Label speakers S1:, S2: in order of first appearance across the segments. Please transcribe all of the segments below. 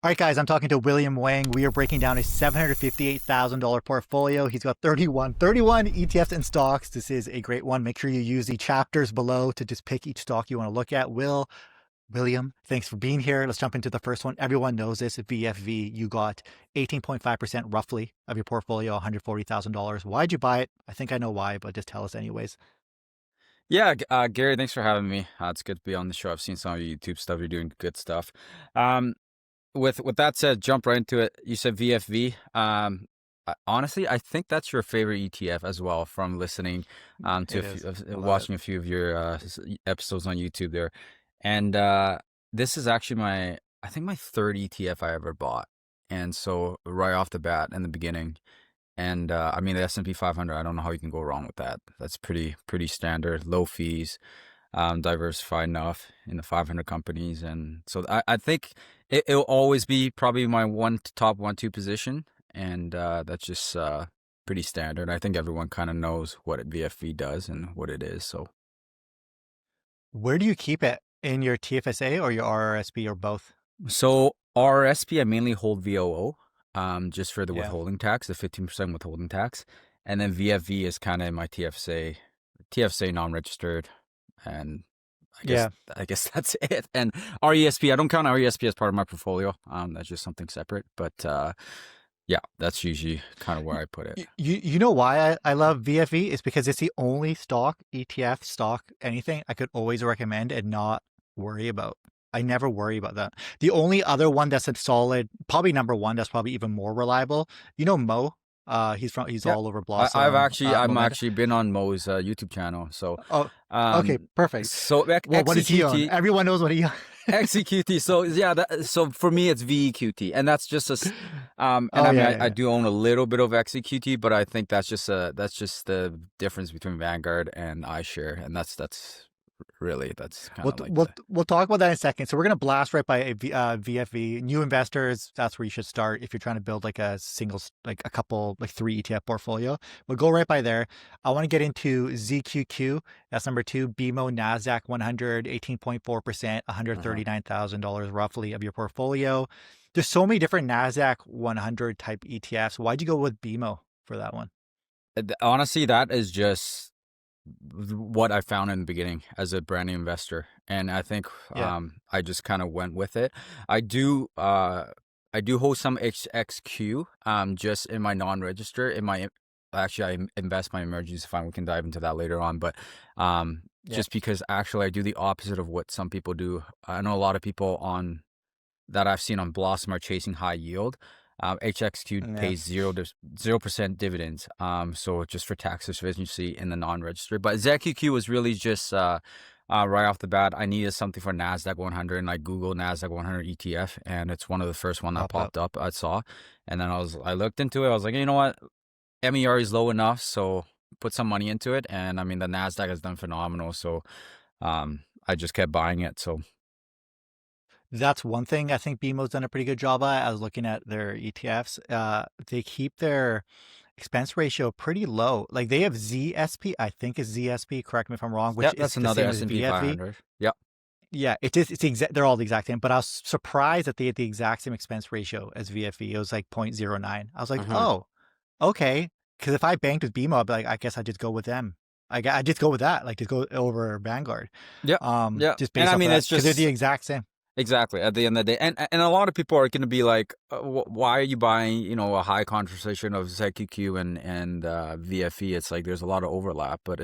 S1: All right, guys, I'm talking to William Wang. We are breaking down a $758,000 portfolio. He's got 31 ETFs and stocks. This is a great one. Make sure you use the chapters below to just pick each stock you want to look at. William, thanks for being here. Let's jump into the first one. Everyone knows this. VFV, you got 18.5% roughly of your portfolio, $140,000. Why'd you buy it? I think I know why, but just tell us anyways.
S2: Yeah, Gary, thanks for having me. It's good to be on the show. I've seen some of your YouTube stuff. You're doing good stuff. Um, with that said, jump right into it. You said VFV. Honestly, I think that's your favorite ETF as well from listening to
S1: It is. I love it.
S2: watching a few of your episodes on YouTube there. And this is actually I think my third ETF I ever bought. And so right off the bat in the beginning. And I mean, the S&P 500, I don't know how you can go wrong with that. That's pretty standard, low fees, diversified enough in the 500 companies. And so I think it'll always be probably my top 1-2 position. And that's just pretty standard. I think everyone kind of knows what VFV does and what it is. So
S1: Where do you keep it? In your TFSA or your RRSP or both?
S2: RRSP, I mainly hold VOO, just for the
S1: Yeah.
S2: withholding tax, the 15% withholding tax. And then VFV is kind of my TFSA non-registered. And
S1: Yeah.
S2: I guess that's it. And RESP, I don't count RESP as part of my portfolio. That's just something separate. But yeah, that's usually kind of where I put it.
S1: You know why I love VFE? It's because it's the only stock, ETF, stock, anything I could always recommend and not worry about. I never worry about that. The only other one that's a solid, probably number one, that's probably even more reliable. You know Mo? He's
S2: Yeah,
S1: all over
S2: I've
S1: Blossom.
S2: actually I'm
S1: Momentum.
S2: actually been on Mo's YouTube channel. So
S1: Oh, okay,
S2: um,
S1: perfect.
S2: so
S1: Well, what does he own?
S2: XEQT.
S1: Everyone knows what he owns.
S2: XEQT. So yeah, so for me it's VEQT, and that's just and
S1: Oh
S2: I mean
S1: yeah, yeah,
S2: I
S1: yeah.
S2: do own a little bit of XEQT, but I think that's just the difference between Vanguard and iShare, and that's really that's kind
S1: We'll
S2: of like
S1: we'll
S2: the
S1: we'll talk about that in a second. So we're gonna blast right by VFV. New investors, that's where you should start if you're trying to build like a single, like a couple, like three ETF portfolio. We'll go right by there. I want to get into ZQQ. That's number two. BMO Nasdaq 100, 18.4%,
S2: uh-huh.
S1: $139,000 roughly of your portfolio. There's so many different Nasdaq 100 type ETFs. Why'd you go with BMO for that one?
S2: Honestly, that is just what I found in the beginning as a brand new investor, and I think
S1: Yeah.
S2: I just kind of went with it. I do uh I do hold some HXQ just in my non-register in my actually I invest my emergency fund. We can dive into that later on, but
S1: Yeah.
S2: just because actually I do the opposite of what some people do. I know a lot of people on that I've seen on Blossom are chasing high yield. HXQ
S1: Yeah.
S2: pays 0% dividends. So just for tax efficiency in the non-registered. But ZQQ was really just right off the bat. I needed something for Nasdaq 100, and I Googled Nasdaq 100 ETF, and it's one of the first one that
S1: Popped up.
S2: popped up. I saw, and then I looked into it. I was like, you know what, MER is low enough, so put some money into it. And I mean, the Nasdaq has done phenomenal, so I just kept buying it. So
S1: That's one thing I think BMO's done a pretty good job at. I was looking at their ETFs. They keep their expense ratio pretty low. Like they have ZSP, I think is ZSP, correct me if I'm wrong,
S2: yeah,
S1: which is
S2: that's
S1: the
S2: another
S1: same as
S2: S&P
S1: VFV.
S2: 500. Yep.
S1: Yeah, they're all the exact same, but I was surprised that they had the exact same expense ratio as VFV. It was like 0.09. I was like,
S2: Uh-huh.
S1: oh, okay. Because if I banked with BMO, I'd be like, I guess I just go with them. I just go with that, like just go over Vanguard.
S2: Yep. Yep.
S1: Just
S2: And
S1: based
S2: I
S1: off of
S2: mean,
S1: that,
S2: it's
S1: because they're the
S2: just
S1: exact same.
S2: exactly at the end of the day. And a lot of people are going to be like, why are you buying, a high concentration of ZQQ and VFE? It's like there's a lot of overlap, but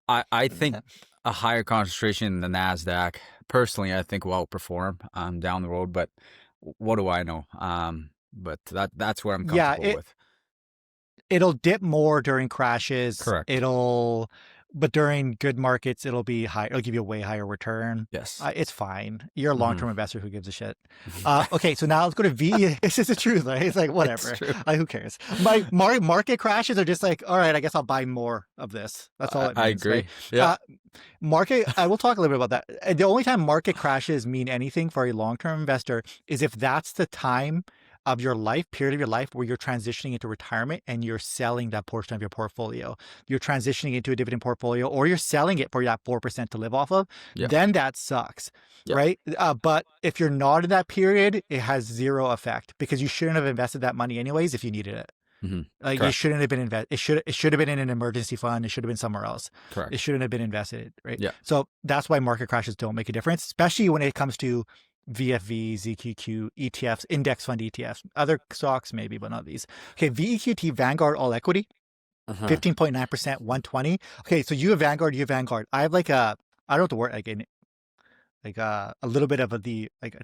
S2: I think
S1: Yeah.
S2: a higher concentration in the NASDAQ, personally, I think will outperform down the road. But what do I know? But that's where I'm
S1: Yeah,
S2: comfortable with.
S1: it'll dip more during crashes.
S2: Correct.
S1: But during good markets, it'll be high. It'll give you a way higher return.
S2: Yes.
S1: It's fine. You're a
S2: Hmm.
S1: long-term investor. Who gives a shit? Okay, so now let's go to V. It's just the truth, right? It's like
S2: It's
S1: whatever.
S2: true.
S1: Like who cares? My market crashes are just like, all right, I guess I'll buy more of this. That's all it
S2: I
S1: means, right?
S2: agree. Yeah.
S1: Uh, market. I will talk a little bit about that. The only time market crashes mean anything for a long-term investor is if that's the time of your life, period of your life, where you're transitioning into retirement and you're selling that portion of your portfolio. You're transitioning into a dividend portfolio, or you're selling it for that 4% to live off of,
S2: Yeah.
S1: then that sucks,
S2: Yeah.
S1: right? But if you're not in that period, it has zero effect because you shouldn't have invested that money anyways if you needed it. Like, it
S2: Correct.
S1: shouldn't have been invested. It should have been in an emergency fund. It should have been somewhere else. It
S2: Correct.
S1: shouldn't have been invested, right?
S2: Yeah.
S1: So that's why market crashes don't make a difference, especially when it comes to VFV, ZQQ, ETFs, index fund ETFs, other stocks maybe, but not these. Okay, VEQT, Vanguard All Equity, 15.9%, 120. Okay, so you have Vanguard, I have like I don't know what the word, like a little bit of a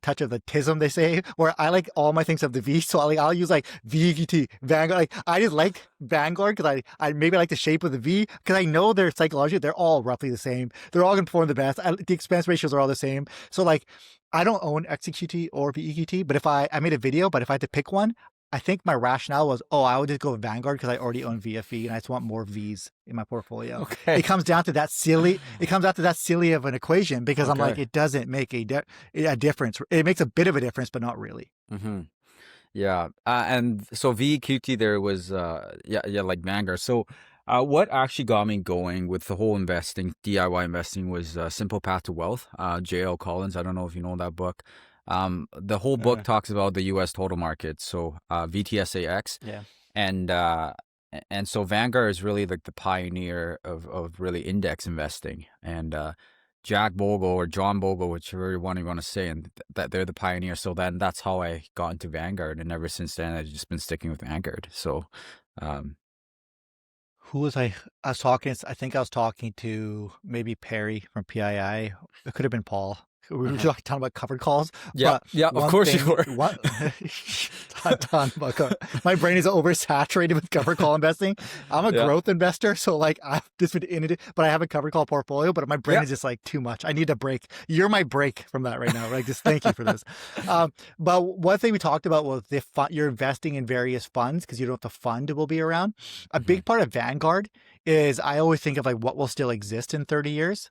S1: touch of the tism, they say, where I like all my things of the V. So I'll use like VEQT, Vanguard. Like, I just like Vanguard because I maybe like the shape of the V, because I know they're psychologically, they're all roughly the same. They're all going to perform the best. The expense ratios are all the same. So like, I don't own XQT or VEQT, but if I made a video, but if I had to pick one, I think my rationale was, I would just go with Vanguard because I already own VFE and I just want more Vs in my portfolio.
S2: Okay.
S1: It comes down to that silly of an equation, because I'm like, it doesn't make a difference. It makes a bit of a difference, but not really.
S2: Yeah. And so VQT there was, like Vanguard. So what actually got me going with the whole DIY investing was Simple Path to Wealth, J.L. Collins. I don't know if you know that book. The whole book talks about the U.S. total market, so VTSAX.
S1: Yeah.
S2: And so Vanguard is really like the pioneer of really index investing. And Jack Bogle or John Bogle, whichever one you want to say, and that they're the pioneer. So then that's how I got into Vanguard, and ever since then I've just been sticking with Vanguard. So
S1: who was I was talking? I think I was talking to maybe Perry from PII. It could have been Paul. We were talking about covered calls.
S2: Yeah, of course you were.
S1: My brain is oversaturated with covered call investing. I'm a growth investor, so like I've just been in it, but I have a covered call portfolio, but my brain is just like too much. I need a break. You're my break from that right now. Like, just thank you for this. But one thing we talked about was you're investing in various funds because you don't know if the fund will be around. A big part of Vanguard is I always think of like what will still exist in 30 years.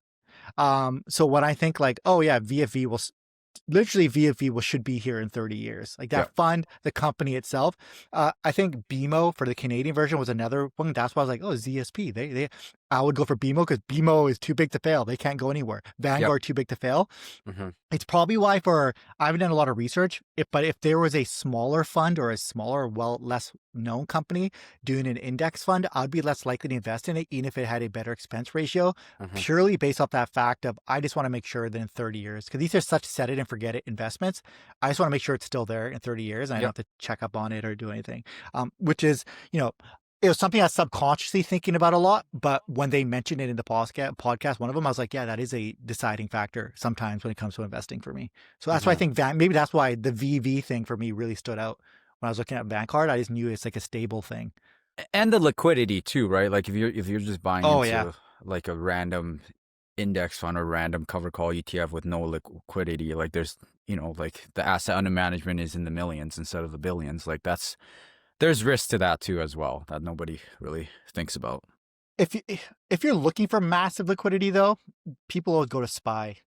S1: So when I think like, VFV should be here in 30 years. Like that fund, the company itself. I think BMO for the Canadian version was another one. That's why I was like, ZSP. I would go for BMO because BMO is too big to fail. They can't go anywhere. Vanguard too big to fail. It's probably why I haven't done a lot of research, but if there was a smaller fund or a smaller, less known company doing an index fund, I'd be less likely to invest in it, even if it had a better expense ratio, purely based off that fact of, I just want to make sure that in 30 years, because these are such set it and forget it investments, I just want to make sure it's still there in 30 years and I don't have to check up on it or do anything, which is, it was something I was subconsciously thinking about a lot, but when they mentioned it in the podcast, one of them, I was like, that is a deciding factor sometimes when it comes to investing for me. So that's why I think maybe that's why the VV thing for me really stood out. When I was looking at Vanguard, I just knew it's like a stable thing.
S2: And the liquidity too, right? Like if you're just buying into like a random index fund or random cover call ETF with no liquidity, like there's, like the asset under management is in the millions instead of the billions. Like there's risk to that too as well that nobody really thinks about.
S1: If you're looking for massive liquidity though, people will go to SPY.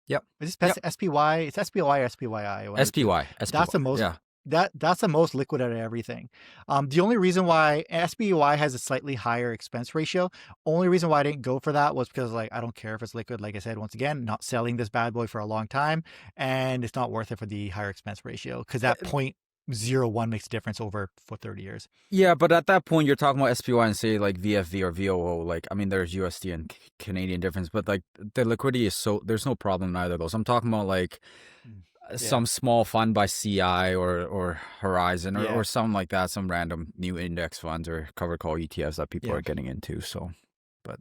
S2: Yep.
S1: Is this SPY? It's SPY or SPYI?
S2: SPY.
S1: That's the most. Yeah. That's the most liquid out of everything. The only reason why SPY has a slightly higher expense ratio, only reason why I didn't go for that was because like I don't care if it's liquid. Like I said, once again, not selling this bad boy for a long time, and it's not worth it for the higher expense ratio because that 0.01 makes a difference for 30 years.
S2: Yeah, but at that point, you're talking about SPY and say like VFV or VOO. Like, I mean, there's USD and Canadian difference, but like the liquidity is there's no problem in either of those. I'm talking about like some small fund by CI or Horizon or something like that, some random new index funds or cover call ETFs that people are getting into. So, but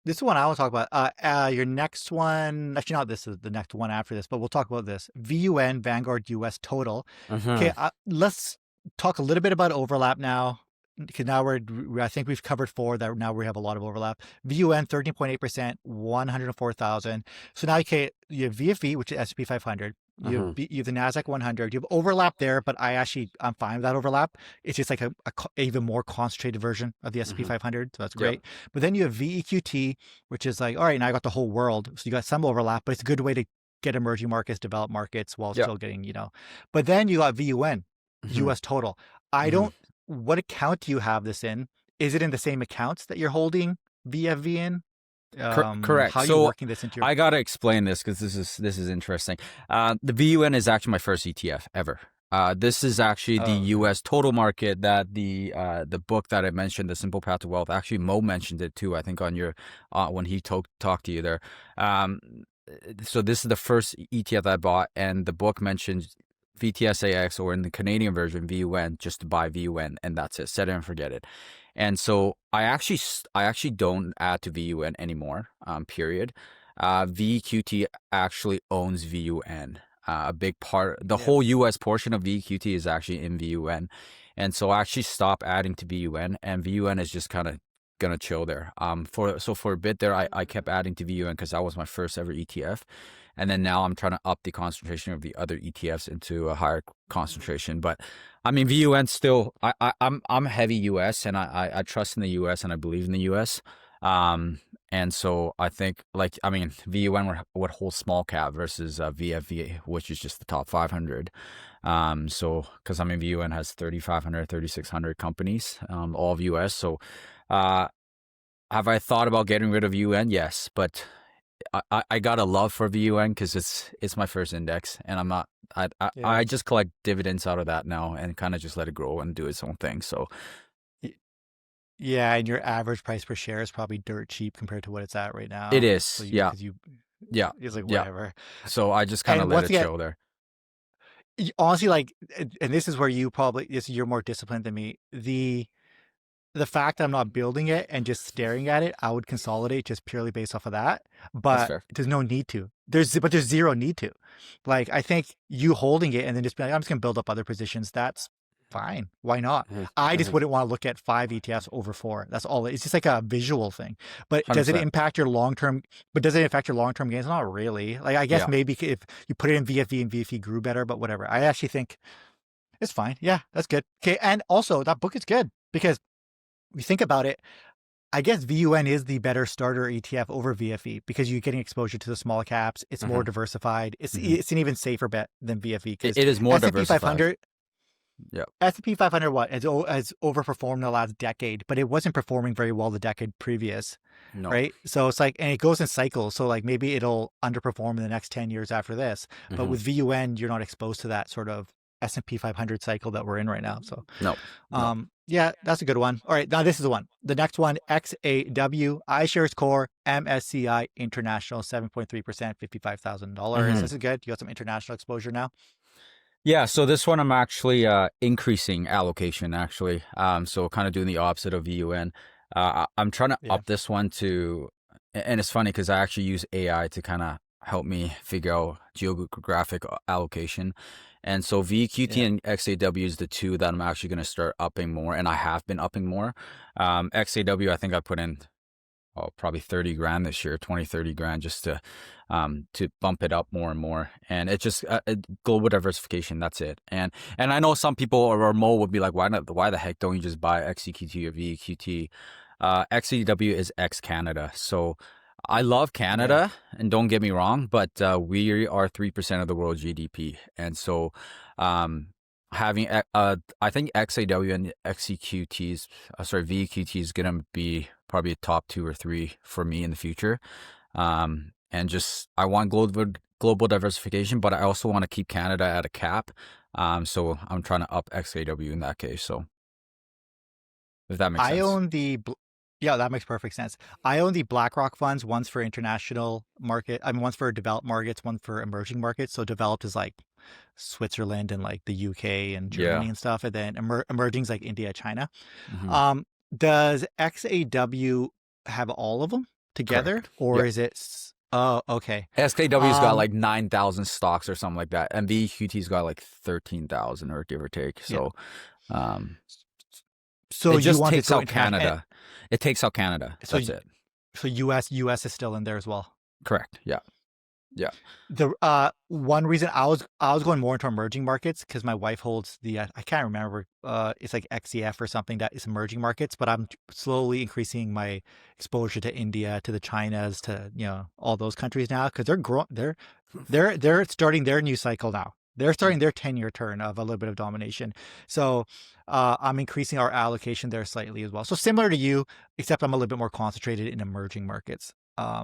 S1: this is one I want to talk about. Your next one, actually not this is the next one after this, but we'll talk about this. VUN, Vanguard US Total. Okay, let's talk a little bit about overlap now. Because now I think we've covered 4 that now we have a lot of overlap. VUN 13.8%, 104,000. So now you have VFV, which is S&P 500. You have the NASDAQ 100. You have overlap there, but I'm fine with that overlap. It's just like a even more concentrated version of the S&P 500. So that's great. But then you have VEQT, which is like, all right, now I got the whole world. So you got some overlap, but it's a good way to get emerging markets, developed markets while still getting, But then you got VUN.
S2: Mhm.
S1: US total. I
S2: Mhm.
S1: don't, what account do you have this in? Is it in the same accounts that you're holding VFV in?
S2: Correct.
S1: How are you
S2: So
S1: working this into your,
S2: I gotta explain this because this is interesting. The VUN is actually my first ETF ever. This is actually the
S1: oh, okay.
S2: U.S. total market that the book that I mentioned, The Simple Path to Wealth. Actually, Mo mentioned it too. I think on your when he talked to you there. Um, so this is the first ETF that I bought, and the book mentions VTSAX, or in the Canadian version VUN, just to buy VUN, and that's it. Set it and forget it. And so I actually don't add to VUN anymore. Period. VQT actually owns VUN. A big part, the
S1: Yeah.
S2: whole U.S. portion of VQT is actually in VUN, and so I actually stopped adding to VUN, and VUN is just kind of gonna chill there. For a bit there, I kept adding to VUN because that was my first ever ETF, and then now I'm trying to up the concentration of the other ETFs into a higher concentration. But I mean, VUN still, I'm heavy US, and I trust in the US, and I believe in the US. And so I think, like, I mean, VUN would hold small cap versus VFV, which is just the top 500. So because I mean, VUN has 3,500, 3,600 companies, all of US. So, uh, have I thought about getting rid of UN? Yes, but I got a love for VUN because it's my first index, and I'm not. I
S1: Yeah.
S2: just collect dividends out of that now and kind of just let it grow and do its own thing. So
S1: Y- Yeah, and your average price per share is probably dirt cheap compared to what it's at right
S2: it
S1: now. So
S2: is,
S1: you,
S2: yeah,
S1: because you,
S2: yeah,
S1: it's like
S2: yeah.
S1: whatever.
S2: So I just kind of
S1: And
S2: let
S1: once
S2: it
S1: again,
S2: chill there.
S1: honestly, like, and this is where you probably, you're more disciplined than me. The fact that I'm not building it and just staring at it, I would consolidate just purely based off of that.
S2: That's
S1: But
S2: fair.
S1: there's no need to. There's zero need to. Like, I think you holding it and then just be like, I'm just gonna build up other positions. That's fine. Why not?
S2: Mhm,
S1: I just
S2: mhm.
S1: wouldn't want to look at 5 ETFs over four. That's all. It's just like a visual thing. But does it
S2: 100%.
S1: impact your long term? But does it affect your long term gains? Not really. Like, I guess
S2: Yeah.
S1: maybe if you put it in VFV and VFV grew better, but whatever. I actually think it's fine. Yeah, that's good. Okay, and also that book is good because if you think about it, I guess VUN is the better starter ETF over VFE because you're getting exposure to the small caps. It's more
S2: Hmm.
S1: diversified. It's
S2: Hmm.
S1: it's an even safer bet than VFE
S2: It,
S1: because
S2: it is more
S1: S&P
S2: diversified.
S1: 500
S2: Yeah.
S1: S&P 500 what has overperformed the last decade, but it wasn't performing very well the decade previous,
S2: No.
S1: right? So it's like, and it goes in cycles. So like maybe it'll underperform in the next 10 years after this, but
S2: Hmm.
S1: with VUN you're not exposed to that sort of S&P 500 cycle that we're in right now. So
S2: No. No.
S1: yeah, that's a good one. All right, now this is the one. The next one, XAW, iShares Core, MSCI International, 7.3%, $55,000.
S2: Hmm.
S1: This is good. You got some international exposure now.
S2: Yeah, so this one I'm actually increasing allocation actually. So kind of doing the opposite of VUN. I'm trying to
S1: Yeah,
S2: up this one to, and it's funny because I actually use AI to kind of help me figure out geographic allocation. And so VQT
S1: yeah,
S2: and XAW is the two that I'm actually going to start upping more, and I have been upping more. XAW, I think I put in probably 30 grand this year, 20, 30 grand just to bump it up more and more. And it just global diversification. That's it. And I know some people or Mo would be like, why the heck don't you just buy XEQT or VEQT? XEW is ex Canada. So I love
S1: yeah.
S2: Canada, and don't get me wrong, but we are 3% of the world GDP. And so um, having I think XAW and XEQTs, sorry, VEQT is gonna be probably a top 2 or 3 for me in the future. And just I want global diversification, but I also want to keep Canada at a cap. So I'm trying to up XAW in that case. So if that makes
S1: I
S2: sense.
S1: own yeah, that makes perfect sense. I own the BlackRock funds, one's for international market. I mean, one's for developed markets, one for emerging markets. So developed is like Switzerland and like the UK and
S2: Yeah.
S1: Germany and stuff. And then emerging is like India, China.
S2: Hmm.
S1: Um, does XAW have all of them together,
S2: Correct.
S1: or
S2: Yeah.
S1: is it? Oh, okay.
S2: SKW's got
S1: Um,
S2: like 9,000 stocks or something like that, and VQT's got like 13,000 or give or take.
S1: yeah.
S2: So um,
S1: So
S2: it
S1: you
S2: just
S1: want to
S2: takes
S1: go
S2: out
S1: international.
S2: Canada. It takes out Canada.
S1: So
S2: That's it.
S1: so US is still in there as well.
S2: Correct. Yeah. Yeah.
S1: The one reason I was going more into emerging markets because my wife holds the I can't remember it's like XEF or something that is emerging markets, but I'm slowly increasing my exposure to India, to the Chinas, to all those countries now because they're growing they're starting their new cycle now. They're starting their 10-year turn of a little bit of domination. So I'm increasing our allocation there slightly as well. So similar to you, except I'm a little bit more concentrated in emerging markets.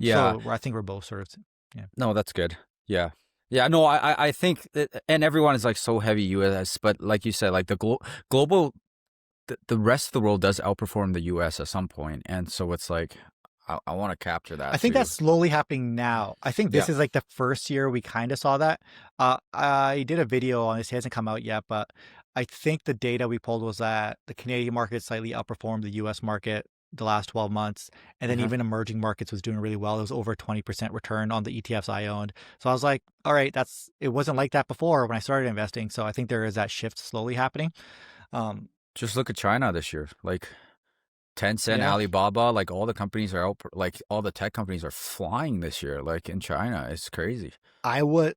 S2: Yeah.
S1: So I think we're both sort of, yeah.
S2: No, that's good. Yeah. Yeah, no, I think that, and everyone is like so heavy US, but like you said, like global, the rest of the world does outperform the US at some point, and so it's like I want to capture
S1: I
S2: that
S1: think
S2: too.
S1: that's slowly happening now. I think
S2: Yeah.
S1: this is like the first year we kind of saw that. I did a video on this, it hasn't come out yet, but I think the data we pulled was that the Canadian market slightly outperformed the US market the last 12 months. And then
S2: Hmm.
S1: even emerging markets was doing really well. It was over a 20% return on the ETFs I owned. So I was like, all right, it wasn't like that before when I started investing. So I think there is that shift slowly happening. Um,
S2: Just look at China this year. Like Tencent,
S1: yeah.
S2: Alibaba, like all the companies are out, like all the tech companies are flying this year. Like in China, it's crazy.
S1: I would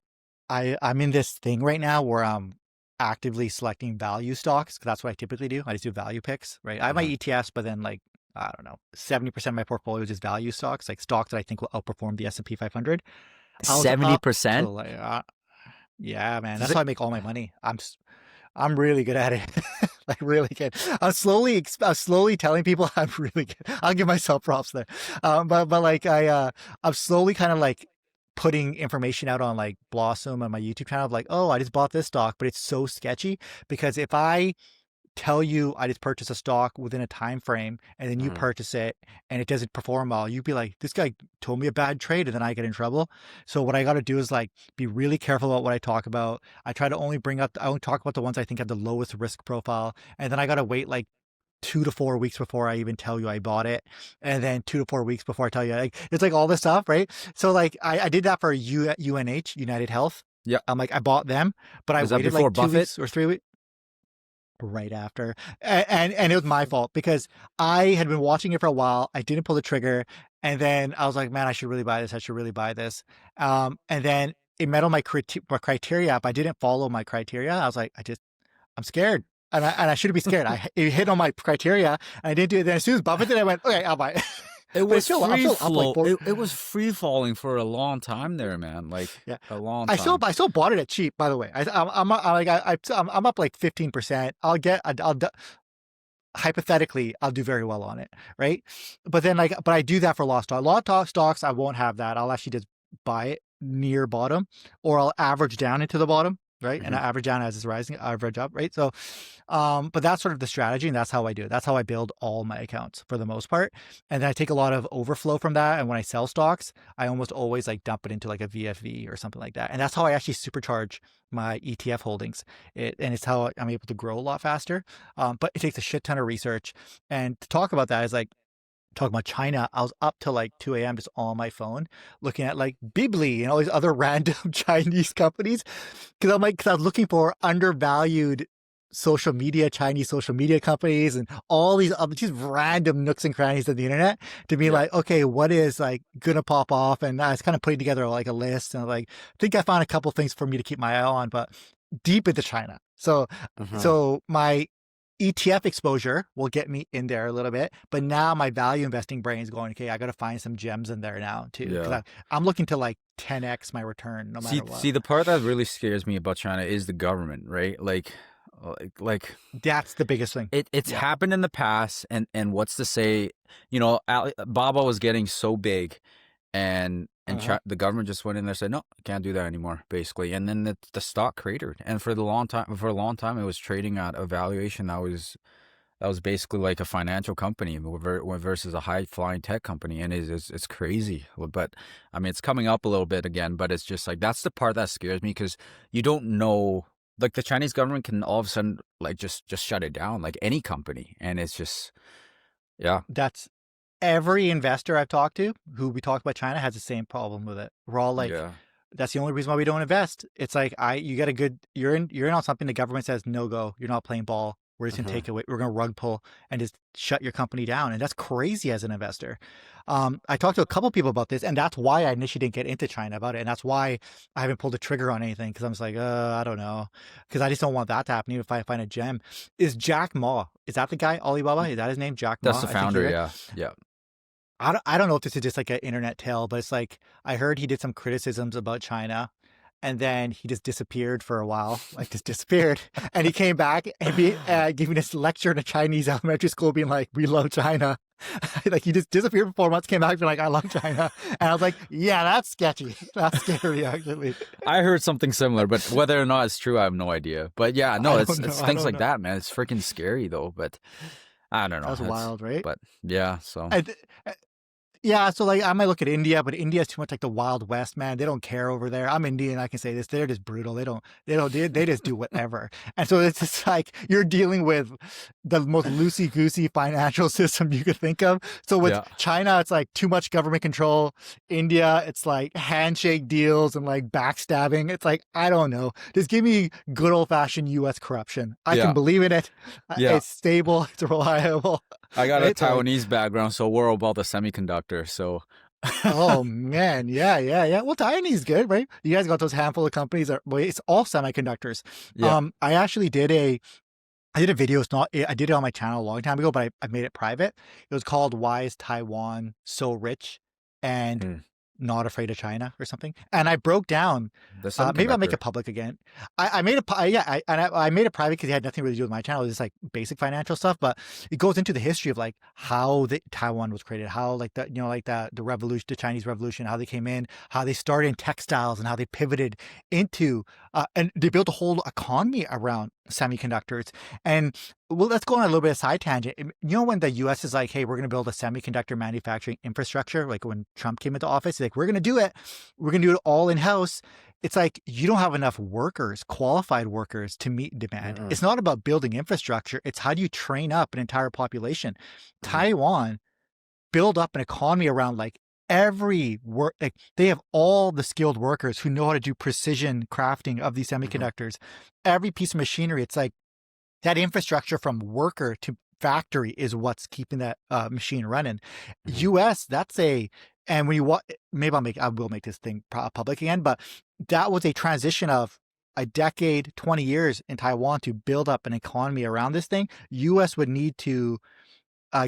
S1: I'm in this thing right now where I'm actively selecting value stocks because that's what I typically do. I just do value picks, right? I have my
S2: Uh-huh.
S1: ETFs, but then like I don't know, 70% of my portfolio is just value stocks, like stocks that I think will outperform the S&P 500. I was up to
S2: 70%?
S1: like yeah, man, that's how I make all my money. I'm really good at it. Like really good. I'm slowly telling people I'm really good. I'll give myself props there. But like I'm slowly kind of like putting information out on like Blossom and my YouTube channel of like, oh, I just bought this stock, but it's so sketchy because if I tell you I just purchased a stock within a time frame and then you
S2: Mhm.
S1: purchase it and it doesn't perform well, you'd be like, this guy told me a bad trade and then I get in trouble. So what I got to do is like be really careful about what I talk about. I only talk about the ones I think have the lowest risk profile. And then I got to wait like 2 to 4 weeks before I even tell you I bought it, and then 2 to 4 weeks before I tell you. Like it's like all this stuff, right? So like I did that for UNH United Health.
S2: Yeah.
S1: I'm like I bought them, but I
S2: Was that
S1: waited
S2: before
S1: like two
S2: Buffett?
S1: weeks or 3 weeks right after, and it was my fault because I had been watching it for a while. I didn't pull the trigger, and then I was like, man, I should really buy this. I should really buy this. And then it met all my criteria, but I didn't follow my criteria. I was like, I'm scared. And I shouldn't be scared. It hit on my criteria and I didn't do it. Then as soon as Buffett did, I went, okay, I'll buy it.
S2: It
S1: But it's
S2: was
S1: still, I'm
S2: free
S1: still up like
S2: flow.
S1: four.
S2: It was free falling for a long time there, man. Like
S1: Yeah.
S2: a long time.
S1: I still bought it at cheap, by the way. I'm up like 15%. Hypothetically, I'll do very well on it. Right. But then but I do that for lost stock. Lot stocks, I won't have that. I'll actually just buy it near bottom or I'll average down into the bottom. Right. And
S2: Hmm.
S1: I average down as it's rising, average up. Right. So, but that's sort of the strategy and that's how I do it. That's how I build all my accounts for the most part. And then I take a lot of overflow from that. And when I sell stocks, I almost always like dump it into like a VFV or something like that. And that's how I actually supercharge my ETF holdings. And it's how I'm able to grow a lot faster. But it takes a shit ton of research. And to talk about that is like, talking about China, I was up till like 2 a.m. just on my phone looking at like Bibli and all these other random Chinese companies. Because I was looking for undervalued Chinese social media companies and all these other just random nooks and crannies of the internet to be
S2: Yeah.
S1: like, okay, what is like gonna pop off? And I was kind of putting together like a list and like, I think I found a couple things for me to keep my eye on, but deep into China.
S2: Uh-huh.
S1: So my ETF exposure will get me in there a little bit, but now my value investing brain is going, okay, I got to find some gems in there now too.
S2: Yeah.
S1: Because I'm looking to like 10x my return no matter what.
S2: See, the part that really scares me about China is the government, right? Like
S1: That's the biggest thing.
S2: it's
S1: Yeah.
S2: happened in the past, and what's to say, Baba was getting so big,
S1: Uh-huh.
S2: the government just went in there and said no, you can't do that anymore, basically, and then the stock cratered, and for a long time, it was trading at a valuation that was basically like a financial company versus a high flying tech company, and it's crazy. But I mean, it's coming up a little bit again, but it's just like that's the part that scares me because you don't know. Like the Chinese government can all of a sudden like just shut it down, like any company, and it's just yeah,
S1: That's every investor I've talked to who we talk about China has the same problem with it. We're all like,
S2: yeah.
S1: that's the only reason why we don't invest. It's like you get a good you're in on something the government says no go. You're not playing ball. We're just gonna
S2: Uh-huh.
S1: take away. We're gonna rug pull and just shut your company down, and that's crazy as an investor. I talked to a couple people about this, and that's why I initially didn't get into China about it, and that's why I haven't pulled the trigger on anything because I'm just like, I don't know, because I just don't want that to happen. Even if I find a gem, is Jack Ma? Is that the guy? Alibaba? Is that his name? Jack
S2: That's
S1: Ma?
S2: the
S1: I think he
S2: founder,
S1: is.
S2: yeah, yeah.
S1: I don't know if this is just like an internet tale, but it's like I heard he did some criticisms about China and then he just disappeared for a while, like just disappeared. And he came back and giving this lecture in a Chinese elementary school, being like, "We love China." Like he just disappeared for 4 months, came back, being like, "I love China." And I was like, "Yeah, that's sketchy. That's scary, actually."
S2: I heard something similar, but whether or not it's true, I have no idea. But yeah, no,
S1: I
S2: it's
S1: don't know.
S2: it's
S1: I
S2: things
S1: don't
S2: like
S1: know.
S2: that, man. It's freaking scary though. But I don't know.
S1: That's wild, right?
S2: But yeah, so
S1: I, Yeah, so like I might look at India, but India is too much like the Wild West, man. They don't care over there. I'm Indian, I can say this. They're just brutal. They just do whatever. And so it's just like you're dealing with the most loosey-goosey financial system you could think of. So with
S2: yeah,
S1: China, it's like too much government control. India, it's like handshake deals and like backstabbing. It's like, I don't know. Just give me good old-fashioned US corruption. I
S2: yeah,
S1: can believe in it.
S2: yeah.
S1: It's stable, it's reliable.
S2: I got a
S1: Right? So like,
S2: Taiwanese background, so we're all about the semiconductor. So
S1: oh man, yeah. Well, Taiwanese is good, right? You guys got those handful of companies that, well, it's all semiconductors.
S2: yeah,
S1: I actually I did a video. I did it on my channel a long time ago, but I made it private. It was called "Why is Taiwan So Rich and
S2: mm,
S1: Not Afraid of China" or something. And I broke down.
S2: the
S1: Maybe I'll make
S2: semiconductor.
S1: it public again. I made I made it private because it had nothing really to do with my channel. It was just like basic financial stuff, but it goes into the history of like how Taiwan was created, how like the revolution, the Chinese Revolution, how they came in, how they started in textiles, and how they pivoted into and they built a whole economy around semiconductors. And well, let's go on a little bit of side tangent. You know, when the U.S. is like, "Hey, we're going to build a semiconductor manufacturing infrastructure," like when Trump came into office, like, "We're going to do it. We're going to do it all in house." It's like you don't have enough workers, qualified workers, to meet demand.
S2: Mm-mm,
S1: It's not about building infrastructure. It's how do you train up an entire population.
S2: mm-hmm,
S1: Taiwan build up an economy around like every work. Like they have all the skilled workers who know how to do precision crafting of these
S2: mm-hmm,
S1: semiconductors. Every piece of machinery. It's like that infrastructure from worker to factory is what's keeping that machine running.
S2: mm-hmm,
S1: US, and when you maybe I will make this thing public again, but that was a transition of a decade, 20 years in Taiwan to build up an economy around this thing. US would need to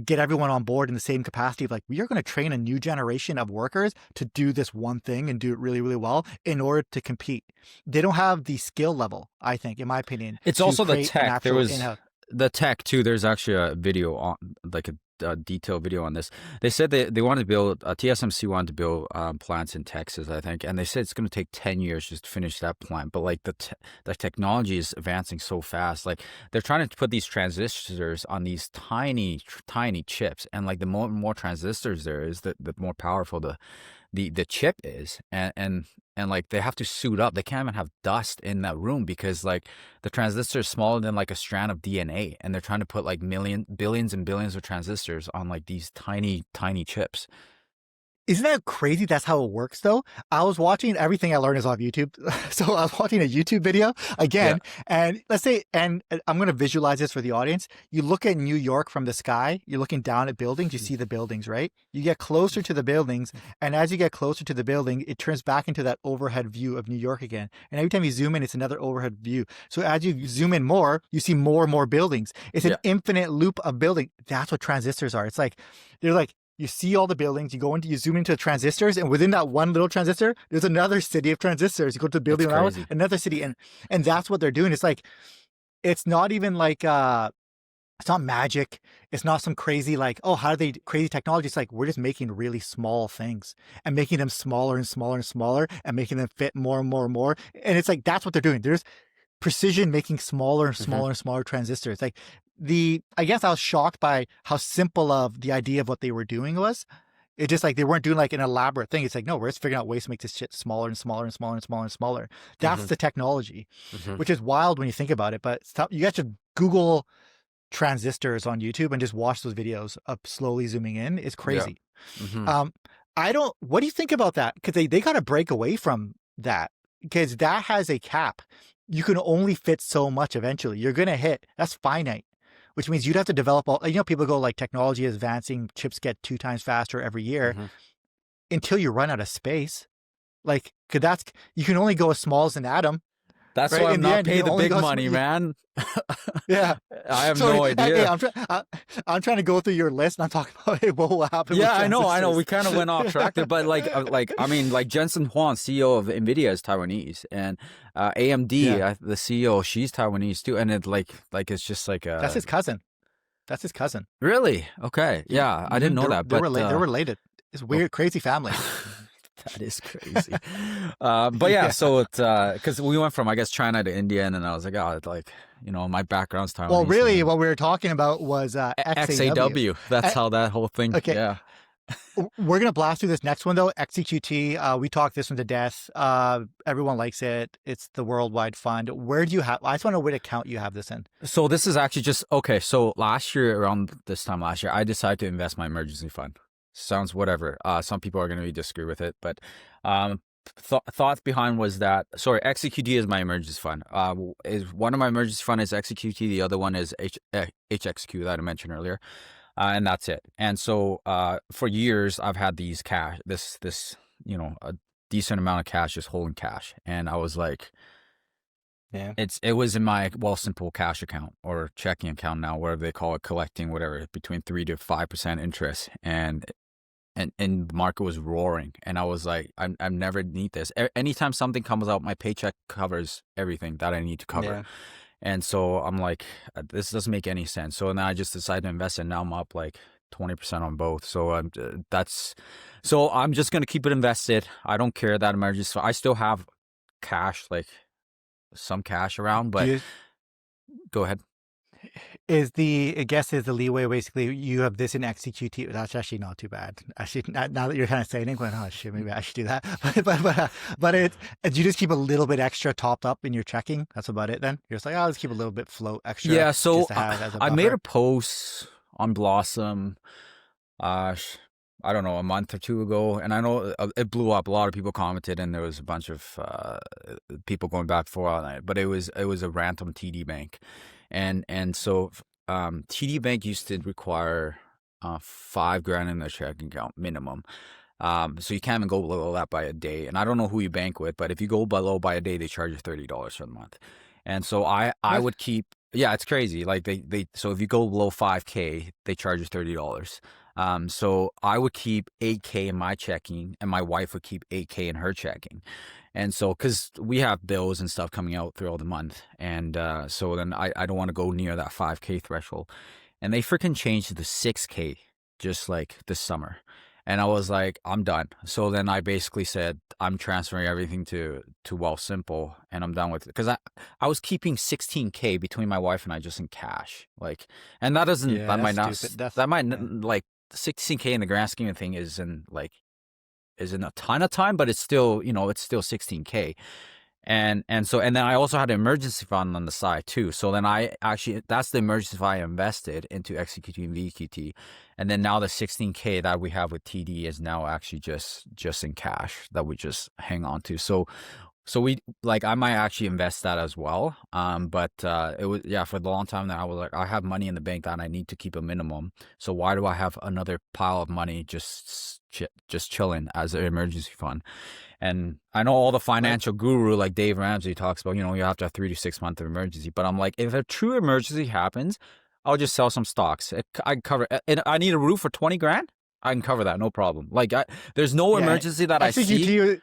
S1: get everyone on board in the same capacity of like, we are going to train a new generation of workers to do this one thing and do it really, really well in order to compete. They don't have the skill level, I think, in my opinion,
S2: It's
S1: to
S2: also the
S1: create an
S2: tech. There
S1: actual
S2: was
S1: in-house.
S2: the tech too. There's actually a video on, like a detailed video on this. They said they wanted to build TSMC wanted to build plants in Texas, I think, and they said it's going to take 10 years just to finish that plant. But like the technology is advancing so fast. Like they're trying to put these transistors on these tiny chips, and like the more transistors there is, the more powerful the chip is, and like they have to suit up. They can't even have dust in that room because like the transistor is smaller than like a strand of DNA, and they're trying to put like billions and billions of transistors on like these tiny chips.
S1: Isn't that crazy? That's how it works, though. I was watching everything I learned is off YouTube. So I was watching a YouTube video
S2: Yeah.
S1: again, and let's say, and I'm going to visualize this for the audience. You look at New York from the sky, you're looking down at buildings, you see the buildings, right? You get closer to the buildings, and as you get closer to the building, it turns back into that overhead view of New York again. And every time you zoom in, it's another overhead view. So as you zoom in more, you see more and more buildings. It's an
S2: Yeah.
S1: infinite loop of building. That's what transistors are. It's like, they're like, you see all the buildings, you zoom into the transistors, and within that one little transistor, there's another city of transistors. You go to the
S2: It's
S1: building around,
S2: crazy.
S1: another city, and that's what they're doing. It's like, it's not even like it's not magic. It's not some crazy like, oh, how do they crazy technology? It's like we're just making really small things and making them smaller and smaller and smaller and making them fit more and more and more. And it's like that's what they're doing. There's precision making smaller and
S2: Hmm.
S1: smaller and smaller transistors. Like I guess I was shocked by how simple of the idea of what they were doing was. It just like they weren't doing like an elaborate thing. It's like, no, we're just figuring out ways to make this shit smaller and smaller and smaller and smaller and smaller. That's
S2: Hmm.
S1: the technology,
S2: Hmm.
S1: which is wild when you think about it. But you guys should Google transistors on YouTube and just watch those videos of slowly zooming in. It's
S2: Yeah.
S1: crazy.
S2: Hmm.
S1: Um, what do you think about that? Because they got to break away from that because that has a cap. You can only fit so much eventually. You're going to hit. That's finite, which means you'd have to develop people go like technology is advancing, chips get 2 times faster every year
S2: Hmm.
S1: until you run out of space. Like, you can only go as small as an atom.
S2: That's
S1: right?
S2: why I'm
S1: In the
S2: not
S1: end, you
S2: paid
S1: can
S2: the
S1: only
S2: big
S1: go.
S2: money, man.
S1: Yeah.
S2: I have
S1: So
S2: no
S1: hey,
S2: idea.
S1: I'm trying to go through your list, and I'm talking about hey, what will happen with
S2: Yeah, I know.
S1: transistors?
S2: We kind of went off track there, but I mean, like Jensen Huang, CEO of Nvidia, is Taiwanese, and AMD,
S1: Yeah,
S2: the CEO, she's Taiwanese too, and it's just like
S1: that's his cousin. That's his cousin.
S2: really okay. Yeah, I didn't know that,
S1: They're
S2: but
S1: related. They're related. It's
S2: oh,
S1: weird, crazy family.
S2: that is crazy. But yeah,
S1: Yeah.
S2: so it's because we went from I guess China to India, and then I was like, oh, it's like my background's
S1: Well,
S2: Taiwanese, so
S1: really,
S2: then
S1: what we were talking about was XAW.
S2: XAW. That's
S1: Uh,
S2: how that whole thing.
S1: okay,
S2: Yeah.
S1: we're gonna blast through this next one though. XEQT. We talked this one to death. Everyone likes it. It's the worldwide fund. Where do you have? I just want to know what account you have this in.
S2: So this is actually just okay. So last year, around this time last year, I decided to invest my emergency fund. Sounds whatever. Some people are going to disagree with it, but um, thoughts behind was that XQT is my emergency fund. Is one of my emergency fund is XQT, the other one is HXQ that I mentioned earlier, and that's it. And so for years, I've had these cash, this a decent amount of cash, just holding cash, and I was like.
S1: Yeah.
S2: It was in my Simple cash account or checking account now, whatever they call it, collecting whatever between 3 to 5% interest, and the market was roaring, and I was like, I never need this. Anytime something comes out, my paycheck covers everything that I need to cover,
S1: Yeah.
S2: and so I'm like, this doesn't make any sense. So then I just decided to invest, and now I'm up like 20% on both. So I'm just gonna keep it invested. I don't care that emergency. I still have cash, like some cash around,
S1: Do
S2: but
S1: you
S2: go ahead.
S1: is the I guess is the leeway basically you have this in XEQT. That's actually not too bad. Actually, now that you're kind of saying it, going, oh shit, maybe I should do that. But it do you just keep a little bit extra topped up in your checking? That's about it. Then you're just like, oh, let's keep a little bit float extra,
S2: Yeah, so
S1: just to have as a
S2: I made
S1: buffer.
S2: a post on Blossom, I don't know, a month or two ago, and I know it blew up. A lot of people commented, and there was a bunch of people going back and forth on it. But it was a rant on TD Bank, and so TD Bank used to require $5,000 in their checking account minimum. So you can't even go below that by a day. And I don't know who you bank with, but if you go below by a day, they charge you $30 for the month. And so I
S1: What?
S2: would keep, yeah, it's crazy. Like so if you go below 5K, they charge you $30. So I would keep 8K in my checking, and my wife would keep 8K in her checking. And so, because we have bills and stuff coming out throughout the month, and so then I don't want to go near that 5K threshold. And they freaking changed it to 6K just like this summer. And I was like, I'm done. So then I basically said, I'm transferring everything to Simple, and I'm done with it. Because I was keeping 16K between my wife and I just in cash. Like, and
S1: Yeah,
S2: that
S1: that's
S2: might not,
S1: stupid. That's
S2: that might,
S1: yeah.
S2: like, 16K in the grand scheme of thing isn't a ton of time, but it's still, it's still 16K. And then I also had an emergency fund on the side too. So then that's the emergency fund I invested into XQT and VQT. And then now the 16K that we have with TD is now actually just in cash that we just hang on to. So we like I might actually invest that as well. But it was for the long time that I was like, I have money in the bank that I need to keep a minimum. So why do I have another pile of money just chilling as an emergency fund? And I know all the
S1: But
S2: financial guru like Dave Ramsey talks about, you have to have 3 to 6 months of emergency. But I'm like, if a true emergency happens, I'll just sell some stocks. I can cover, and I need a roof for 20 grand. I can cover that, no problem. Like, there's no
S1: yeah,
S2: emergency that I see.
S1: XEQT.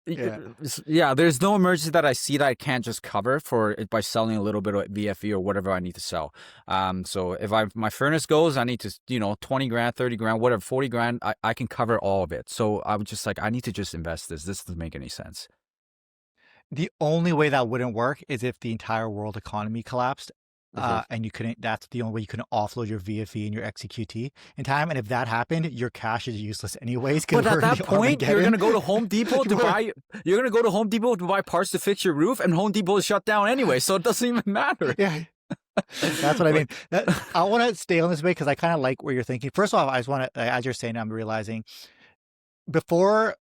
S1: Yeah.
S2: Yeah, there's no emergency that I see that I can't just cover for it by selling a little bit of VFE or whatever I need to sell. So if my furnace goes, I need to, 20 grand, 30 grand, whatever, 40 grand, I can cover all of it. So I was just like, I need to just invest this. This doesn't make any sense.
S1: The only way that wouldn't work is if the entire world economy collapsed,
S2: Mhm.
S1: and you couldn't. That's the only way you couldn't offload your VFE and your XEQT in time. And if that happened, your cash is useless anyways because
S2: But at
S1: we're in
S2: that
S1: the
S2: point, you're
S1: Armageddon.
S2: gonna go to Home Depot to buy. You're gonna go to Home Depot to buy parts to fix your roof, and Home Depot is shut down anyway, so it doesn't even matter.
S1: Yeah, that's what I mean. I want to stay on this way because I kind of like where you're thinking. First off, I just want to, as you're saying, I'm realizing before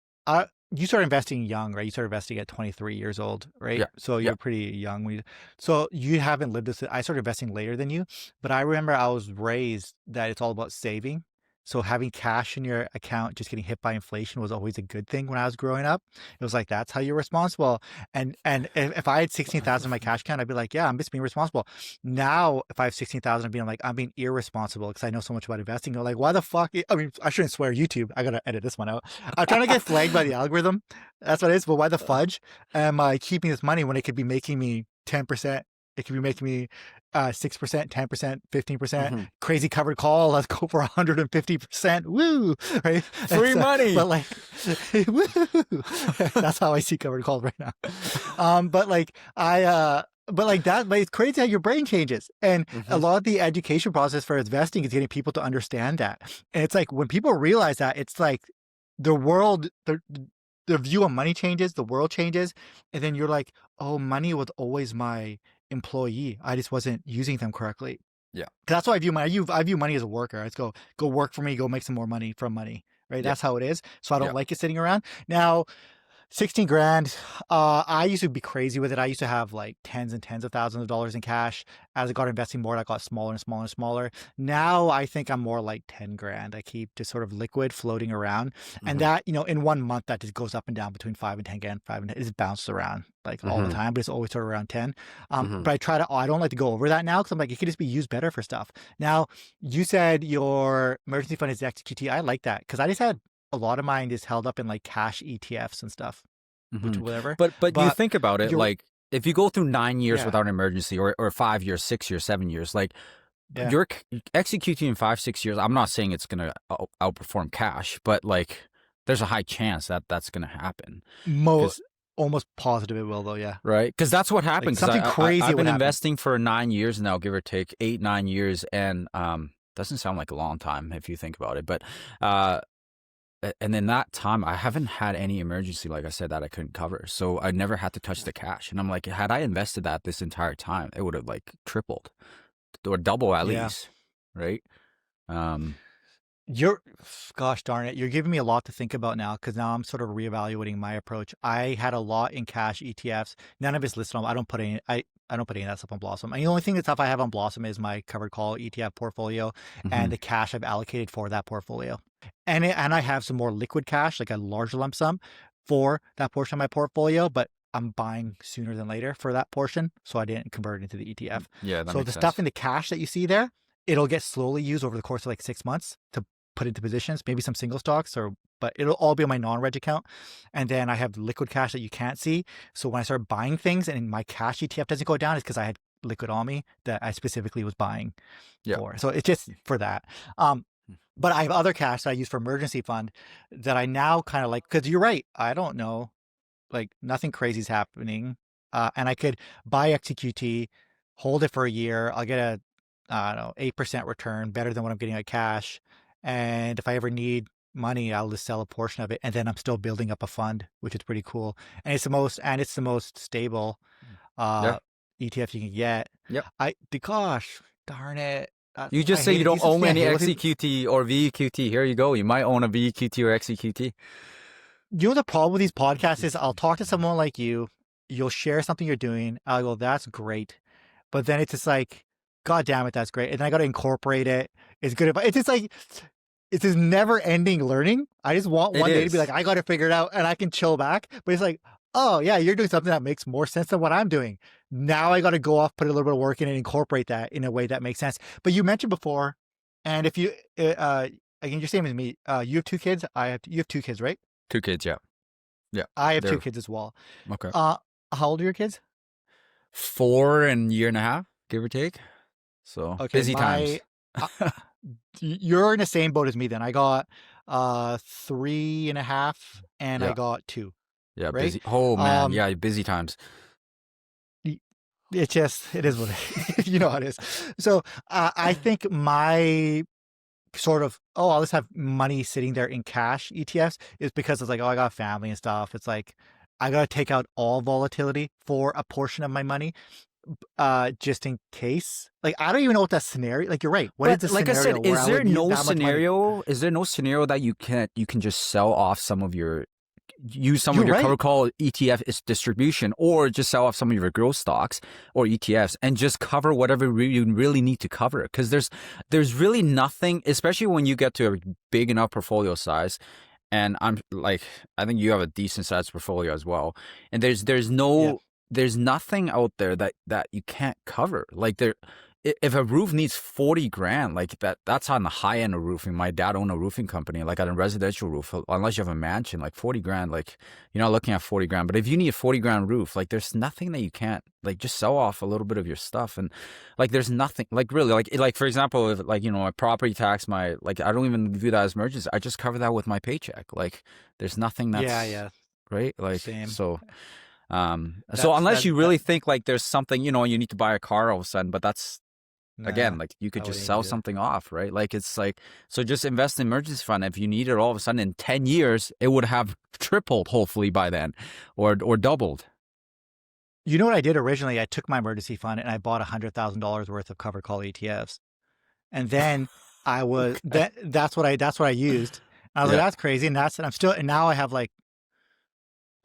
S1: you started investing young, right? You started investing at 23 years old, right?
S2: Yeah,
S1: So
S2: yeah.
S1: you're pretty young. So you haven't lived this. I started investing later than you, but I remember I was raised that it's all about saving. So having cash in your account just getting hit by inflation was always a good thing when I was growing up. It was like, that's how you're responsible. And if I had 16,000 in my cash account, I'd be like, yeah, I'm just being responsible. Now, if I have 16,000, I'm being irresponsible because I know so much about investing. You're like, why the fuck? I mean, I shouldn't swear YouTube. I gotta edit this one out. I'm trying to get flagged by the algorithm. That's what it is. But why the fudge am I keeping this money when it could be making me 10%? It could be making me 6%, 10%, 15%. Crazy covered call. Let's go for 150%. Woo! Right?
S2: Free money.
S1: But like, woo! That's how I see covered calls right now. But it's crazy how your brain changes. And a lot of the education process for investing is getting people to understand that. And it's like when people realize that, it's like the world, the view of money changes, the world changes, and then you're like, oh, money was always my employee. I just wasn't using them correctly.
S2: Yeah.
S1: That's why I view money. I view money as a worker. It's go work for me, go make some more money from money. Right.
S2: Yeah.
S1: That's how it is. So I don't like it sitting around. Now, 16 grand. I used to be crazy with it. I used to have like tens and tens of thousands of dollars in cash. As I got investing more, I got smaller and smaller and smaller. Now I think I'm more like 10 grand. I keep just sort of liquid floating around. And that, in 1 month, that just goes up and down between 5 and 10 grand. It just bounces around like all the time, but it's always sort of around 10. But I don't like to go over that now because I'm like, it could just be used better for stuff. Now, you said your emergency fund is XQT. I like that because I just had a lot of mine is held up in like cash ETFs and stuff, which whatever.
S2: But you think about it, like if you go through 9 years without an emergency, or 5 years, 6 years, 7 years, like you're executing in 5, 6 years. I'm not saying it's gonna outperform cash, but like there's a high chance that that's gonna happen.
S1: Almost positive it will though, yeah.
S2: Right, because that's what happens.
S1: Like something crazy.
S2: I've been investing for 9 years now, give or take 8, 9 years, and doesn't sound like a long time if you think about it, but and in that time, I haven't had any emergency, like I said, that I couldn't cover. So I never had to touch the cash. And I'm like, had I invested that this entire time, it would have like tripled or double at least, right?
S1: Gosh darn it, you're giving me a lot to think about now because now I'm sort of reevaluating my approach. I had a lot in cash ETFs. None of it's listed on. I don't put any of that stuff on Blossom. And the only thing that stuff I have on Blossom is my covered call ETF portfolio and the cash I've allocated for that portfolio. And I have some more liquid cash, like a larger lump sum for that portion of my portfolio, but I'm buying sooner than later for that portion, so I didn't convert it into the ETF.
S2: Yeah, that
S1: so
S2: makes
S1: the
S2: sense.
S1: stuff in the cash that you see there, it'll get slowly used over the course of like 6 months to put into positions, maybe some single stocks, but it'll all be on my non-reg account. And then I have liquid cash that you can't see. So when I start buying things and my cash ETF doesn't go down, it's because I had liquid on me that I specifically was buying for. So it's just for that. But I have other cash that I use for emergency fund that I now kind of like, because you're right. I don't know, like nothing crazy is happening. And I could buy XQT, hold it for a year. I'll get a, 8% return, better than what I'm getting at cash. And if I ever need money, I'll just sell a portion of it. And then I'm still building up a fund, which is pretty cool. And it's the most stable ETF you can get. Gosh, darn it.
S2: You just say you don't own any XQT or VQT. Here you go. You might own a VQT or XQT.
S1: You know the problem with these podcasts is I'll talk to someone like you. You'll share something you're doing. I'll go, that's great. But then it's just like, God damn it, that's great. And then I got to incorporate it. It's good. It's just like, it's this never ending learning. I just want one day to be like, I got to figure it out and I can chill back. But it's like, oh yeah, you're doing something that makes more sense than what I'm doing. Now I got to go off, put a little bit of work in and incorporate that in a way that makes sense. But you mentioned before, and if you, again, you're same as me, you have 2 kids. You have 2 kids, right?
S2: 2 kids. Yeah. Yeah.
S1: I have 2 kids as well.
S2: Okay.
S1: How old are your kids?
S2: 4 and a year and a half, give or take. So busy times.
S1: You're in the same boat as me then. I got 3.5 and I got 2.
S2: Yeah,
S1: right?
S2: busy. Oh man, yeah, busy times.
S1: It is what it is. You know how it is. So I think my sort of, I'll just have money sitting there in cash ETFs is because it's like, I got family and stuff. It's like, I got to take out all volatility for a portion of my money. Just in case, like I don't even know what that scenario. Like you're right. What is the
S2: like
S1: scenario?
S2: I said, is there no scenario? Is there no scenario that you can just sell off some of your use some
S1: You're
S2: of your
S1: right.
S2: covered call ETF is distribution, or just sell off some of your growth stocks or ETFs and just cover whatever you really need to cover. Because there's really nothing, especially when you get to a big enough portfolio size. And I'm like, I think you have a decent sized portfolio as well. And
S1: Yeah.
S2: there's nothing out there that you can't cover. Like if a roof needs 40 grand, like that's on the high end of roofing. My dad owned a roofing company, like on a residential roof, unless you have a mansion, like 40 grand, like you're not looking at 40 grand. But if you need a 40 grand roof, like there's nothing that you can't, like just sell off a little bit of your stuff. And like, there's nothing like really like, for example, if like, my property tax, like, I don't even view that as emergency. I just cover that with my paycheck. Like there's nothing
S1: Yeah.
S2: that's
S1: Yeah.
S2: right. Like,
S1: Same.
S2: so
S1: That's
S2: unless
S1: that
S2: you
S1: that
S2: really think like there's something, you need to buy a car all of a sudden, but that's,
S1: Nah,
S2: again, like you could
S1: I
S2: just
S1: wouldn't even
S2: sell
S1: do that.
S2: something off, right? Like it's like, so just invest in emergency fund. If you need it all of a sudden in 10 years, it would have tripled hopefully by then, or doubled.
S1: You know what I did originally? I took my emergency fund and I bought $100,000 worth of covered call ETFs, and then
S2: Okay.
S1: that's what I used. And I was like,
S2: Yeah.
S1: that's crazy, and now I have like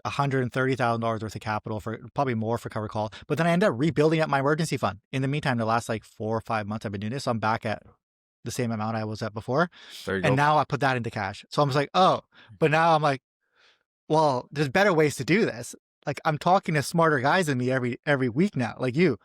S1: $130,000 worth of capital, for probably more for cover call. But then I ended up rebuilding up my emergency fund. In the meantime, the last like 4 or 5 months I've been doing this, so I'm back at the same amount I was at before.
S2: There you
S1: And
S2: go.
S1: now I put that into cash. So I'm just like, oh, but now I'm like, well, there's better ways to do this. Like I'm talking to smarter guys than me every week now, like you.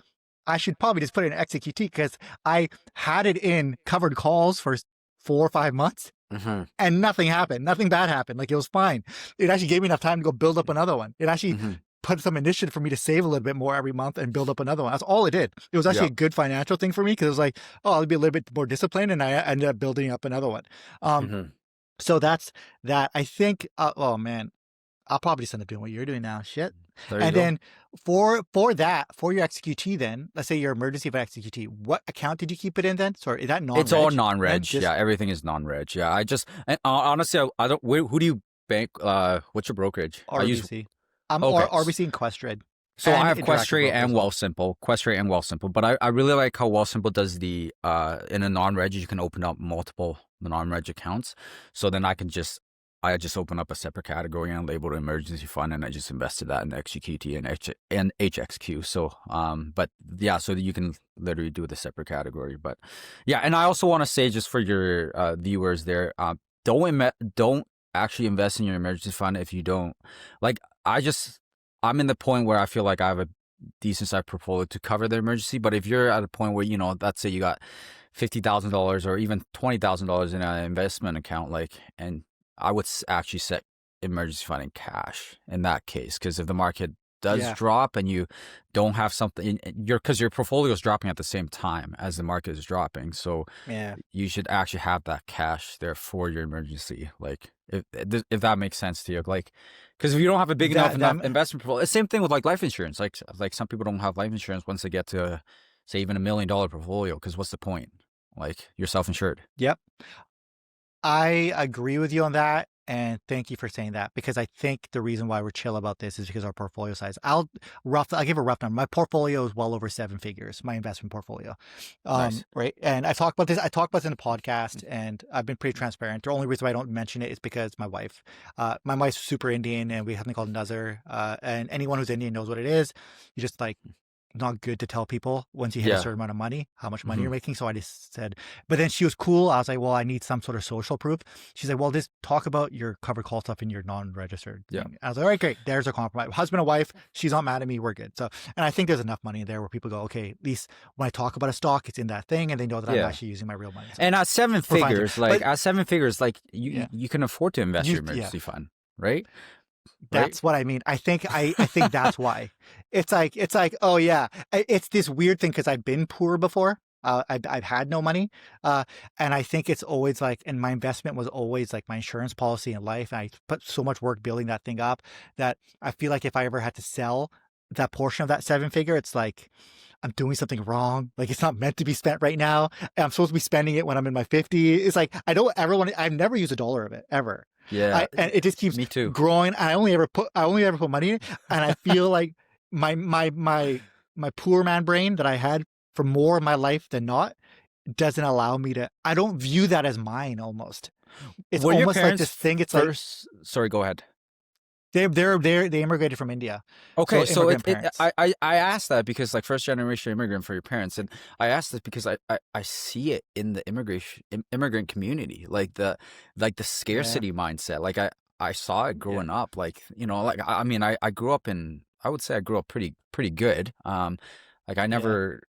S1: I should probably just put it in XQT because I had it in covered calls for 4 or 5 months
S2: Hmm.
S1: and nothing happened. Nothing bad happened. Like it was fine. It actually gave me enough time to go build up another one. It actually
S2: Hmm.
S1: put some initiative for me to save a little bit more every month and build up another one. That's all it did. It was actually
S2: Yeah.
S1: a good financial thing for me because it was like, oh, I'll be a little bit more disciplined, and I ended up building up another one. Um,
S2: Hmm.
S1: so that's that. I think. Oh man, I'll probably just end up doing what you're doing now. Shit.
S2: There you
S1: And
S2: go.
S1: then for your XQT, then let's say your emergency for XQT, what account did you keep it in then? Sorry, is that
S2: It's all
S1: non-reg? Then
S2: non-reg.
S1: just
S2: Yeah, everything is non-reg. Yeah, and honestly, I don't. Who do you bank? What's your brokerage? I use.
S1: RBC. I'm
S2: Okay.
S1: RBC and Questrade
S2: So I
S1: and
S2: have
S1: Interactive
S2: Questrade
S1: Broker
S2: and
S1: as well.
S2: Wealthsimple, but I really like how Wealthsimple does the in a non-reg you can open up multiple non-reg accounts. So then I just open up a separate category and label it emergency fund, and I just invested that in XQT and HXQ. So but yeah, so that you can literally do the separate category. But yeah, and I also want to say, just for your viewers there, don't actually invest in your emergency fund if you don't like. I'm in the point where I feel like I have a decent sized portfolio to cover the emergency. But if you're at a point where, let's say you got $50,000 or even $20,000 in an investment account, like, and I would actually set emergency fund in cash in that case. Because if the market does
S1: Yeah,
S2: drop and you don't have something, because your portfolio is dropping at the same time as the market is dropping. So
S1: yeah.
S2: you should actually have that cash there for your emergency. Like if that makes sense to you, like, because if you don't have a big enough
S1: That
S2: investment portfolio, same thing with like life insurance. Like some people don't have life insurance once they get to say even $1 million portfolio. Because what's the point? Like you're self-insured.
S1: Yep. I agree with you on that. And thank you for saying that, because I think the reason why we're chill about this is because our portfolio size. I'll give a rough number. My portfolio is well over 7 figures, my investment portfolio.
S2: Nice.
S1: Right. And I talked about this. I talked about this in the podcast, and I've been pretty transparent. The only reason why I don't mention it is because my wife's super Indian, and we have something called Nazar. And anyone who's Indian knows what it is. You just like not good to tell people once you hit a
S2: Yeah.
S1: certain amount of money, how much money
S2: Hmm.
S1: you're making. So I just said, but then she was cool. I was like, well, I need some sort of social proof. She's like, well, just talk about your covered call stuff in your non-registered
S2: Yeah.
S1: thing. I was like, all right, great. There's a compromise. Husband and wife, she's not mad at me. We're good. So, and I think there's enough money in there where people go, okay, at least when I talk about a stock, it's in that thing, and they know that I'm
S2: Yeah.
S1: actually using my real money. So
S2: And at seven
S1: we're fine there.
S2: figures, like
S1: But
S2: at seven figures, like
S1: yeah,
S2: you can afford to invest your
S1: yeah,
S2: emergency fund, right? Right.
S1: that's what I mean. I think that's why. It's like, oh yeah, it's this weird thing because I've been poor before. I've had no money, and I think it's always like, and my investment was always like my insurance policy in life. And I put so much work building that thing up that I feel like if I ever had to sell that portion of that 7 figure, it's like I'm doing something wrong. Like it's not meant to be spent right now. And I'm supposed to be spending it when I'm in my 50s. It's like I don't ever want to. I've never used a dollar of it ever.
S2: Yeah.
S1: And it just keeps
S2: Me too.
S1: growing. I only ever put money in it, and I feel like my poor man brain that I had for more of my life than not doesn't allow me to. I don't view that as mine. Almost, it's
S2: Were your
S1: almost like
S2: parents
S1: this thing. It's like
S2: first? Sorry, go ahead.
S1: They immigrated from India, so
S2: Okay, so
S1: immigrant parents.
S2: I asked that because like first generation immigrant for your parents, and I asked this because I see it in the immigrant community, like the
S1: Yeah,
S2: scarcity mindset. Like I saw it
S1: yeah,
S2: growing up, like like I mean I grew up in, I would say I grew up pretty good. Like I
S1: yeah.
S2: never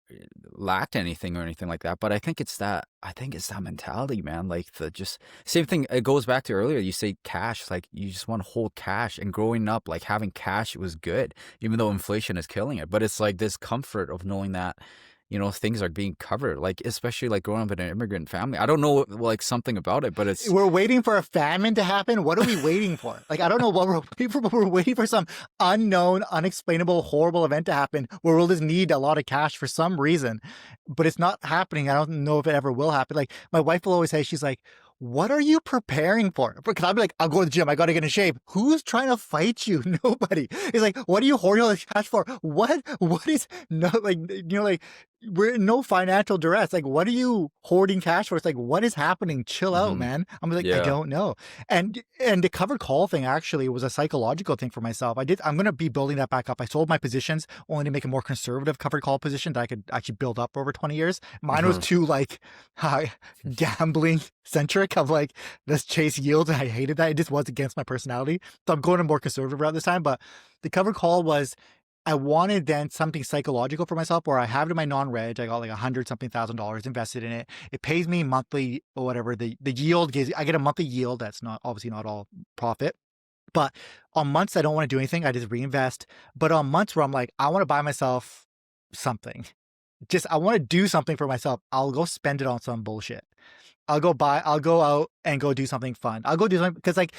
S2: lacked anything or anything like that, but I think it's that mentality, man. Like the just same thing. It goes back to earlier. You say cash, like you just want to hold cash. And growing up, like having cash was good, even though inflation is killing it. But it's like this comfort of knowing that, things are being covered. Like especially like growing up in an immigrant family. I don't know like something about it, but it's
S1: We're waiting for a famine to happen. What are we waiting for? Like, I don't know what we're waiting for, but we're waiting for some unknown, unexplainable, horrible event to happen where we'll just need a lot of cash for some reason. But it's not happening. I don't know if it ever will happen. Like, my wife will always say, she's like, what are you preparing for? Because I'll be like, I'll go to the gym. I got to get in shape. Who's trying to fight you? Nobody. It's like, what are you hoarding all this cash for? What is no, like, like, we're in no financial duress. Like, what are you hoarding cash for? It's like, what is happening? Chill out,
S2: hmm
S1: man. I'm like, I
S2: yeah.
S1: don't know. And the covered call thing actually was a psychological thing for myself. I'm gonna be building that back up. I sold my positions only to make a more conservative covered call position that I could actually build up over 20 years. Mine was
S2: Uh-huh.
S1: too like gambling centric of like, let's chase yields. And I hated that. It just was against my personality. So I'm going a more conservative route this time. But the covered call was, I wanted then something psychological for myself where I have it in my non-reg. I got like $100 something thousand invested in it. It pays me monthly or whatever. The yield gives, I get a monthly yield. That's not obviously not all profit. But on months I don't want to do anything, I just reinvest. But on months where I'm like, I want to buy myself something. Just I want to do something for myself. I'll go spend it on some bullshit. I'll go out and go do something fun. I'll go do something because like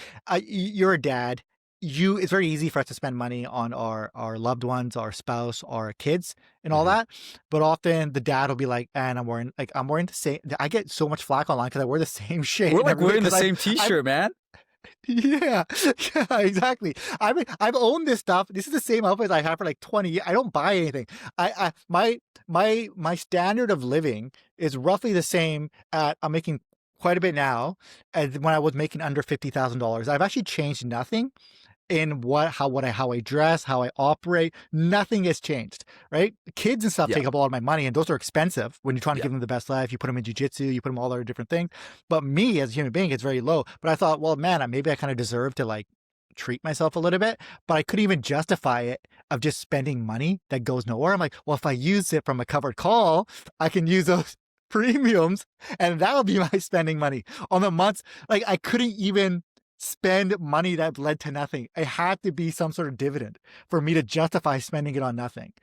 S1: you're a dad. It's very easy for us to spend money on our loved ones, our spouse, our kids, and all
S2: hmm
S1: that. But often the dad will be like, and I'm wearing the same. I get so much flack online because I wear the same shit
S2: We're
S1: and
S2: like
S1: everybody
S2: wearing the
S1: because
S2: same
S1: I've
S2: T-shirt, man.
S1: yeah, yeah, exactly. I've owned this stuff. This is the same outfit I have for like 20 years. I don't buy anything. I my standard of living is roughly the same at I'm making quite a bit now as when I was making under $50,000. I've actually changed nothing in how I dress, how I operate. Nothing has changed, right? Kids and stuff
S2: Yeah,
S1: take up a lot of my money, and those are expensive when you're trying to
S2: yeah.
S1: give them the best life. You put them in jujitsu, you put them all other different things. But me as a human being, it's very low. But I thought, well, man, maybe I kind of deserve to like treat myself a little bit. But I couldn't even justify it of just spending money that goes nowhere. I'm like, well, if I use it from a covered call, I can use those premiums and that'll be my spending money on the months. Like I couldn't even spend money that led to nothing. It had to be some sort of dividend for me to justify spending it on nothing.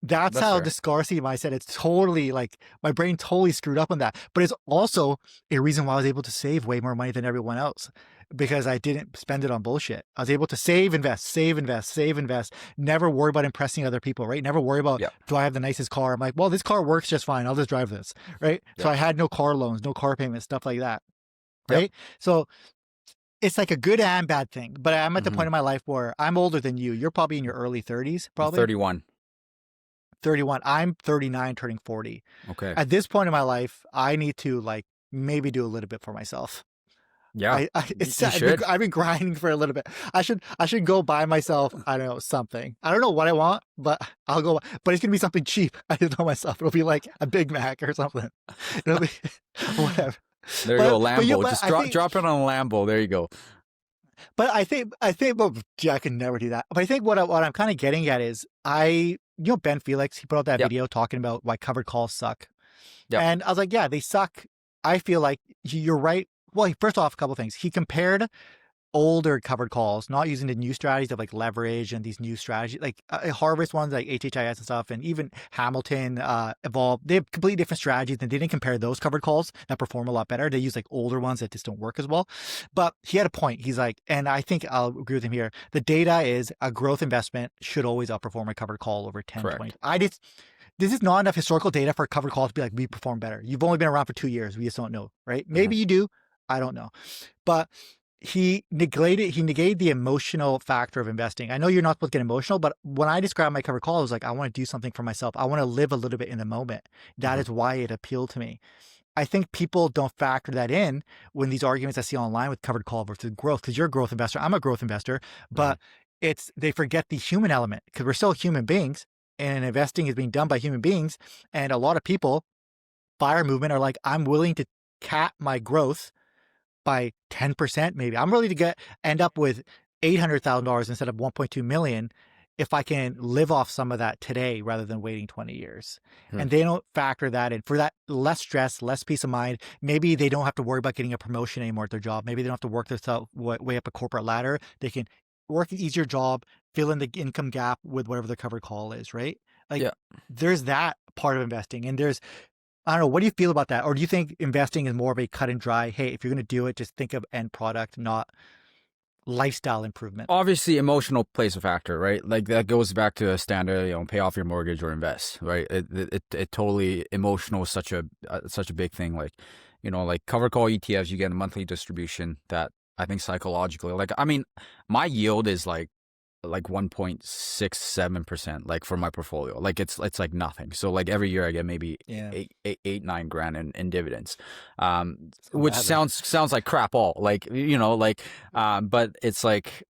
S1: That's
S2: That's
S1: how
S2: fair.
S1: the scarcity mindset, it's totally like my brain totally screwed up on that. But it's also a reason why I was able to save way more money than everyone else because I didn't spend it on bullshit. I was able to save, invest, save, invest, save, invest, never worry about impressing other people, right? Never worry about,
S2: Yeah,
S1: do I have the nicest car? I'm like, well, this car works just fine. I'll just drive this, right? So
S2: yeah,
S1: I had no car loans, no car payments, stuff like that,
S2: yep.
S1: right? So it's like a good and bad thing. But I'm at the
S2: hmm
S1: point in my life where I'm older than you. You're probably in your early 30s,
S2: I'm
S1: probably
S2: 31.
S1: 31. I'm 39, turning 40.
S2: Okay.
S1: At this point in my life, I need to like maybe do a little bit for myself.
S2: Yeah,
S1: It's
S2: you
S1: sad.
S2: should.
S1: I've been grinding for a little bit. I should go buy myself, I don't know, something. I don't know what I want, but I'll go, but it's gonna be something cheap. I just know myself. It'll be like a Big Mac or something. It'll be whatever.
S2: There you go,
S1: But
S2: Lambo.
S1: but
S2: Just
S1: I think
S2: drop it on a Lambo. There you go.
S1: well, gee, I could never do that. But I think what I'm kind of getting at is Ben Felix, he put out that
S2: Yep,
S1: video talking about why covered calls suck.
S2: yep.
S1: And I was like, yeah, they suck. I feel like you're right. Well, first off, a couple of things. He compared older covered calls, not using the new strategies of like leverage and these new strategies, like harvest ones like HHIS and stuff, and even Hamilton, Evolve. They have completely different strategies, and they didn't compare those covered calls that perform a lot better. They use like older ones that just don't work as well. But he had a point. He's like, and I think I'll agree with him here. The data is a growth investment should always outperform a covered call over 10, 20.
S2: Correct.
S1: This is not enough historical data for a covered call to be like, we perform better. You've only been around for 2 years. We just don't know, right?
S2: hmm
S1: Maybe you do. I don't know. But he negated the emotional factor of investing. I know you're not supposed to get emotional, but when I describe my covered call, I was like, I want to do something for myself. I want to live a little bit in the moment. That
S2: hmm
S1: is why it appealed to me. I think people don't factor that in when these arguments I see online with covered call versus growth, because you're a growth investor, I'm a growth investor,
S2: Mhm.
S1: but they forget the human element because we're still human beings and investing is being done by human beings. And a lot of people, fire movement, are like, I'm willing to cap my growth by 10% maybe. I'm ready to end up with $800,000 instead of 1.2 million if I can live off some of that today rather than waiting 20 years.
S2: Hmm.
S1: And they don't factor that in. For that less stress, less peace of mind, maybe they don't have to worry about getting a promotion anymore at their job. Maybe they don't have to work themselves way up a corporate ladder. They can work an easier job, fill in the income gap with whatever the covered call is, right? Like
S2: Yeah.
S1: there's that part of investing. And there's, I don't know. What do you feel about that? Or do you think investing is more of a cut and dry? Hey, if you're going to do it, just think of end product, not lifestyle improvement.
S2: Obviously, emotional plays a factor, right? Like that goes back to a standard, pay off your mortgage or invest, right? It totally emotional is such a big thing. Like, like cover call ETFs, you get a monthly distribution that I think psychologically, like, I mean, my yield is like 1.67%, like for my portfolio. Like it's like nothing. So like every year I get maybe
S1: Yeah,
S2: eight, 9 grand in dividends.
S1: it's not
S2: Which
S1: bad though.
S2: sounds like crap all. Like, but it's like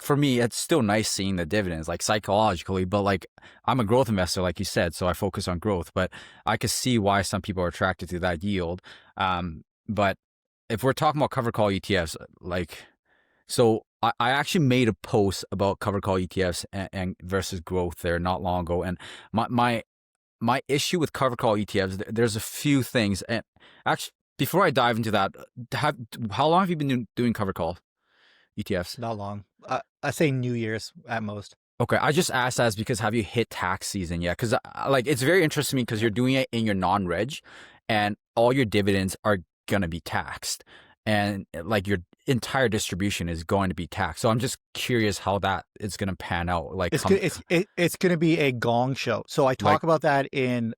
S2: for me, it's still nice seeing the dividends, like psychologically, but like I'm a growth investor, like you said, so I focus on growth, but I could see why some people are attracted to that yield. But if we're talking about cover call ETFs, like, so I actually made a post about cover call ETFs and versus growth there not long ago. And my issue with cover call ETFs, there's a few things. And actually, before I dive into that, how long have you been doing cover call ETFs?
S1: Not long. I say New Year's at most.
S2: Okay, I just asked that because have you hit tax season yet? Because like it's very interesting to me because you're doing it in your non-reg, and all your dividends are gonna be taxed, and like your entire distribution is going to be taxed. So I'm just curious how that is gonna pan out. Like,
S1: It's going to be a gong show. So
S2: like
S1: I talk about that in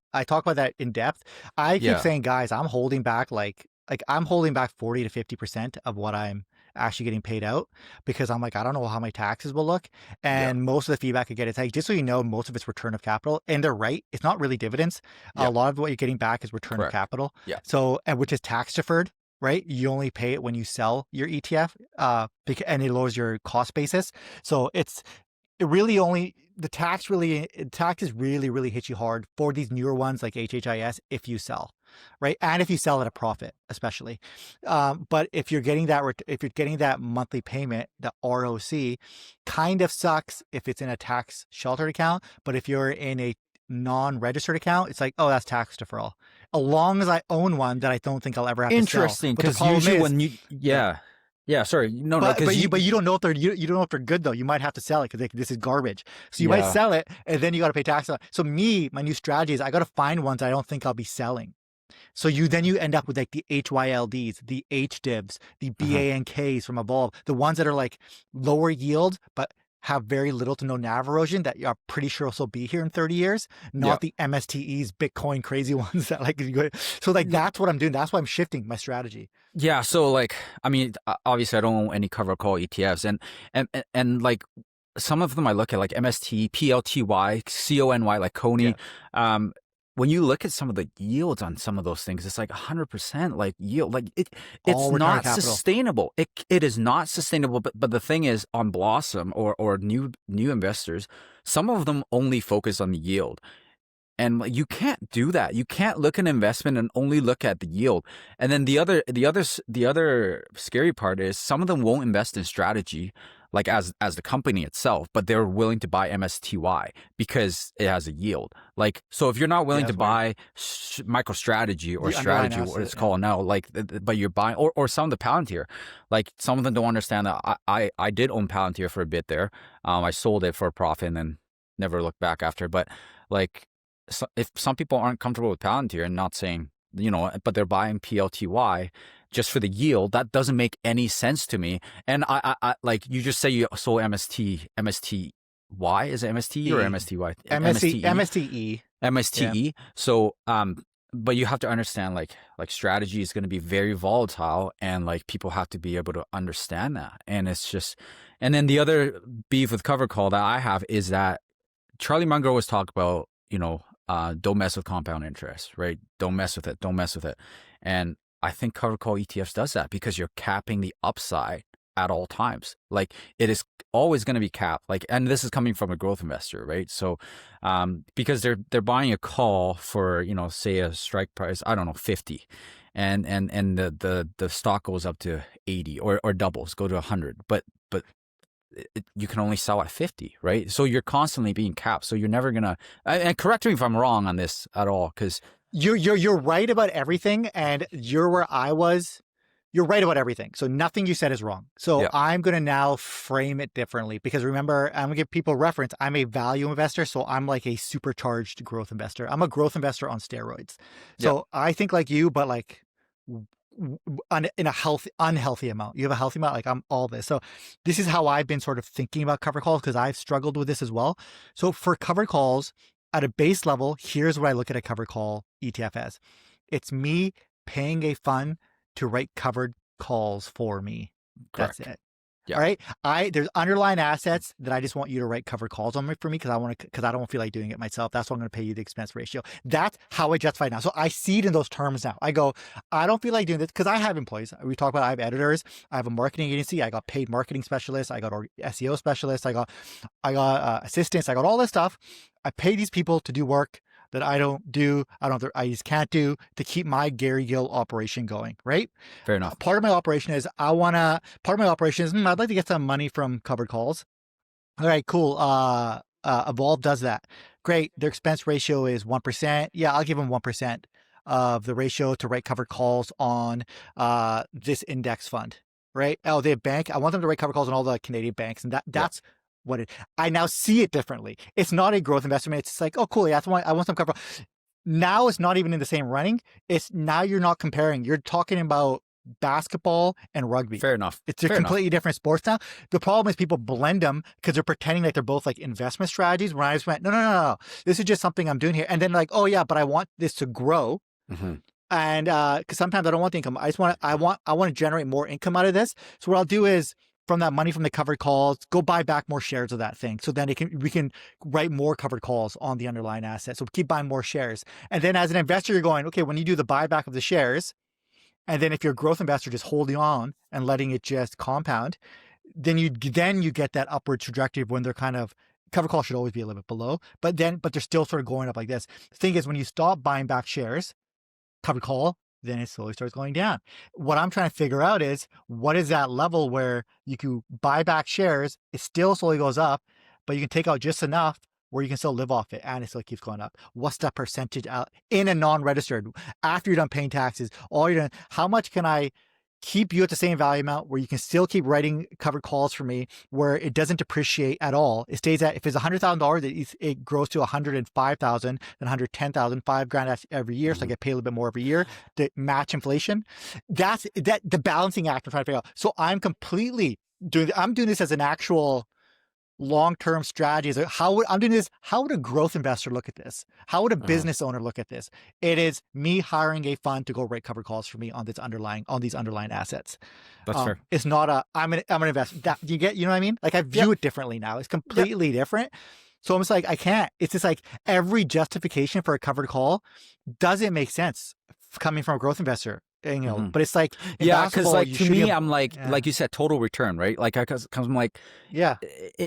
S1: depth. I keep
S2: yeah,
S1: saying, guys, I'm holding back like I'm holding back 40 to 50% of what I'm actually getting paid out because I'm like, I don't know how my taxes will look.
S2: yeah,
S1: And most of the feedback I get is, hey, just so you know, most of it's return of capital. And they're right. It's not really dividends.
S2: yeah,
S1: A lot of what you're getting back is return of
S2: correct,
S1: capital.
S2: yeah,
S1: So, and which is tax deferred, right? You only pay it when you sell your ETF, and it lowers your cost basis. So it really only taxes really hit you hard for these newer ones like HHIS if you sell, right? And if you sell at a profit, especially. But if you're getting that monthly payment, the ROC kind of sucks if it's in a tax sheltered account. But if you're in a non-registered account, it's like, oh, that's tax deferral. As long as I own one that I don't think I'll ever have to sell.
S2: interesting.
S1: But the
S2: Because
S1: problem
S2: usually
S1: is,
S2: when
S1: yeah,
S2: yeah, sorry, no,
S1: but
S2: because
S1: you don't know if you don't know if they're good though. You might have to sell it because this is garbage. So you might
S2: yeah,
S1: sell it and then you got to pay tax on it. So my new strategy is I got to find ones I don't think I'll be selling. So you end up with like the HYLDs, the HDIVs, the
S2: uh-huh,
S1: BANKs from Evolve, the ones that are like lower yield but have very little to no NAV erosion that you're pretty sure will still be here in 30 years,
S2: yeah.
S1: not the MSTEs, Bitcoin crazy ones that like so like that's what I'm doing. That's why I'm shifting my strategy.
S2: Yeah, so like, I mean, obviously I don't own any cover call ETFs, and like some of them I look at like MST, PLTY, CONY, like Coney.
S1: Yeah.
S2: Um, when you look at some of the yields on some of those things, it's like 100% like yield. Like it's
S1: All return of
S2: not
S1: capital.
S2: sustainable. It is not sustainable. But the thing is, on Blossom or new investors, some of them only focus on the yield. And like, you can't do that. You can't look at an investment and only look at the yield. And then the other scary part is some of them won't invest in strategy, like as the company itself, but they're willing to buy MSTY because it has a yield. Like, so if you're not
S1: Yeah,
S2: willing to
S1: that's weird.
S2: buy MicroStrategy or
S1: The underlying
S2: strategy, what
S1: asset.
S2: it's
S1: Yeah.
S2: called now, like, but you're buying or some of the Palantir, like some of them don't understand that I did own Palantir for a bit there. I sold it for a profit and then never looked back after. But like, so if some people aren't comfortable with Palantir and not saying, but they're buying PLTY just for the yield, that doesn't make any sense to me. And I like you just say you sold MSTY, is it MST or
S1: E.
S2: MSTY?
S1: MSC,
S2: MSTE,
S1: MSTE. Yeah.
S2: MSTE. So but you have to understand like strategy is going to be very volatile, and like people have to be able to understand that. And it's just, and then the other beef with cover call that I have is that Charlie Munger always talk about, don't mess with compound interest, right? Don't mess with it. Don't mess with it. And I think covered call ETFs does that because you're capping the upside at all times. Like it is always going to be capped. Like, and this is coming from a growth investor, right? So, because they're buying a call for, you know, say a strike price, I don't know, 50, and the stock goes up to 80 or doubles, go to 100, but you can only sell at 50, right? So you're constantly being capped. So you're never gonna. And correct me if I'm wrong on this at all, because
S1: You're right about everything, and you're where I was. You're right about everything. So nothing you said is wrong. So
S2: yeah,
S1: I'm going to now frame it differently because remember, I'm going to give people reference. I'm a value investor. So I'm like a supercharged growth investor. I'm a growth investor on steroids.
S2: yeah,
S1: So I think like you, but like in a unhealthy amount. You have a healthy amount, like I'm all this. So this is how I've been sort of thinking about covered calls because I've struggled with this as well. So for covered calls at a base level, here's what I look at a covered call ETF as. It's me paying a fund to write covered calls for me. That's
S2: correct.
S1: it.
S2: Yeah,
S1: All right. There's underlying assets that I just want you to write covered calls on for me because I don't feel like doing it myself. That's why I'm going to pay you the expense ratio. That's how I justify it now. So I see it in those terms now. I go, I don't feel like doing this because I have employees. We talk about I have editors. I have a marketing agency. I got paid marketing specialists. I got SEO specialists. I got assistants. I got all this stuff. I pay these people to do work that I don't do. I just can't do to keep my Gary Gill operation going, right?
S2: fair enough.
S1: Part of my operation is I'd like to get some money from covered calls. All right, cool. Evolve does that. Great. Their expense ratio is 1%. Yeah, I'll give them 1% of the ratio to write covered calls on this index fund, right? Oh, they have bank. I want them to write covered calls on all the Canadian banks, and
S2: Yeah,
S1: that's what it. I now see it differently. It's not a growth investment. It's like, oh, cool. Yeah, that's why I want some cover. Now it's not even in the same running. It's now you're not comparing. You're talking about basketball and rugby.
S2: fair enough.
S1: It's a
S2: Fair enough.
S1: completely different sports now. The problem is people blend them because they're pretending like they're both like investment strategies. When I just went, no. This is just something I'm doing here. And then like, oh yeah, but I want this to grow.
S2: Hmm.
S1: And because sometimes I don't want the income. I want to generate more income out of this. So what I'll do is from that money from the covered calls, go buy back more shares of that thing. So then we can write more covered calls on the underlying asset. So keep buying more shares. And then as an investor, you're going, okay, when you do the buyback of the shares, and then if you're a growth investor just holding on and letting it just compound, then you get that upward trajectory of when they're kind of covered call should always be a little bit below, but they're still sort of going up like this. The thing is when you stop buying back shares, covered call, then it slowly starts going down. What I'm trying to figure out is what is that level where you can buy back shares, it still slowly goes up, but you can take out just enough where you can still live off it and it still keeps going up. What's that percentage out in a non-registered after you're done paying taxes? All you're done, how much can I keep you at the same value amount where you can still keep writing covered calls for me where it doesn't depreciate at all. It stays at, if it's $100,000, it grows to 105,000, then 110,000, $5,000 every year. So I get paid a little bit more every year to match inflation. That's the balancing act I'm trying to figure out. So I'm doing this as an actual long-term strategies. I'm doing this. How would a growth investor look at this? How would a
S2: Uh-huh.
S1: business owner look at this? It is me hiring a fund to go write covered calls for me on these underlying assets.
S2: That's fair.
S1: It's not I'm an investor. That you know what I mean? Like I
S2: Yep.
S1: view it differently now. It's
S2: Yep.
S1: completely different. So I'm just like, I can't. It's just like every justification for a covered call doesn't make sense coming from a growth investor.
S2: Hmm.
S1: But it's like in
S2: Yeah, because
S1: basketball,
S2: like
S1: you
S2: to
S1: shoot
S2: me,
S1: him.
S2: I'm
S1: Yeah.
S2: like you said, total return, right? Like cause I'm like,
S1: Yeah.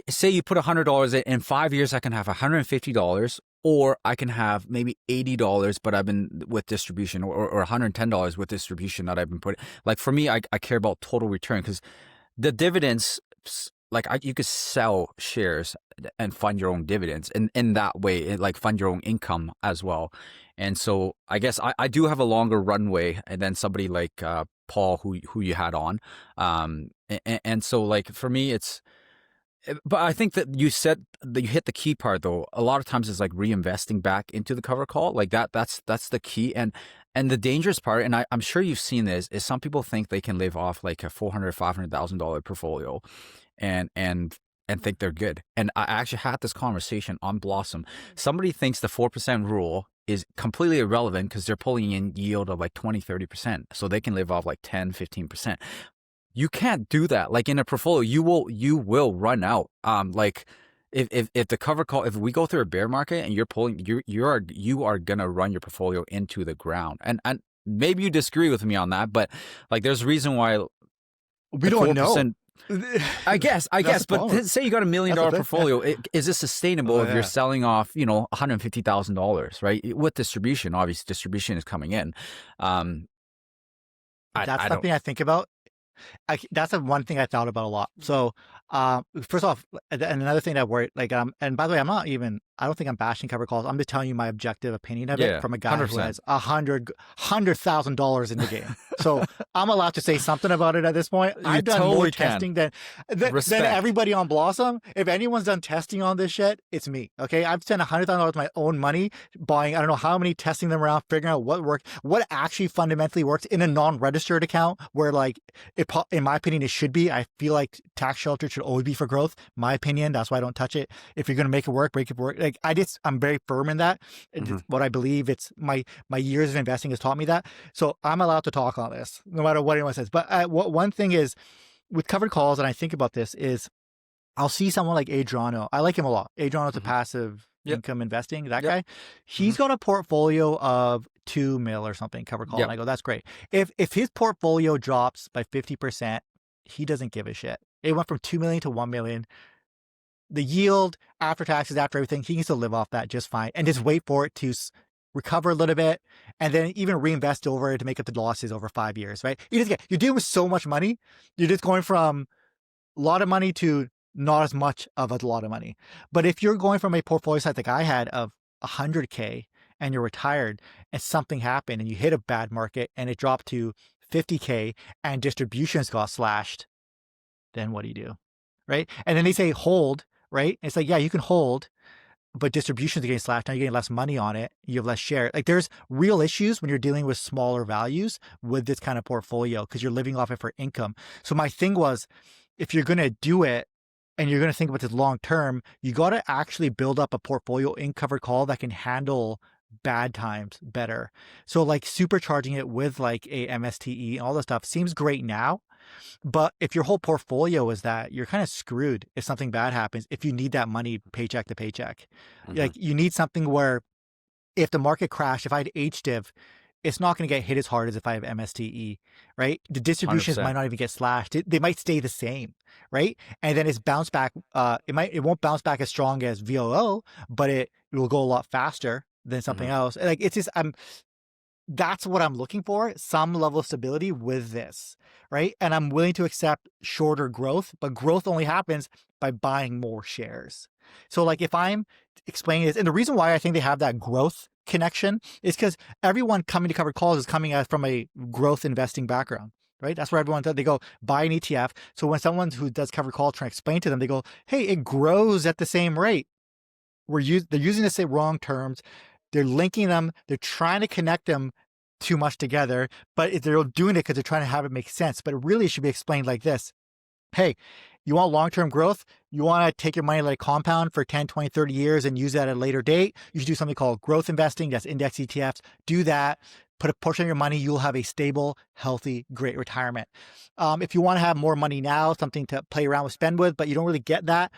S2: say you put $100 in 5 years, I can have $150, or I can have maybe $80, but I've been with distribution, or $110 with distribution that I've been putting. Like for me, I care about total return because the dividends, like you could sell shares and fund your own dividends, and in that way, like fund your own income as well. And so I guess I do have a longer runway than somebody like Paul, who you had on. And so like for me, but I think that you said that you hit the key part though. A lot of times it's like reinvesting back into the cover call, like that's the key. And the dangerous part, and I'm sure you've seen this, is some people think they can live off like a $400,000-$500,000 portfolio, and think they're good. And I actually had this conversation on Blossom. Somebody thinks the 4% rule is completely irrelevant because they're pulling in yield of like 20-30%, so they can live off like 10-15%. You can't do that. Like in a portfolio, you will run out. Like if the cover call, if we go through a bear market and you're pulling, you are gonna run your portfolio into the ground. And maybe you disagree with me on that, but like there's a reason why
S1: We
S2: the
S1: don't know.
S2: 4%. I guess,
S1: That's the
S2: but
S1: problem.
S2: say you got $1 million
S1: That's the thing.
S2: portfolio, is it sustainable
S1: Oh,
S2: if you're
S1: yeah.
S2: selling off, $150,000, right? With distribution, obviously distribution is coming in.
S1: That's
S2: I don't.
S1: something I think about. That's the one thing I thought about a lot. So, first off, and another thing that worried, like, and by the way, I don't think I'm bashing cover calls. I'm just telling you my objective opinion of it
S2: Yeah,
S1: from a guy who
S2: 100%.
S1: has $100,000 in the game. So I'm allowed to say something about it at this point.
S2: You
S1: I've done
S2: totally
S1: more
S2: can.
S1: testing than
S2: Respect.
S1: everybody on Blossom. If anyone's done testing on this shit, it's me. Okay, I've spent $100,000 of my own money buying, I don't know how many, testing them around, figuring out what works, what actually fundamentally works in a non-registered account where, like, in my opinion, it should be. I feel like tax shelter should always be for growth. My opinion. That's why I don't touch it. If you're going to make it work, make it work. Like, I'm very firm in that.
S2: Mm-hmm.
S1: What I believe, it's my years of investing has taught me that. So I'm allowed to talk on this, no matter what anyone says. But one thing is with covered calls, and I think about this, is I'll see someone like Adriano. I like him a lot. Adriano's a passive income investing, that guy. He's got a portfolio of 2 mil or something covered call. And I go, that's great. If his portfolio drops by 50%, he doesn't give a shit. It went from 2 million to 1 million. The yield after taxes, after everything, he needs to live off that just fine and just wait for it to recover a little bit and then even reinvest over it to make up the losses over 5 years, right? You're dealing with so much money. You're just going from a lot of money to not as much of a lot of money. But if you're going from a portfolio size like I had of 100K and you're retired and something happened and you hit a bad market and it dropped to 50K and distributions got slashed, then what do? Right? And then they say hold, right? It's like, yeah, you can hold, but distributions are getting slashed. Now you're getting less money on it. You have less share. Like, there's real issues when you're dealing with smaller values with this kind of portfolio because you're living off it for income. So my thing was, if you're going to do it and you're going to think about this long term, you got to actually build up a portfolio in covered call that can handle bad times better. So like supercharging it with like a MSTE and all this stuff seems great now. But if your whole portfolio is that, you're kind of screwed if something bad happens, if you need that money paycheck to paycheck. Like, you need something where if the market crashed, if I had HDIV, it's not going to get hit as hard as if I have MSTE, right? The distributions
S2: 100%.
S1: might not even get slashed. They might stay the same, right? And then it's bounce back. It won't bounce back as strong as VOO, but it will go a lot faster than something else. Like, it's just, that's what I'm looking for, some level of stability with this, right? And I'm willing to accept shorter growth, but growth only happens by buying more shares. So like, if I'm explaining this, and the reason why I think they have that growth connection is because everyone coming to covered calls is coming from a growth investing background, right? That's where everyone does. They go buy an ETF. So when someone who does covered call trying to explain to them, they go, hey, it grows at the same rate. They're using the same wrong terms. They're linking them. They're trying to connect them too much together, but they're doing it because they're trying to have it make sense. But it really should be explained like this. Hey, you want long-term growth? You want to take your money like compound for 10, 20, 30 years and use that at a later date? You should do something called growth investing. That's index ETFs. Do that. Put a portion of your money. You'll have a stable, healthy, great retirement. If you want to have more money now, something to play around with, spend with, but you don't really get that,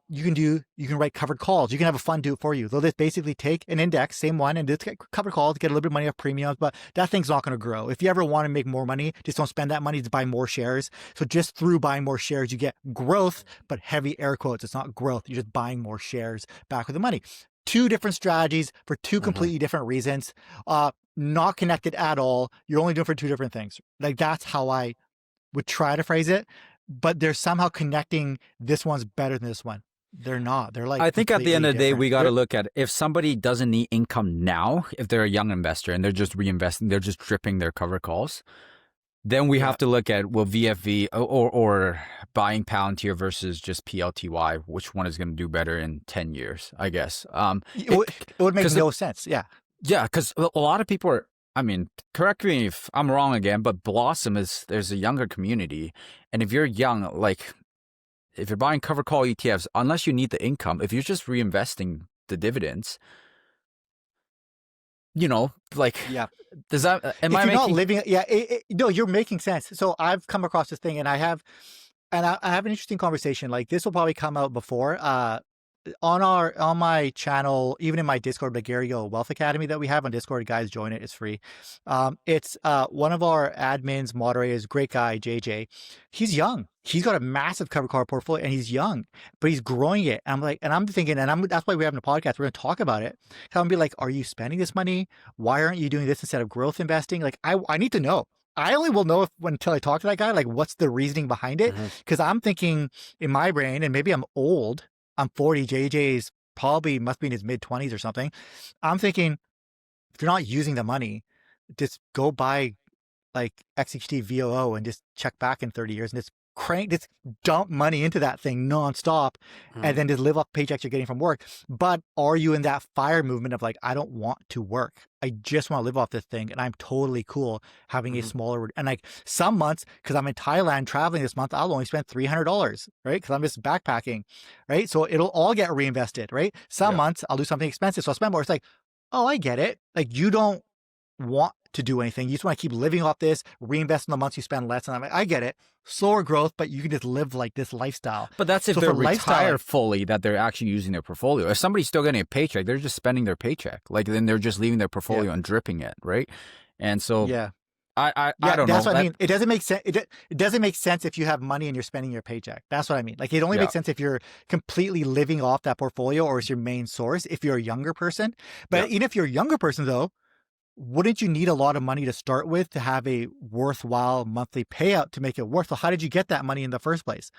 S1: you can write covered calls. You can have a fund do it for you. They'll just basically take an index, same one, and just get covered calls, get a little bit of money off premiums, but that thing's not going to grow. If you ever want to make more money, just don't spend that money to buy more shares. So just through buying more shares, you get growth, but heavy air quotes. It's not growth. You're just buying more shares back with the money. Two different strategies for two completely different reasons. Not connected at all. You're only doing for two different things. Like, that's how I would try to phrase it, but they're somehow connecting. This one's better than this one. They're not. They're like,
S2: I think at the end of the day, we got to
S1: different.
S2: look at if somebody doesn't need income now, if they're a young investor and they're just reinvesting, they're just dripping their cover calls, then we have to look at, well, VFV or buying Palantir versus just PLTY, which one is going to do better in 10 years, I guess.
S1: It would make no sense. Yeah.
S2: Yeah, because a lot of people are, I mean, correct me if I'm wrong again, but Blossom there's a younger community. And if you're young, like, if you're buying cover call ETFs, unless you need the income, if you're just reinvesting the dividends, like,
S1: Yeah.
S2: does that, am
S1: If
S2: I
S1: you're not
S2: making...
S1: living, yeah, no, you're making sense. So I've come across this thing, and I have an interesting conversation. Like, this will probably come out before. on my channel, even in my Discord, the Gary Gill Wealth Academy that we have on Discord, guys, join it. It's free. It's one of our admins, moderators, great guy, JJ. He's young. He's got a massive cover card portfolio, and he's young, but he's growing it. And I'm like, and I'm thinking, that's why we're having a podcast. We're going to talk about it. I'm gonna be like, are you spending this money? Why aren't you doing this instead of growth investing? Like, I need to know. I only will know until I talk to that guy, like what's the reasoning behind it. Because I'm thinking in my brain, and maybe I'm old, I'm 40, JJ's probably must be in his mid-20s or something. I'm thinking, if you're not using the money, just go buy like XHT VOO and just check back in 30 years and just dump money into that thing nonstop and then just live off paychecks you're getting from work. But are you in that FIRE movement of like, I don't want to work. I just want to live off this thing, and I'm totally cool having a smaller, and like some months, because I'm in Thailand traveling this month, I'll only spend $300, right? Because I'm just backpacking, right? So it'll all get reinvested, right? Some months I'll do something expensive, so I'll spend more. It's like, oh, I get it. Like, you don't want to do anything. You just want to keep living off this, reinvest in the months you spend less. And I'm like, I get it. Slower growth, but you can just live like this lifestyle.
S2: But that's if
S1: So
S2: they're
S1: for lifestyle,
S2: retired fully, that they're actually using their portfolio. If somebody's still getting a paycheck, they're just spending their paycheck. Like, then they're just leaving their portfolio and dripping it, right? And so
S1: yeah.
S2: I
S1: Yeah,
S2: don't
S1: that's
S2: know.
S1: what I mean. It doesn't make sense. It doesn't make sense if you have money and you're spending your paycheck. That's what I mean. Like, it only makes sense if you're completely living off that portfolio or it's your main source, if you're a younger person. But even if you're a younger person, though, wouldn't you need a lot of money to start with to have a worthwhile monthly payout to make it worth? So how did you get that money in the first place?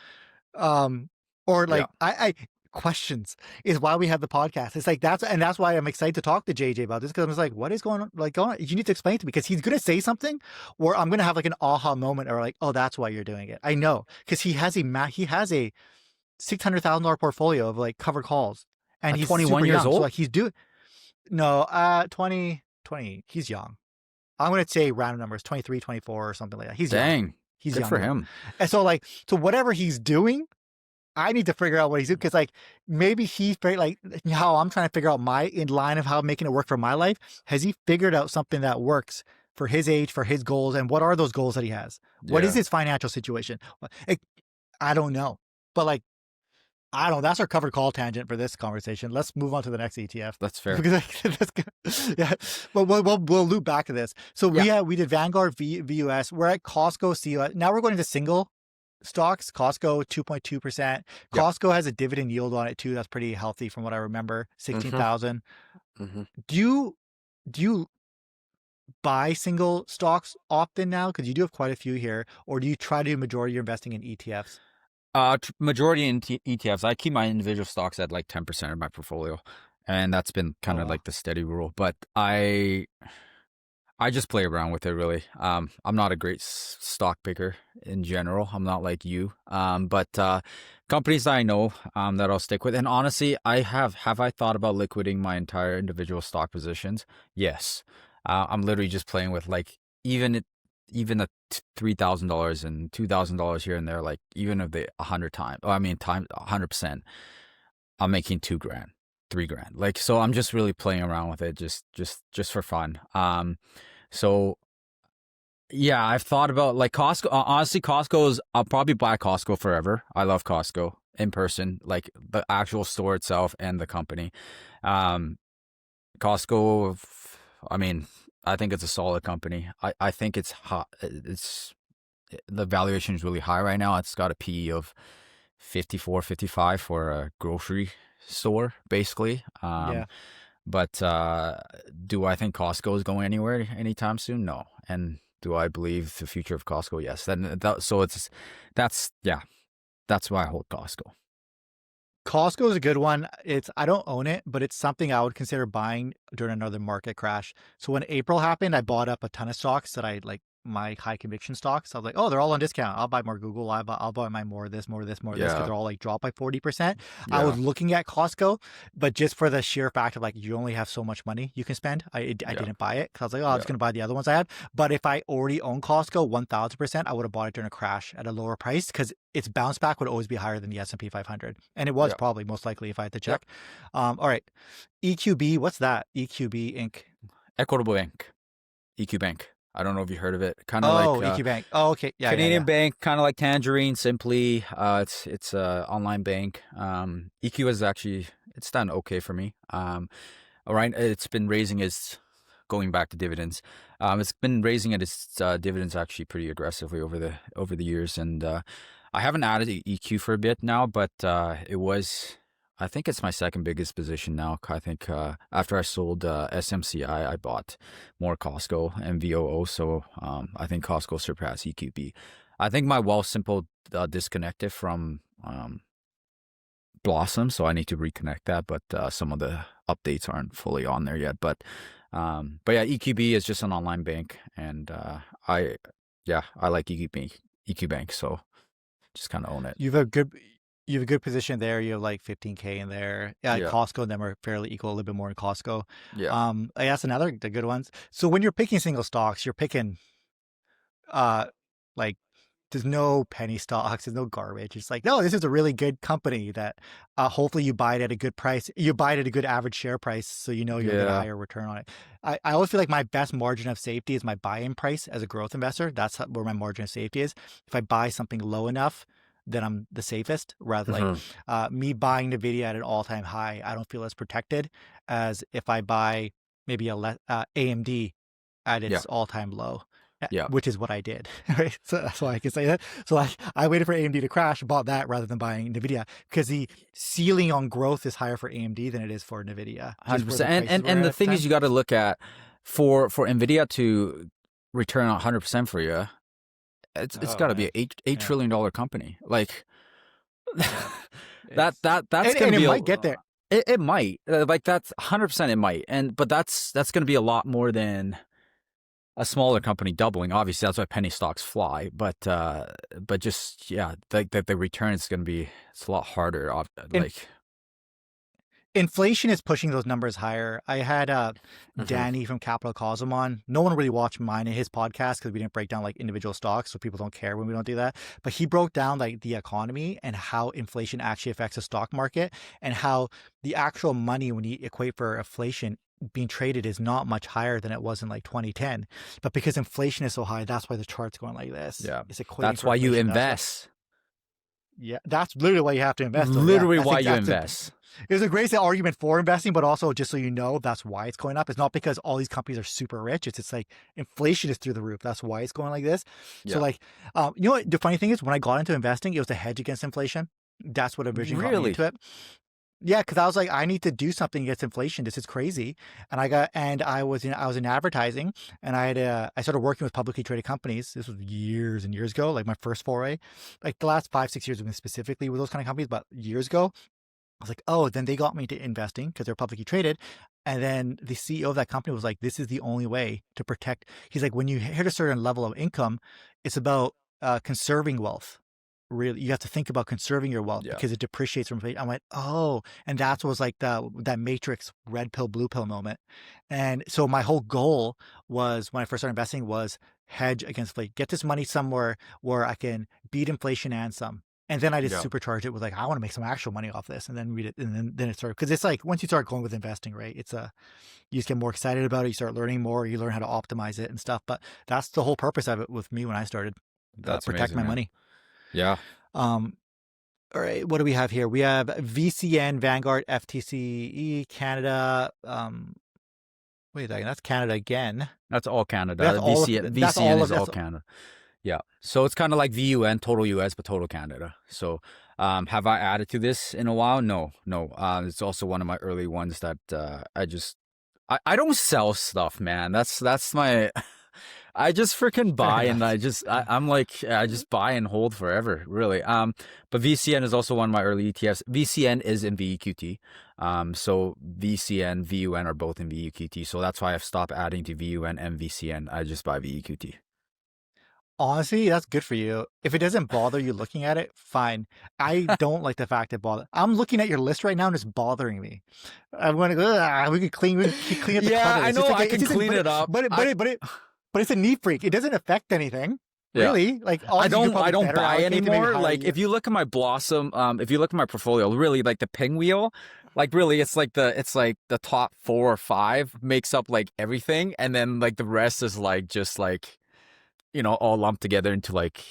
S1: Or like, I questions is why we have the podcast. It's like, that's why I'm excited to talk to JJ about this, because I'm just like, what is going on? You need to explain it to me, because he's going to say something or I'm going to have like an aha moment, or like, oh, that's why you're doing it. I know, because he has a $600,000 portfolio of like covered calls, and
S2: At
S1: he's
S2: 21
S1: super
S2: years
S1: young.
S2: old?
S1: So like, he's doing, no, 20, he's young. I'm going to say round numbers, 23, 24 or something like that. He's young.
S2: Dang.
S1: He's
S2: Good
S1: young.
S2: for him.
S1: And so like, so whatever he's doing, I need to figure out what he's doing, because like, maybe he's like how I'm trying to figure out my in line of how I'm making it work for my life. Has he figured out something that works for his age, for his goals? And what are those goals that he has? What is his financial situation? I don't know. But like, I don't know. That's our covered call tangent for this conversation. Let's move on to the next ETF.
S2: That's fair.
S1: Yeah, but we'll loop back to this. So we did Vanguard, VUS. We're at Costco, CUS. Now we're going to single stocks. Costco 2.2%. Costco has a dividend yield on it too. That's pretty healthy from what I remember. 16,000. Do you buy single stocks often now? Because you do have quite a few here, or do you try to do majority of your investing in ETFs?
S2: Majority in ETFs. I keep my individual stocks at like 10% of my portfolio, and that's been kind of like the steady rule. But I just play around with it, really. I'm not a great stock picker in general. I'm not like you. But companies that I know that I'll stick with. And honestly, have I thought about liquidating my entire individual stock positions? Yes. I'm literally just playing with like even the $3,000 and $2,000 here and there. Like, even if they 100 times, times 100%, I'm making $2,000, $3,000. Like, so I'm just really playing around with it, just for fun. So yeah, I've thought about like Costco. Honestly, I'll probably buy Costco forever. I love Costco in person, like the actual store itself and the company. Costco, I think it's a solid company. I think it's hot. The valuation is really high right now. It's got a PE of 54, 55 for a grocery store, basically. But do I think Costco is going anywhere anytime soon? No. And do I believe the future of Costco? Yes. That's why I hold Costco.
S1: Costco is a good one. I don't own it, but it's something I would consider buying during another market crash. So when April happened, I bought up a ton of stocks that I like, my high conviction stocks. I was like, oh, they're all on discount. I'll buy more Google. I'll buy my more of this, because they're all like dropped by 40%. I was looking at Costco, but just for the sheer fact of like, you only have so much money you can spend. I didn't buy it because I was like, oh, I was going to buy the other ones I had. But if I already own Costco 1,000%, I would have bought it during a crash at a lower price, because its bounce back would always be higher than the S&P 500. And it was probably most likely if I had to check. All right. EQB, what's that? EQB Inc.
S2: Equitable Bank. EQ Bank. I don't know if you heard of it. Kind of like
S1: Oh, EQ Bank. Oh, okay. Yeah, yeah,
S2: Canadian
S1: yeah.
S2: bank, kind of like Tangerine, simply. It's a online bank. EQ is actually it's done okay for me. All right, it's been raising its going back to dividends. It's been raising its dividends actually pretty aggressively over the years, and I haven't added EQ for a bit now, but it was. I think it's my second biggest position now. I think after I sold SMCI, I bought more Costco and VOO. So I think Costco surpassed EQB. I think my Wealth Simple disconnected from Blossom, so I need to reconnect that. But some of the updates aren't fully on there yet. But yeah, EQB is just an online bank, and I like EQ Bank, so just kind of own it.
S1: You have a good you have a good position there. You have like 15K in there. Yeah,
S2: Yeah,
S1: Costco and them are fairly equal, a little bit more in Costco.
S2: yeah,
S1: I guess another the good ones. So when you're picking single stocks, you're picking uh like there's no penny stocks, there's no garbage. It's like, no, this is a really good company that hopefully you buy it at a good price. You buy it at a good average share price, so you know you'll get a
S2: yeah.
S1: higher return on it. I always feel like my best margin of safety is my buy-in price as a growth investor. That's where my margin of safety is. If I buy something low enough, then I'm the safest. Rather like
S2: Mhm.
S1: me buying Nvidia at an all-time high, I don't feel as protected as if I buy maybe AMD at
S2: Yeah,
S1: its all-time low,
S2: yeah.
S1: which is what I did. Right, so that's why I can say that. So like I waited for AMD to crash, bought that rather than buying Nvidia because the ceiling on growth is higher for AMD than it is for Nvidia, just where the
S2: 100%.
S1: prices were
S2: And the
S1: at the
S2: thing is,
S1: time.
S2: you got to look at for Nvidia to return 100% for you. It's
S1: Oh
S2: got to be
S1: man,
S2: an eight
S1: yeah,
S2: trillion dollar company. Like
S1: yeah, it's
S2: that's
S1: and
S2: gonna
S1: it
S2: be
S1: might get there.
S2: it might like that's 100% it might, and but that's gonna be a lot more than a smaller company doubling. Obviously, that's why penny stocks fly. But just yeah, the return is gonna be it's a lot harder.
S1: And
S2: Like
S1: inflation is pushing those numbers higher. I had
S2: Mhm.
S1: Danny from Capital Cosm on. No one really watched mine in his podcast because we didn't break down like individual stocks, so people don't care when we don't do that. But he broke down like the economy and how inflation actually affects the stock market and how the actual money when you equate for inflation being traded is not much higher than it was in like 2010. But because inflation is so high, that's why the chart's going like this.
S2: Yeah,
S1: It's equating
S2: that's
S1: for
S2: why you
S1: inflation. That's why.
S2: invest.
S1: Yeah, that's literally why you have to invest, though. Yeah,
S2: Literally,
S1: I
S2: why
S1: think
S2: you
S1: that's
S2: invest.
S1: there's a great argument for investing, but also just so you know, that's why it's going up. It's not because all these companies are super rich. It's like inflation is through the roof. That's why it's going like this. So
S2: Yeah.
S1: like, you know what? The funny thing is, when I got into investing, it was a hedge against inflation. That's what originally got me
S2: Really?
S1: into it. Yeah, because I was like, I need to do something against inflation. This is crazy. And I was in advertising, and I started working with publicly traded companies. This was years and years ago, like my first foray. Like the last 5, 6 years have been specifically with those kind of companies, but years ago. I was like, oh, then they got me into investing because they're publicly traded. And then the CEO of that company was like, this is the only way to protect. He's like, when you hit a certain level of income, it's about conserving wealth. Really, you have to think about conserving your wealth
S2: Yeah.
S1: because it depreciates from inflation. I went, oh, and that's was like that Matrix red pill, blue pill moment. And so my whole goal was when I first started investing was hedge against inflation, get this money somewhere where I can beat inflation and some. And then I just
S2: Yeah.
S1: supercharged it with like, I want to make some actual money off this. And then read it. And then it started, because it's like, once you start going with investing, right? You just get more excited about it. You start learning more. You learn how to optimize it and stuff. But that's the whole purpose of it with me when I started,
S2: That's
S1: protect
S2: amazing,
S1: my
S2: man.
S1: money.
S2: Yeah.
S1: Um, all right. What do we have here? We have VCN, Vanguard, FTCE, Canada. Wait a second. That's Canada again.
S2: That's all Canada.
S1: That's all of, that's
S2: VCN
S1: all
S2: is
S1: of,
S2: all
S1: that's,
S2: Canada. Yeah. So it's kind of like VUN, total US, but total Canada. So have I added to this in a while? No, no. It's also one of my early ones that I don't sell stuff, man. That's my I just freaking
S1: fair
S2: buy and
S1: enough.
S2: I'm like I just buy and hold forever, really. But VCN is also one of my early ETFs. VCN is in VEQT. So VCN, VUN are both in VEQT. So that's why I've stopped adding to VUN and VCN. I just buy VEQT.
S1: Honestly, that's good for you. If it doesn't bother you looking at it, fine. I don't like the fact it bother. I'm looking at your list right now and it's bothering me. I'm going to go. We could clean up the
S2: Yeah,
S1: clutter.
S2: I
S1: It's just
S2: know
S1: like
S2: I can clean
S1: but
S2: it up.
S1: but it's a neat freak. It doesn't affect anything.
S2: Yeah.
S1: Really? Like, obviously, you're
S2: I
S1: probably
S2: don't
S1: better
S2: buy
S1: allocated, maybe
S2: anymore.
S1: higher
S2: Like
S1: yield.
S2: if you look at my Blossom, if you look at my portfolio, really like the ping wheel, like really it's like the top 4 or 5 makes up like everything, and then like the rest is like just like all lumped together into like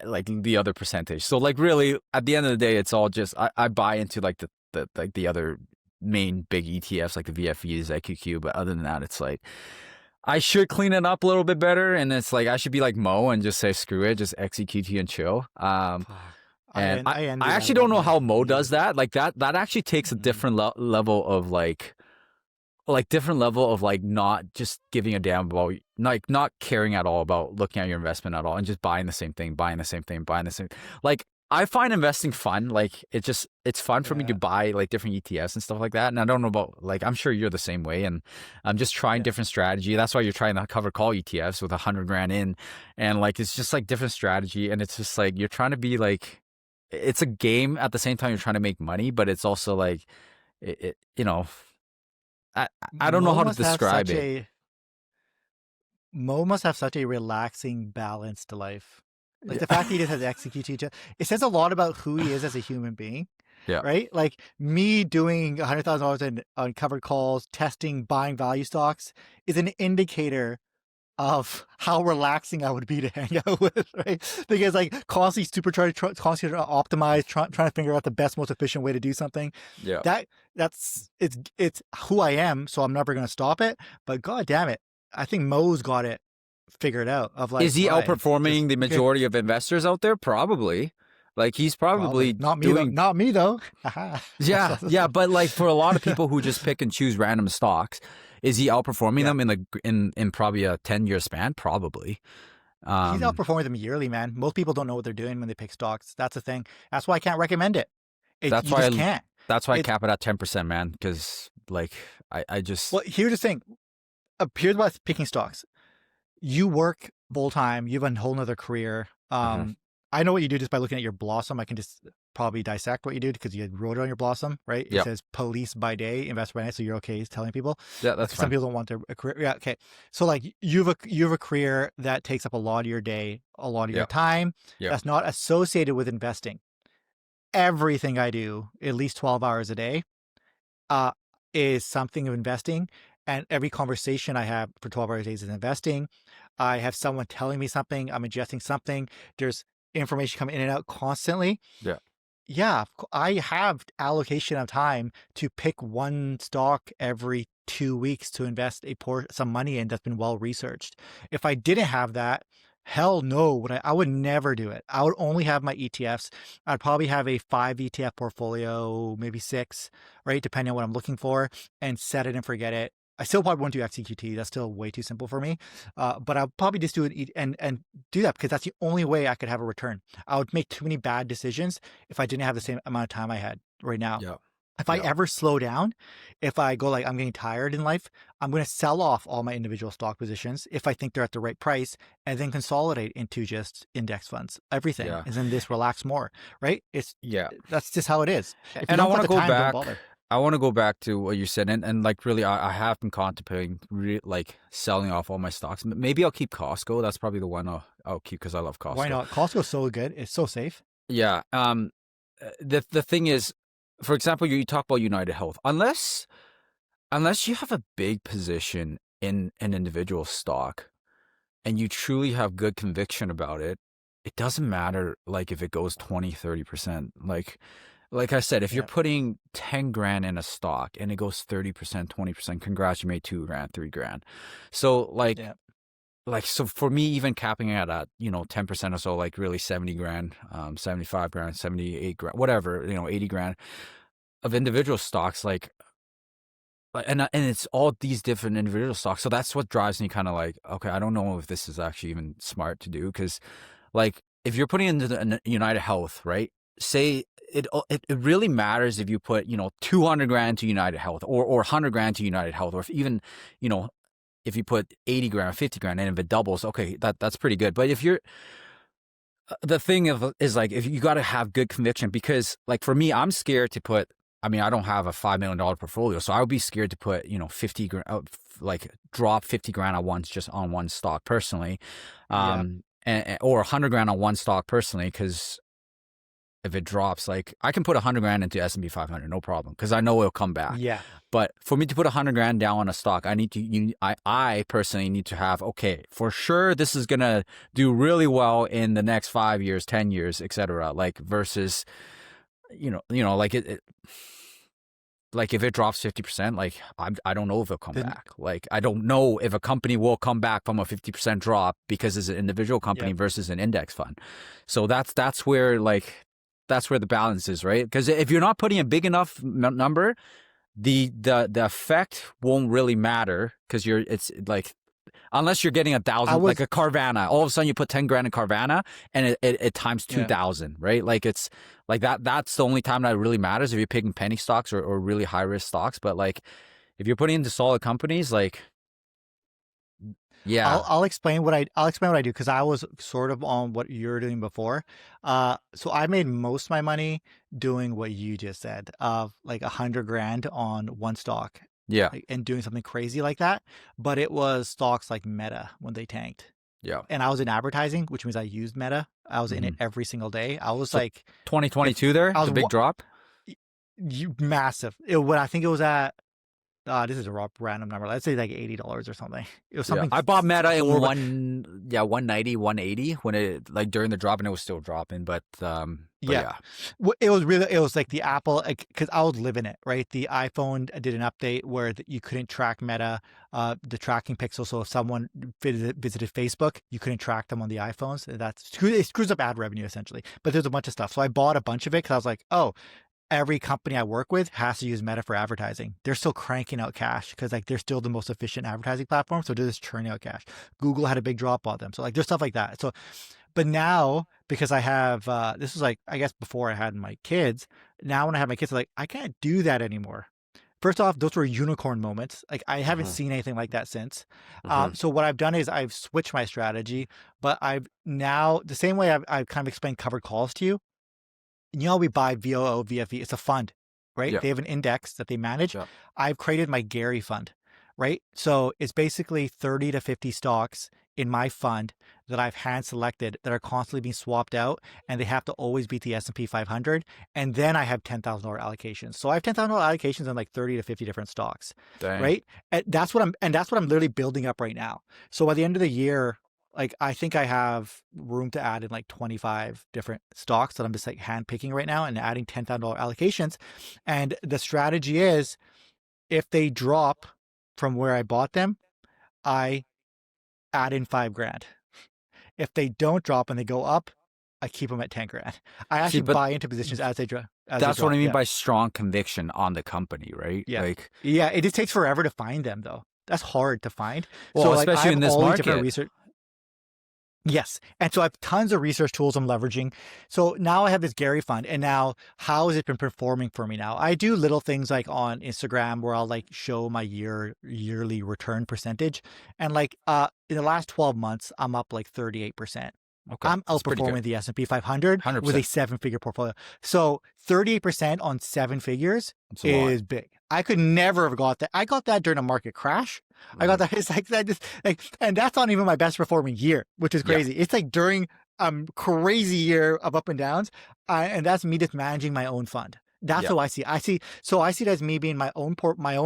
S2: like the other percentage. So like really at the end of the day, it's all just I buy into like the other main big ETFs like the VFEs, EQQ, but other than that, it's like I should clean it up a little bit better, and it's like I should be like Mo and just say screw it, just execute and chill.
S1: Fuck.
S2: And
S1: I
S2: I
S1: envy that
S2: actually don't
S1: about
S2: know
S1: you.
S2: how Mo
S1: Jesus.
S2: does that. Like that actually takes a
S1: Mhm.
S2: different level of like different level of like not just giving a damn about like not caring at all about looking at your investment at all and just buying the same thing, buying the same thing, buying the same. Like I find investing fun. Like it's fun for me to
S1: Yeah.
S2: buy like different ETFs and stuff like that. And I don't know about like I'm sure you're the same way. And I'm just trying
S1: Yeah.
S2: different strategy. That's why you're trying to cover call ETFs with 100 grand in, and like it's just like different strategy. And it's just like you're trying to be like it's a game at the same time you're trying to make money, but it's also like it. I I don't know
S1: Mo
S2: how to
S1: must have
S2: describe
S1: such
S2: it.
S1: a Mo must have such a relaxing balance to life. Like the fact that he just has to execute each, it says a lot about who he is as a human being,
S2: Yeah.
S1: right? Like me doing $100,000 in on covered calls, testing, buying value stocks is an indicator of how relaxing I would be to hang out with, right? Because like constantly supercharged, constantly optimize, trying to figure out the best, most efficient way to do something.
S2: Yeah.
S1: That it's who I am, so I'm never gonna stop it. But god damn it, I think Mo's got it figured out. Of like,
S2: Is he
S1: right, just
S2: outperforming the
S1: okay,
S2: majority of investors out there? Probably. Like he's
S1: probably
S2: probably
S1: not me though.
S2: doing
S1: Not me though. Haha.
S2: yeah, yeah, but like for a lot of people who just pick and choose random stocks, is he outperforming
S1: Yeah,
S2: them in in probably a 10-year span? Probably.
S1: he's
S2: Um
S1: outperforming them yearly, man. Most people don't know what they're doing when they pick stocks. That's the thing. That's why I can't recommend it.
S2: that's
S1: You
S2: why
S1: just can't.
S2: that's why I
S1: It's
S2: cap it at 10%, man, cuz like I just
S1: well. Here's the thing. Here's why picking stocks. You work full time. You have a whole nother career.
S2: uh
S1: I know what you do just by looking at your Blossom. I can just probably dissect what you do because you wrote it on your Blossom, right? It
S2: Yep.
S1: says police by day, investor by night. So you're okay telling people.
S2: Yeah, that's
S1: Because some
S2: fine.
S1: people don't want their career. Yeah, okay. So like you have a career that takes up a lot of your day, a lot of your
S2: Yep.
S1: time.
S2: Yep.
S1: That's not associated with investing. Everything I do, at least 12 hours a day, uh, is something of investing. And every conversation I have for 12 hours a day is investing. I have someone telling me something. I'm ingesting something. There's information coming in and out constantly.
S2: Yeah.
S1: Yeah, I have allocation of time to pick one stock every 2 weeks to invest some money in that's been well researched. If I didn't have that, hell no, I would never do it. I would only have my ETFs. I'd probably have a 5 ETF portfolio, maybe 6, right, depending on what I'm looking for, and set it and forget it. I still probably won't do XEQT. That's still way too simple for me. But I'll probably just do it and do that because that's the only way I could have a return. I would make too many bad decisions if I didn't have the same amount of time I had right now.
S2: Yep.
S1: If I
S2: Yep.
S1: ever slow down, if I go like I'm getting tired in life, I'm going to sell off all my individual stock positions if I think they're at the right price and then consolidate into just index funds, everything.
S2: Yeah.
S1: And then this relax more, right?
S2: Yeah.
S1: That's just how it is. If you
S2: And I
S1: don't
S2: want
S1: got
S2: to
S1: the
S2: go
S1: time, don't
S2: back.
S1: bother.
S2: I want to go back to what you said, and like really, I have been contemplating like selling off all my stocks. Maybe I'll keep Costco. That's probably the one I'll keep because I love
S1: Why
S2: Costco.
S1: not? Costco's so good. It's so safe.
S2: Yeah. The thing is, for example, you talk about United Health. Unless you have a big position in an individual stock and you truly have good conviction about it, it doesn't matter like if it goes 20, 30%. Like I said, if you're
S1: Yeah.
S2: putting 10 grand in a stock and it goes 30%, 20%, congrats, you made 2 grand, 3 grand. So
S1: Yeah.
S2: so for me, even capping it at 10% or so, like really 70 grand, 75 grand, 78 grand, whatever, 80 grand of individual stocks, and it's all these different individual stocks. So that's what drives me kind of like, okay, I don't know if this is actually even smart to do because, like, if you're putting into the United Health, right? Say it really matters if you put 200 grand to United Health or 100 grand to United Health, or if even you know if you put 80 grand, 50 grand, and if it doubles, okay, that's pretty good. But if you're the thing is like if you got to have good conviction because like for me, I'm scared to put. I mean, I don't have a $5 million portfolio, so I would be scared to put 50 grand, like drop 50 grand at once just on one stock personally.
S1: Yeah.
S2: or 100 grand on one stock personally, because if it drops, like I can put 100 grand into S&P 500, no problem, because I know it'll come back.
S1: Yeah.
S2: But for me to put 100 grand down on a stock, I personally need to have, okay, for sure this is gonna do really well in the next 5 years, 10 years, etc. Like versus, like like if it drops 50%, like I don't know if it'll come
S1: Then,
S2: back. Like I don't know if a company will come back from a 50% drop because it's an individual company
S1: yep.
S2: versus an index fund. So that's where the balance is, right? Because if you're not putting a big enough number, the effect won't really matter, because it's like, unless you're getting
S1: I
S2: 1,000, like
S1: was
S2: a Carvana, all of a sudden you put 10 grand in Carvana and it times
S1: yeah.
S2: 2,000, right? Like it's like that's the only time that it really matters, if you're picking penny stocks or really high risk stocks. But like if you're putting into solid companies, like, yeah,
S1: I'll explain what I do, because I was sort of on what you're doing before. So I made most of my money doing what you just said, of like 100 grand on one stock,
S2: yeah,
S1: like, and doing something crazy like that. But it was stocks like Meta when they tanked,
S2: yeah.
S1: and I was in advertising, which means I used Meta. I was in it
S2: Hmm.
S1: every single day. I was
S2: So
S1: like, if
S2: 2022 there,
S1: I was
S2: the big drop.
S1: you massive. When I think it was at this is a random number. Let's say like $80 or something. It was
S2: Yeah,
S1: something
S2: I bought Meta in
S1: horrible.
S2: 190, 180 when it, like during the drop, and it was still dropping. But
S1: Yeah.
S2: yeah,
S1: It was like the Apple, because I was living it, right? The iPhone did an update where you couldn't track Meta, the tracking pixel. So if someone visited Facebook, you couldn't track them on the iPhones. It screws up ad revenue essentially. But there's a bunch of stuff. So I bought a bunch of it because I was like, oh, every company I work with has to use Meta for advertising. They're still cranking out cash because like they're still the most efficient advertising platform. So they're just churning out cash. Google had a big drop on them. So like there's stuff like that. So, but now because I have, this was like, I guess before I had my kids, now when I have my kids, I'm like, I can't do that anymore. First off, those were unicorn moments. Like I haven't
S2: uh-huh.
S1: seen anything like that since.
S2: Uh-huh.
S1: So what I've done is I've switched my strategy, but I've now the same way I've kind of explained covered calls to you. We buy VOO, VFE. It's a fund, right?
S2: Yeah,
S1: They have an index that they manage.
S2: yeah.
S1: I've created my Gary fund, right? So it's basically 30 to 50 stocks in my fund that I've hand selected that are constantly being swapped out, and they have to always beat the S&P 500. And then I have $10,000 allocations. So I have $10,000 allocations on like 30 to 50 different stocks,
S2: Dang.
S1: right? And that's what I'm literally building up right now. So by the end of the year, like I think I have room to add in like 25 different stocks that I'm just like hand picking right now and adding $10,000 allocations. And the strategy is, if they drop from where I bought them, I add in 5 grand. If they don't drop and they go up, I keep them at 10 grand. I
S2: See,
S1: actually
S2: but
S1: buy into positions as they drop.
S2: that's what I mean
S1: Yeah.
S2: by strong conviction on the company, right?
S1: Yeah.
S2: Like,
S1: Yeah. It just takes forever to find them though. That's hard to find. So
S2: well,
S1: like I
S2: especially
S1: have
S2: in this
S1: all these different
S2: market.
S1: research. Yes. And so I have tons of research tools I'm leveraging. So now I have this Gary fund. And now how has it been performing for me now? I do little things like on Instagram where I'll like show my yearly return percentage. And like in the last 12 months, I'm up like 38%.
S2: Okay,
S1: I'm
S2: that's pretty good.
S1: outperforming the S&P 500 with a
S2: 100%.
S1: 7-figure portfolio. So 38% on 7 figures
S2: That's a lot.
S1: is big. I could never have got that. I got that during a market crash. I got
S2: Mhm.
S1: that. It's like that, just like, and that's not even my best performing year, which is
S2: Yeah,
S1: crazy. It's like during crazy year of up and downs, and that's me just managing my own fund. That's
S2: yeah,
S1: how I see it. I see it as me being my own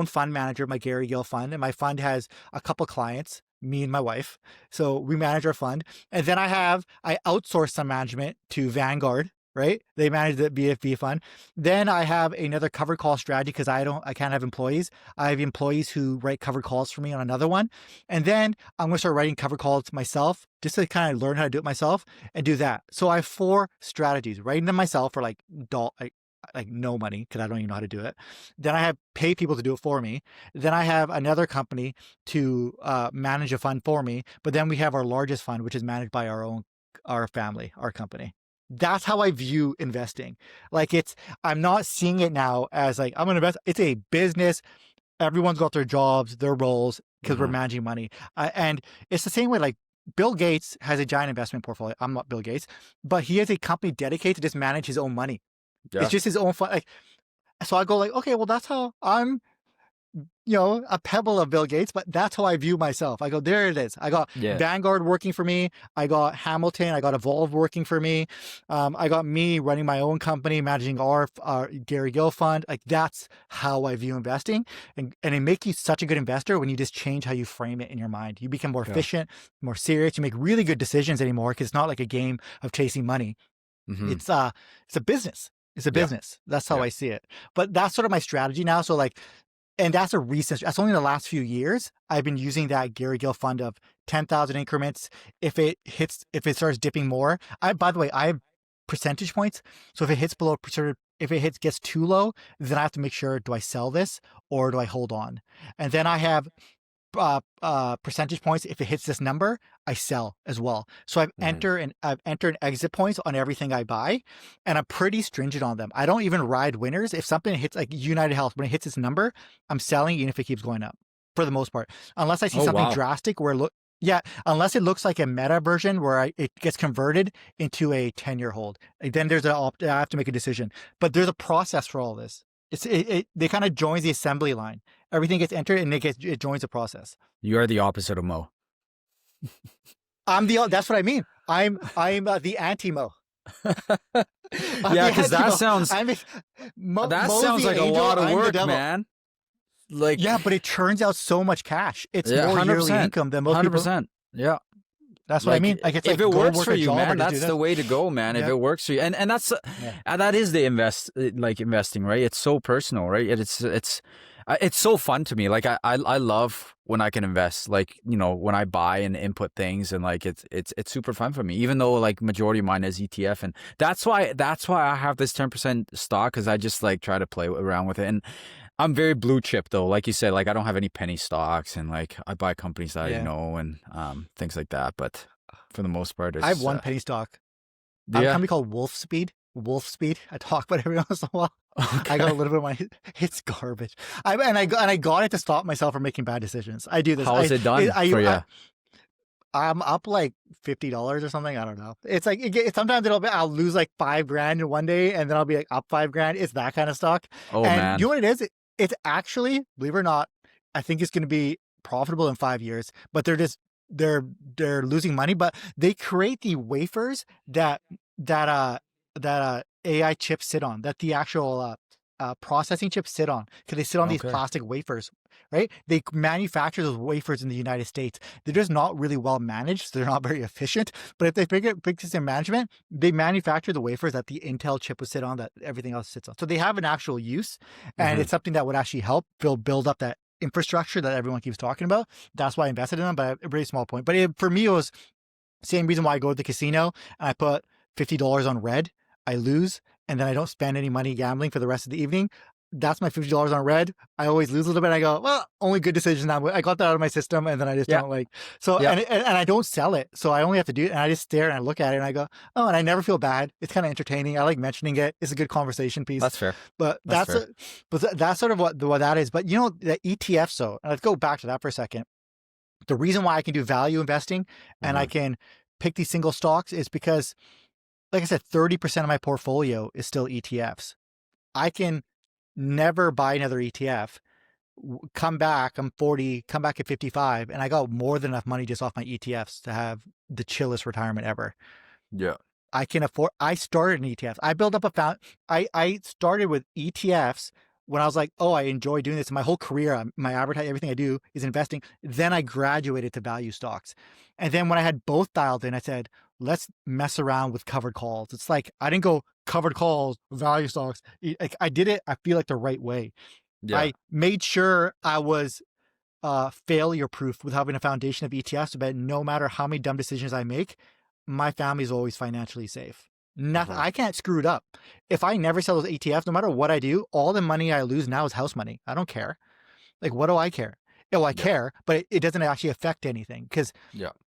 S1: fund manager, my Gary Gill fund, and my fund has a couple clients, me and my wife. So we manage our fund, and then I outsource some management to Vanguard. Right, they manage the BFB fund. Then I have another covered call strategy because I can't have employees. I have employees who write covered calls for me on another one, and then I'm gonna start writing covered calls myself just to kind of learn how to do it myself and do that. So I have 4 strategies: writing them myself for like no money because I don't even know how to do it. Then I have pay people to do it for me. Then I have another company to manage a fund for me. But then we have our largest fund, which is managed by our family, our company. That's how I view investing. Like I'm not seeing it now as like I'm gonna invest. It's a business. Everyone's got their jobs, their roles because we're
S2: hmm
S1: managing money, and it's the same way. Like Bill Gates has a giant investment portfolio. I'm not Bill Gates, but he has a company dedicated to just manage his own money. It's
S2: yeah.
S1: just his own fun. Like, so I go like, okay, well, that's how I'm. a pebble of Bill Gates, but that's how I view myself. I go, there it is. I got
S2: Yeah.
S1: Vanguard working for me. I got Hamilton. I got Evolve working for me. I got me running my own company, managing our Gary Gill fund. Like that's how I view investing. And it makes you such a good investor when you just change how you frame it in your mind. You become more
S2: Yeah.
S1: efficient, more serious. You make really good decisions anymore because it's not like a game of chasing money.
S2: Mm-hmm.
S1: It's a business. It's a
S2: Yeah.
S1: business. That's how
S2: Yeah.
S1: I see it. But that's sort of my strategy now. So like, and that's that's only in the last few years I've been using that Gary Gill fund of 10,000 increments. If it starts dipping more, by the way, I have percentage points. So if it hits gets too low, then I have to make sure, do I sell this or do I hold on? And then I have percentage points. If it hits this number, I sell as well. So I've entered exit points on everything I buy, and I'm pretty stringent on them. I don't even ride winners. If something hits, like United Health, when it hits its number, I'm selling even if it keeps going up for the most part, unless I see something drastic where unless it looks like a meta version where it gets converted into a 10-year hold. Then I have to make a decision. But there's a process for all this. They kind of joins the assembly line. Everything gets entered and it joins the process.
S2: You are the opposite of Mo.
S1: That's what I mean. I'm the anti-Mo.
S2: Yeah, because that sounds like a lot of work, man. Like,
S1: yeah, but it turns out so much cash. It's more 100%, yearly income than most
S2: 100%. Yeah.
S1: That's what I mean. Like, it's
S2: if
S1: like,
S2: it works for you, man, that's the way to go, man. Yeah. If it works for you, and that's that is the investing, right? It's so personal, right? It's so fun to me. Like I love when I can invest, like, when I buy and input things, and like it's super fun for me. Even though like majority of mine is ETF, and that's why I have this 10% stock, because I just like try to play around with it. And I'm very blue chip though, like you said. Like I don't have any penny stocks, and like I buy companies that I know, and things like that. But for the most part,
S1: I have one penny stock. I have a company called Wolf Speed. I talk about it every once in a while. Okay. I got a little bit of money. It's garbage. I got it to stop myself from making bad decisions. I do this.
S2: How is it done for you?
S1: I'm up like $50 or something. I don't know. It's like sometimes I'll lose like $5,000 in one day, and then I'll be like up $5,000. It's that kind of stock.
S2: Oh,
S1: and
S2: man.
S1: You know what it is? It's actually, believe it or not, I think it's going to be profitable in 5 years. But they're losing money. But they create the wafers that AI chips sit on, that the actual processing chips sit on, because they sit on these plastic wafers, right? They manufacture those wafers in the United States. They're just not really well managed, so they're not very efficient. But if they pick this in management, they manufacture the wafers that the Intel chip would sit on, that everything else sits on. So they have an actual use, and it's something that would actually help build up that infrastructure that everyone keeps talking about. That's why I invested in them, but a very small point. But for me, it was the same reason why I go to the casino and I put $50 on red. I lose, and then I don't spend any money gambling for the rest of the evening. That's my $50 on red. I always lose a little bit. I go, well, only good decision now. I got that out of my system, and then I just don't like. So and I don't sell it. So I only have to do it, and I just stare and I look at it and I go, oh, and I never feel bad. It's kind of entertaining. I like mentioning it. It's a good conversation piece.
S2: That's fair.
S1: But that's sort of what that is. But the ETFs, though, and let's go back to that for a second. The reason why I can do value investing and I can pick these single stocks is because, like I said, 30% of my portfolio is still ETFs. I can never buy another ETF, come back, I'm 40, come back at 55, and I got more than enough money just off my ETFs to have the chillest retirement ever.
S2: Yeah.
S1: I can afford, I started in ETFs. I built up I started with ETFs when I was like, oh, I enjoy doing this. My whole career, my advertising, everything I do is investing. Then I graduated to value stocks. And then when I had both dialed in, I said, let's mess around with covered calls. It's like, I didn't go covered calls, value stocks. I did it, I feel like, the right way. Yeah. I made sure I was failure proof with having a foundation of ETFs, but no matter how many dumb decisions I make, my family is always financially safe. Nothing. I can't screw it up. If I never sell those ETFs, no matter what I do, all the money I lose now is house money. I don't care. Like, what do I care? Oh, I care, but it doesn't actually affect anything, because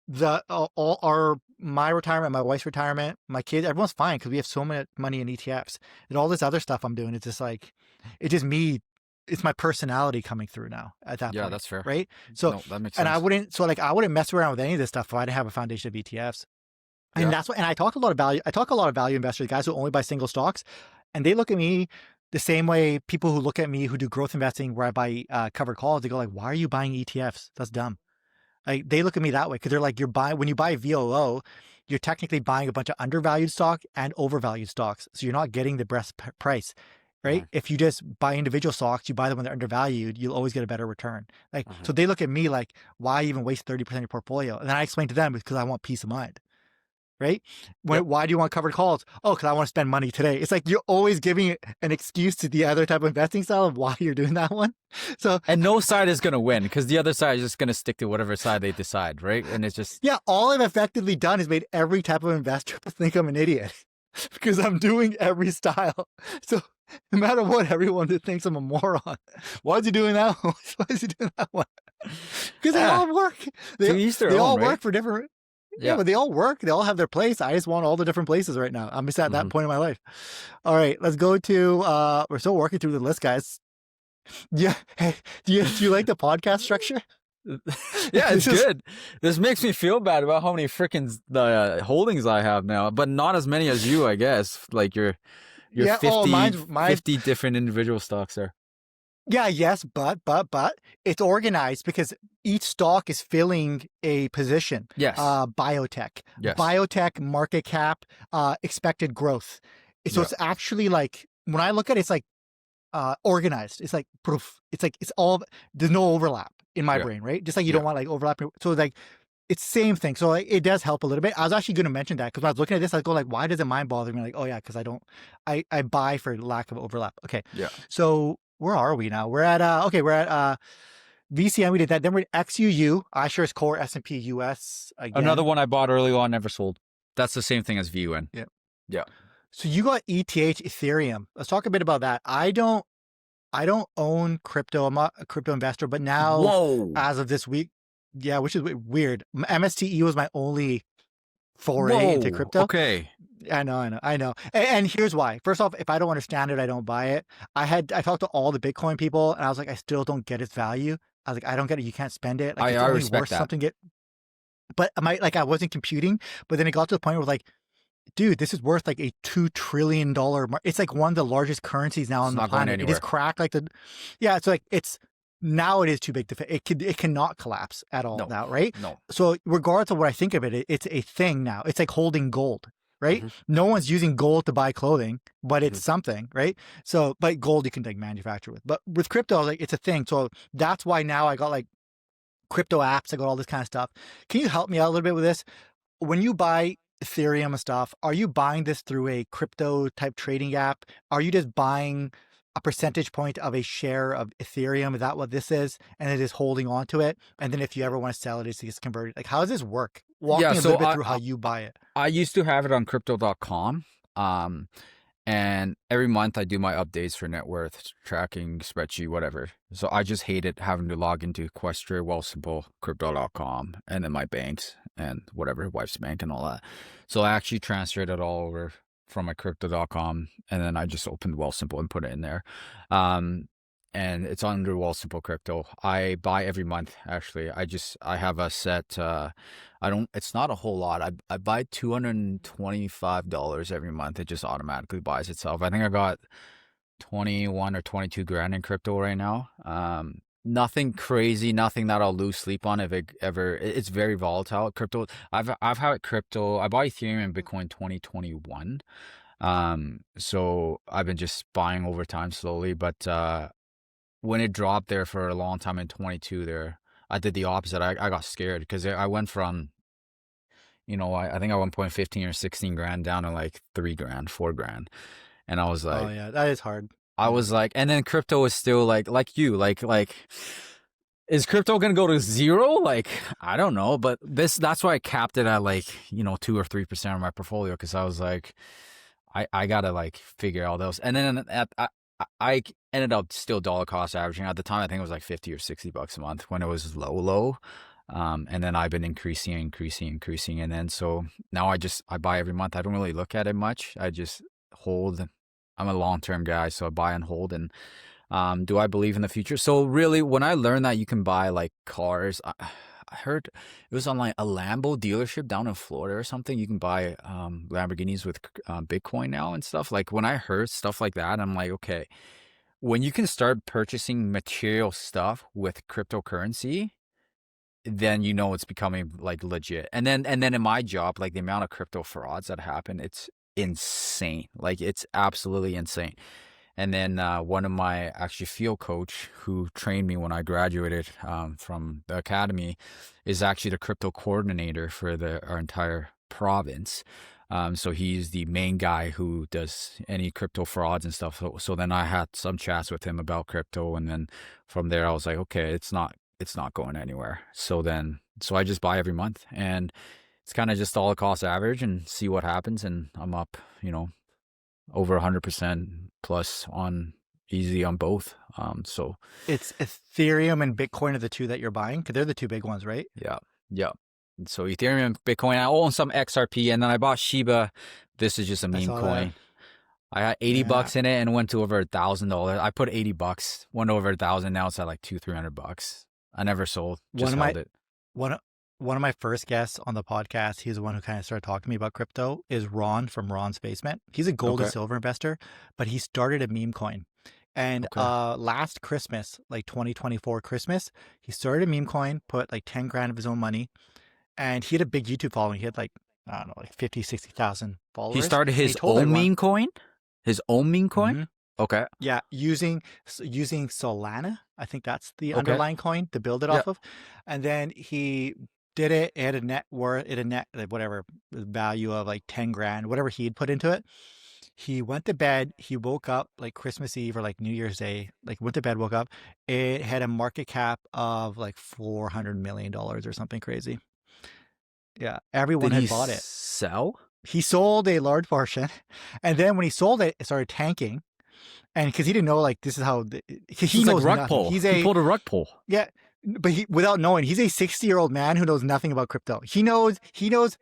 S1: my retirement, my wife's retirement, my kids, everyone's fine because we have so much money in ETFs. And all this other stuff I'm doing, it's just like, it's just me. It's my personality coming through now at that point.
S2: Yeah, that's fair.
S1: Right? So,
S2: that makes sense.
S1: And I wouldn't mess around with any of this stuff if I didn't have a foundation of ETFs. And that's what, and I talk a lot of value investors, guys who only buy single stocks, and they look at me The same way people who look at me who do growth investing where I buy covered calls, they go like, why are you buying ETFs? That's dumb. Like they look at me that way because they're like, when you buy VOO, you're technically buying a bunch of undervalued stock and overvalued stocks. So you're not getting the best price, right?
S2: Mhm.
S1: If you just buy individual stocks, you buy them when they're undervalued, you'll always get a better return. Like, so
S2: Mhm.
S1: they look at me like, why even waste 30% of your portfolio? And then I explain to them because I want peace of mind. Right?
S2: Yep.
S1: Why do you want covered calls? Oh, because I want to spend money today. It's like you're always giving an excuse to the other type of investing style of why you're doing that one. So
S2: And no side is going to win because the other side is just going to stick to whatever side they decide, right? And it's just,
S1: yeah, all I've effectively done is made every type of investor think I'm an idiot because I'm doing every style. So no matter what, everyone thinks I'm a moron. Why is he doing that one? Why is he doing that one? Because they
S2: ah,
S1: all work.
S2: to each their
S1: They
S2: own,
S1: all
S2: right?
S1: work for different. Yeah,
S2: Yeah.
S1: but they all work. They all have their place. I just want all the different places right now. I'm just at that
S2: Mhm.
S1: point in my life. All right, let's go to. We're still working through the list, guys. Yeah. Hey, do you like the podcast structure?
S2: Yeah, it's
S1: This is
S2: good. This makes me feel bad about how many freaking holdings I have now, but not as many as you, I guess. Like your
S1: yeah. Oh,
S2: 50,
S1: mine's
S2: 50 different individual stocks there.
S1: yeah. Yes, but it's organized because each stock is filling a position.
S2: Yes. Yes.
S1: Biotech market cap, expected growth. So
S2: Yeah.
S1: it's actually like when I look at it, it's like organized. It's like proof. It's like it's all there's no overlap in my
S2: Yeah.
S1: brain, right? Just like you
S2: Yeah.
S1: don't want like overlap. So like it's same thing. So like it does help a little bit. I was actually going to mention that because when I was looking at this, I go like, why does it mind bother me? Like, oh yeah, because I buy for lack of overlap. Okay,
S2: Yeah.
S1: so where are we now? We're at VCM. We did that. Then we're at XUU, iShares Core S&P US again.
S2: Another one I bought early on, never sold. That's the same thing as VUN.
S1: Yeah.
S2: Yeah.
S1: So you got ETH Ethereum. Let's talk a bit about that. I don't own crypto. I'm not a crypto investor, but now
S2: Whoa.
S1: as of this week, yeah, which is weird. MSTE was my only foray
S2: Whoa.
S1: into crypto.
S2: Okay.
S1: I know. And here's why. First off, if I don't understand it, I don't buy it. I talked to all the Bitcoin people and I was like, I still don't get its value. I was like, I don't get it. You can't spend it. Like
S2: I
S1: it's only
S2: respect
S1: worth
S2: that.
S1: something. But I wasn't computing, but then it got to the point where like, dude, this is worth like a $2 trillion. It's like one of the largest currencies now on the planet. It is cracked like yeah. It's like now it is too big to fit. It cannot collapse at all now, right?
S2: No.
S1: So regardless of what I think of it, it's a thing now. It's like holding gold, right?
S2: Mm-hmm.
S1: No one's using gold to buy clothing, but it's something, right? So, but gold you can like manufacture with, but with crypto, like it's a thing. So that's why now I got like crypto apps. I got all this kind of stuff. Can you help me out a little bit with this? When you buy Ethereum and stuff, are you buying this through a crypto type trading app? Are you just buying a percentage point of a share of Ethereum? Is that what this is? And it is holding on to it. And then if you ever want to sell it, it gets converted. Like, how does this work? Walk me a little bit through how you buy it.
S2: I used to have it on crypto.com. And every month I do my updates for net worth tracking, spreadsheet, whatever. So I just hated having to log into Equestria, Wealthsimple, crypto.com, and then my banks and whatever, wife's bank and all that. So I actually transferred it all over from my crypto.com, and then I just opened Wealthsimple and put it in there. And it's under Wealthsimple Crypto. I buy every month, actually. I have a set, it's not a whole lot. I buy $225 every month. It just automatically buys itself. I think I got 21 or 22 grand in crypto right now. Nothing crazy, nothing that I'll lose sleep on if it ever, it's very volatile. Crypto, I've had crypto, I bought Ethereum and Bitcoin 2021. So I've been just buying over time slowly, but, when it dropped there for a long time in 22 there, I did the opposite. I got scared because I went from, I think at one point 15 or 16 grand down to like 3 grand, 4 grand. And I was like,
S1: oh yeah, that is hard.
S2: I was like, and then crypto is still like you, like, is crypto going to go to zero? Like, I don't know, but that's why I capped it at like, 2 or 3% of my portfolio. Cause I was like, I gotta like figure all those. And then I ended up still dollar cost averaging. At the time, I think it was like $50 or $60 a month when it was low. And then I've been increasing. And then so now I buy every month. I don't really look at it much. I just hold. I'm a long-term guy, so I buy and hold. And do I believe in the future? So really, when I learned that you can buy like cars, I heard it was on like a Lambo dealership down in Florida or something. You can buy Lamborghinis with Bitcoin now and stuff. Like when I heard stuff like that, I'm like, okay, when you can start purchasing material stuff with cryptocurrency, then you know it's becoming like legit. And then in my job, like the amount of crypto frauds that happen, it's insane. Like it's absolutely insane. And then one of my actually field coach who trained me when I graduated from the academy is actually the crypto coordinator for our entire province. So he's the main guy who does any crypto frauds and stuff. So then I had some chats with him about crypto, and then from there I was like, okay, it's not going anywhere. So I just buy every month, and it's kind of just dollar cost average and see what happens. And I'm up, over 100% plus on easy on both. So
S1: it's Ethereum and Bitcoin are the two that you're buying, because they're the two big ones, right?
S2: yeah. So Ethereum and Bitcoin. I own some XRP, and then I bought Shiba. This is just a meme coin. I had $80 in it and went to over $1,000. I put $80, went over $1,000. Now it's at like $200-300. I never sold. Just held it.
S1: One of my first guests on the podcast, he's the one who kind of started talking to me about crypto, is Ron from Ron's Basement. He's a gold and silver investor, but he started a meme coin. And last Christmas, like 2024 Christmas, he started a meme coin, put like 10 grand of his own money, and he had a big YouTube following. He had like, I don't know, like 50, 60,000 followers.
S2: He started his own meme coin? His own meme coin? Mm-hmm. Okay.
S1: Yeah, using Solana. I think that's the underlying coin to build it off of. And then he did it. It had a net worth, whatever value of like 10 grand, whatever he'd put into it. He went to bed. He woke up like Christmas Eve or like New Year's Day, like went to bed, woke up. It had a market cap of like $400 million or something crazy. Yeah. Everyone had bought it.
S2: Sell?
S1: He sold a large portion. And then when he sold it, it started tanking. And because he didn't know, like, this is how he knows
S2: like rug
S1: nothing.
S2: pull. He pulled a rug pull.
S1: Yeah. But without knowing, he's a 60-year-old man who knows nothing about crypto. He knows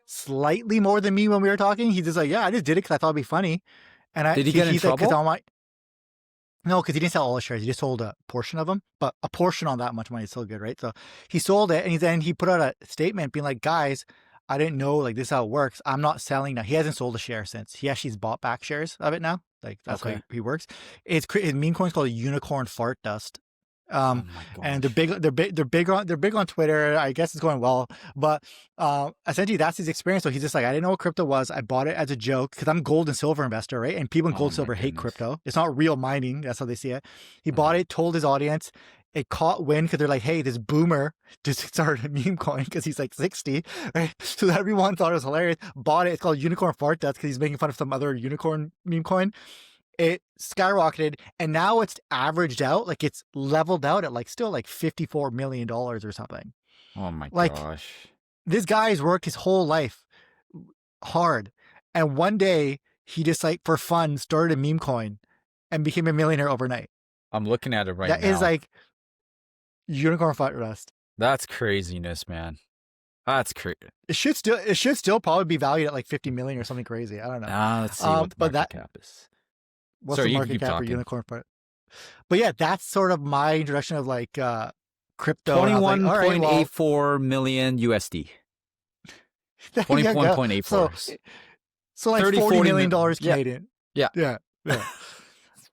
S1: slightly more than me when we were talking. He's just like, yeah, I just did it because I thought it'd be funny. And
S2: did he get in trouble?
S1: No, because he didn't sell all the shares. He just sold a portion of them. But a portion on that much money is still good, right? So he sold it, and then he put out a statement being like, guys, I didn't know, like, this is how it works. I'm not selling now. He hasn't sold a share since. He actually's bought back shares of it now. Like, that's how he works. His meme coin's called Unicorn Fart Dust. And they're big on Twitter. I guess it's going well, but essentially that's his experience. So he's just like, I didn't know what crypto was. I bought it as a joke because I'm gold and silver investor, right? And people in gold and silver hate crypto. It's not real mining. That's how they see it. He bought it, told his audience. It caught wind because they're like, hey, this boomer just started a meme coin because he's like 60, right? So everyone thought it was hilarious. Bought it. It's called Unicorn Fart Dust because he's making fun of some other unicorn meme coin. It skyrocketed, and now it's averaged out, like it's leveled out at like still like $54 million or something.
S2: Oh my gosh.
S1: This guy's worked his whole life hard. And one day he just like for fun started a meme coin and became a millionaire overnight.
S2: I'm looking at it right now.
S1: That is like Unicorn Fart Dust.
S2: That's craziness, man. That's crazy.
S1: It should still probably be valued at like 50 million or something crazy. I don't know.
S2: Let's see what the market cap is.
S1: What's the market cap for Unicorn Fart? But yeah, that's sort of my introduction of like crypto.
S2: 21.84 million USD. 21.84.
S1: So like $40 million Canadian.
S2: Yeah.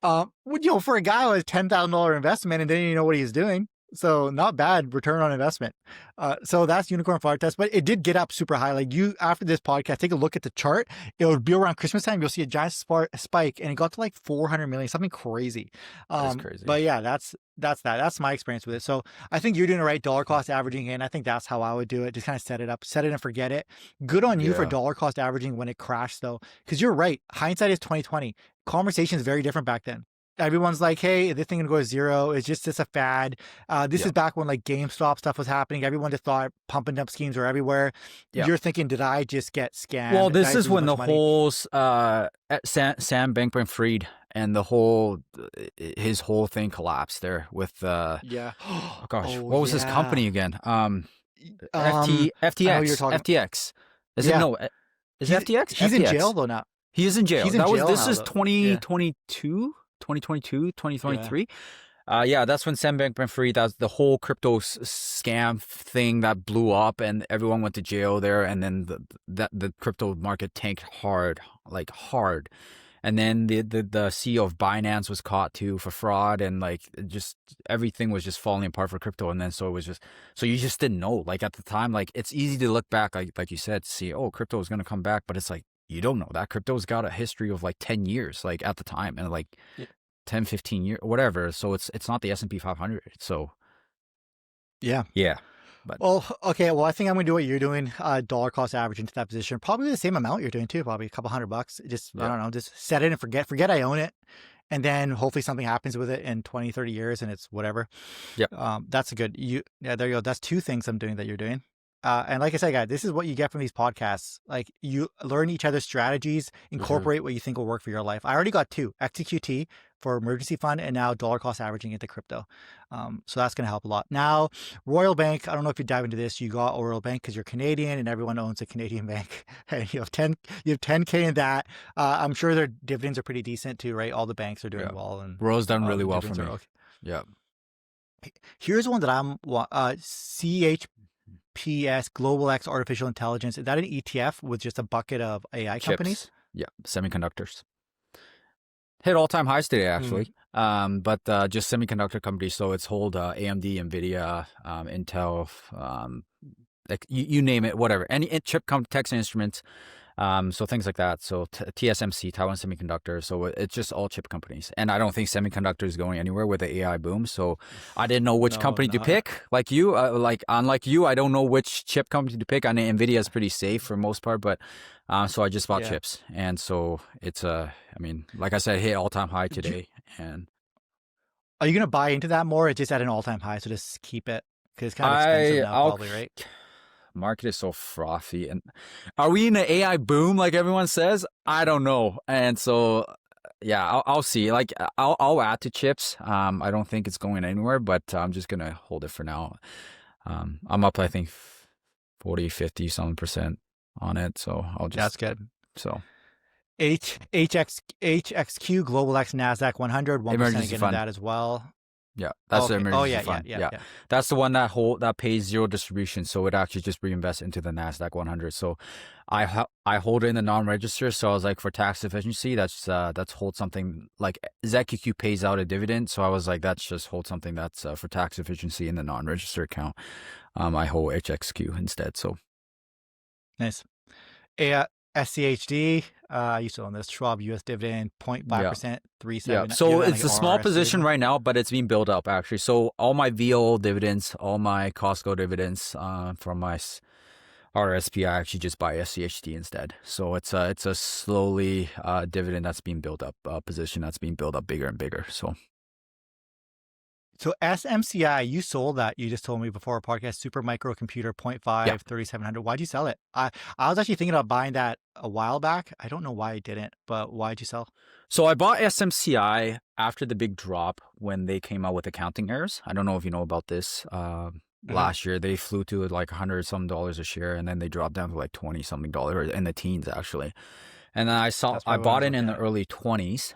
S1: For a guy who has $10,000 investment and didn't even know what he's doing. So not bad return on investment. So that's Unicorn Fart Test, but it did get up super high. Like after this podcast, take a look at the chart. It would be around Christmas time. You'll see a giant spike, and it got to like 400 million, something crazy.
S2: That's crazy.
S1: But yeah, that's that. That's my experience with it. So I think you're doing the right dollar cost averaging, and I think that's how I would do it. Just kind of set it up, set it and forget it. Good on you for dollar cost averaging when it crashed, though, because you're right. Hindsight is 2020. Conversation is very different back then. Everyone's like, hey, this thing gonna go to zero. It's just a fad. This is back when like GameStop stuff was happening. Everyone just thought pump and dump schemes were everywhere. You're thinking, did I just get scammed?
S2: Well, this is when the whole Sam Bankman-Fried and his whole thing collapsed there with oh gosh, what was his company again? FTX. FTX. Is it no? Is it FTX?
S1: He's in jail though now.
S2: He is in jail.
S1: He's in jail
S2: this
S1: now,
S2: is 2022, 2023. Yeah, that's when Sam Bankman-Fried, that's the whole crypto scam thing that blew up, and everyone went to jail there, and then the crypto market tanked hard, like hard. And then the CEO of Binance was caught too for fraud, and like just everything was just falling apart for crypto. And then so it was just, so you just didn't know. Like at the time, like it's easy to look back, like you said, see, oh, crypto is gonna come back, but it's like you don't know that crypto's got a history of like 10 years, like at the time, and like
S1: Yeah.
S2: 10, 15 years, whatever. So it's not the S&P 500. So
S1: Yeah.
S2: yeah, but
S1: Well, okay. Well, I think I'm gonna do what you're doing. Dollar cost average into that position. Probably the same amount you're doing too. Probably a couple $100. Just I
S2: yeah,
S1: don't know. Just set it and forget I own it, and then hopefully something happens with it in 20, 30 years, and it's whatever.
S2: yep,
S1: That's a good. Yeah, there you go. That's two things I'm doing that you're doing. And like I said, guys, this is what you get from these podcasts. Like you learn each other's strategies,
S2: for sure.
S1: incorporate what you think will work for your life. I already got two: XQT for emergency fund, and now dollar cost averaging into crypto. So that's going to help a lot. Now, Royal Bank. I don't know if you dive into this. You got Royal Bank because you're Canadian, and everyone owns a Canadian bank. And you have 10K in that. I'm sure their dividends are pretty decent too, right? All the banks are doing
S2: Yeah,
S1: well, and
S2: Roy's done
S1: the
S2: really well for
S1: dividends
S2: me.
S1: are okay.
S2: Yeah,
S1: Here's one that I'm CHPS Global X Artificial Intelligence. Is that an ETF with just a bucket of AI companies?
S2: chips. Yeah, semiconductors. Hit all-time highs today, actually. But just semiconductor companies, so it's hold AMD, Nvidia, Intel, like you name it, whatever. Any chip Texas Instruments, so things like that. So TSMC, Taiwan Semiconductor. So it's just all chip companies, and I don't think semiconductor is going anywhere with the AI boom. So I didn't know which
S1: No,
S2: company to
S1: not.
S2: pick. Like you, like unlike you, I don't know which chip company to pick. I know Nvidia is pretty safe for most part, but so I just bought
S1: Yeah.
S2: chips, and so it's I mean, like I said, hit all-time high
S1: Do you-
S2: today, and
S1: Are you going to buy into that more? It's just at an all-time high, so just keep it because it's kind of expensive now,
S2: I'll
S1: probably, right?
S2: market is so frothy, and are we in an AI boom like everyone says? I don't know, and so yeah, I'll see. Like I'll add to chips. I don't think it's going anywhere, but I'm just gonna hold it for now. I'm up, I think 40, 50 something percent on it, so I'll
S1: That's
S2: just
S1: good.
S2: so
S1: HXQ Global X Nasdaq 100, 1%
S2: emergency
S1: again in
S2: fund.
S1: that as well.
S2: Yeah, that's the
S1: Okay. Oh
S2: emergency
S1: yeah,
S2: fund. Yeah, that's the one that pays zero distribution, so it actually just reinvests into the Nasdaq 100. So I hold it in the non-register. So I was like, for tax efficiency, that's hold something like ZQQ pays out a dividend. So I was like, that's just hold something that's for tax efficiency in the non-register account. I hold HXQ instead. So
S1: Nice. SCHD. I used to own this Schwab US dividend,
S2: yeah.
S1: 0.5%,
S2: Yeah,
S1: 3.7. Do you
S2: so
S1: have that
S2: it's
S1: like
S2: a small
S1: RRSP or
S2: position
S1: something?
S2: right now, but it's being built up actually. So all my VO dividends, all my Costco dividends from my RSP, I actually just buy SCHD instead. So it's a slowly dividend that's being built up, position that's being built up bigger and bigger. So
S1: So SMCI, you sold that. You just told me before our podcast, super microcomputer 0.5,
S2: yeah,
S1: 3700. Why'd you sell it? I was actually thinking about buying that a while back. I don't know why I didn't, but why'd you sell?
S2: so I bought SMCI after the big drop when they came out with accounting errors. I don't know if you know about this.
S1: Uh-huh.
S2: Last year they flew to like $100 some a share, and then they dropped down to like $20 something in the teens actually. And then
S1: That's
S2: I
S1: probably when I
S2: bought
S1: was
S2: it in
S1: looking
S2: the
S1: at it.
S2: early 20s.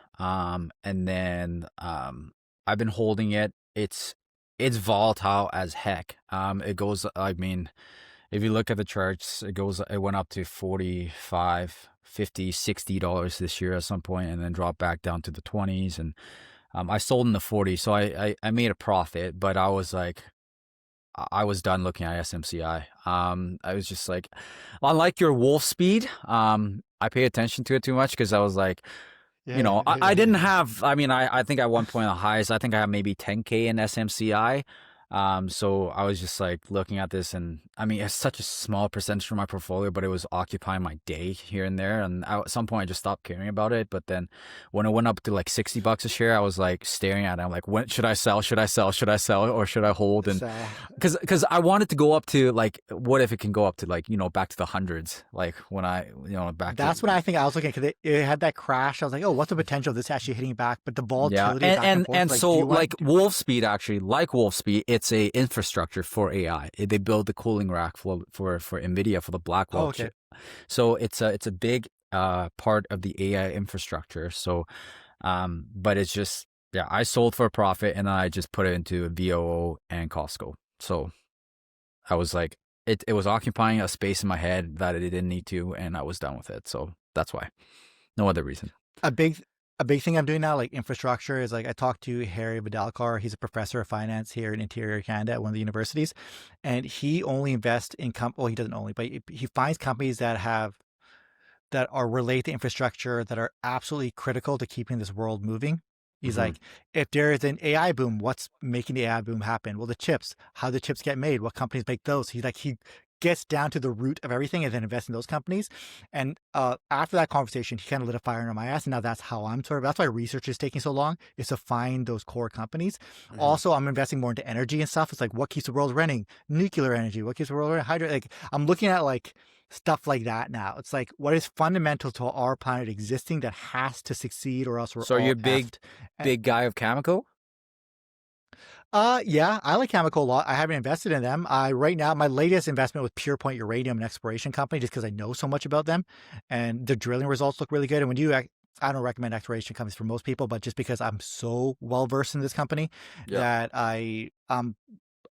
S2: And then I've been holding it. It's volatile as heck. It goes, I mean, if you look at the charts, it went up to 45, 50, $60 this year at some point, and then dropped back down to the 20s. And I sold in the 40s, so I made a profit, but I was like, I was done looking at SMCI. I was just like, unlike your wolf speed, I pay attention to it too much because I was like,
S1: Yeah,
S2: I didn't
S1: yeah.
S2: have, I mean, I think at one point the highest, I think I had maybe 10K in SMCI. So I was just like looking at this, and I mean, it's such a small percentage from my portfolio, but it was occupying my day here and there. And at some point I just stopped caring about it. But then when it went up to like $60 a share, I was like staring at it. I'm like, when should I sell? Should I sell? Should I sell? Or should I hold? And
S1: So,
S2: because I wanted to go up to like, what if it can go up to like, back to the hundreds, like when back to,
S1: that's what I think I was looking at because it had that crash. I was like, oh, what's the potential of this actually hitting back? But the
S2: yeah.
S1: volatility
S2: and
S1: back and
S2: and,
S1: forth,
S2: and
S1: like,
S2: so
S1: do you want
S2: like Wolfspeed, actually, like Wolfspeed, it's a infrastructure for AI. They build the cooling rack for Nvidia for the
S1: Oh,
S2: Blackwell
S1: okay.
S2: chip. So it's a big part of the AI infrastructure. So but it's just Yeah, I sold for a profit and then I just put it into VOO and Costco. So I was like, it was occupying a space in my head that it didn't need to, and I was done with it. So that's why. No other reason.
S1: A big a big thing I'm doing now, like infrastructure, is like I talked to Harry Vidalkar. He's a professor of finance here in Interior Canada at one of the universities, and he only invests in well, he doesn't only, but he finds companies that are related to infrastructure that are absolutely critical to keeping this world moving. He's
S2: Hmm.
S1: like, if there is an AI boom, what's making the AI boom happen? Well, the chips, how the chips get made, what companies make those. He gets down to the root of everything and then invests in those companies. And after that conversation, he kind of lit a fire under my ass. And now that's how that's why research is taking so long, is to find those core companies.
S2: Hmm.
S1: Also, I'm investing more into energy and stuff. It's like, what keeps the world running? Nuclear energy. What keeps the world running? Hydro. Like, I'm looking at like stuff like that now. It's like, what is fundamental to our planet existing that has to succeed, or else we're
S2: So you're
S1: all
S2: a big,
S1: effed. And,
S2: big guy of Cameco?
S1: yeah, I like Cameco a lot. I haven't invested in them. Right now, my latest investment was Pure Point Uranium, an exploration company, just because I know so much about them, and the drilling results look really good. And when I don't recommend exploration companies for most people, but just because I'm so well versed in this company
S2: Yeah.
S1: that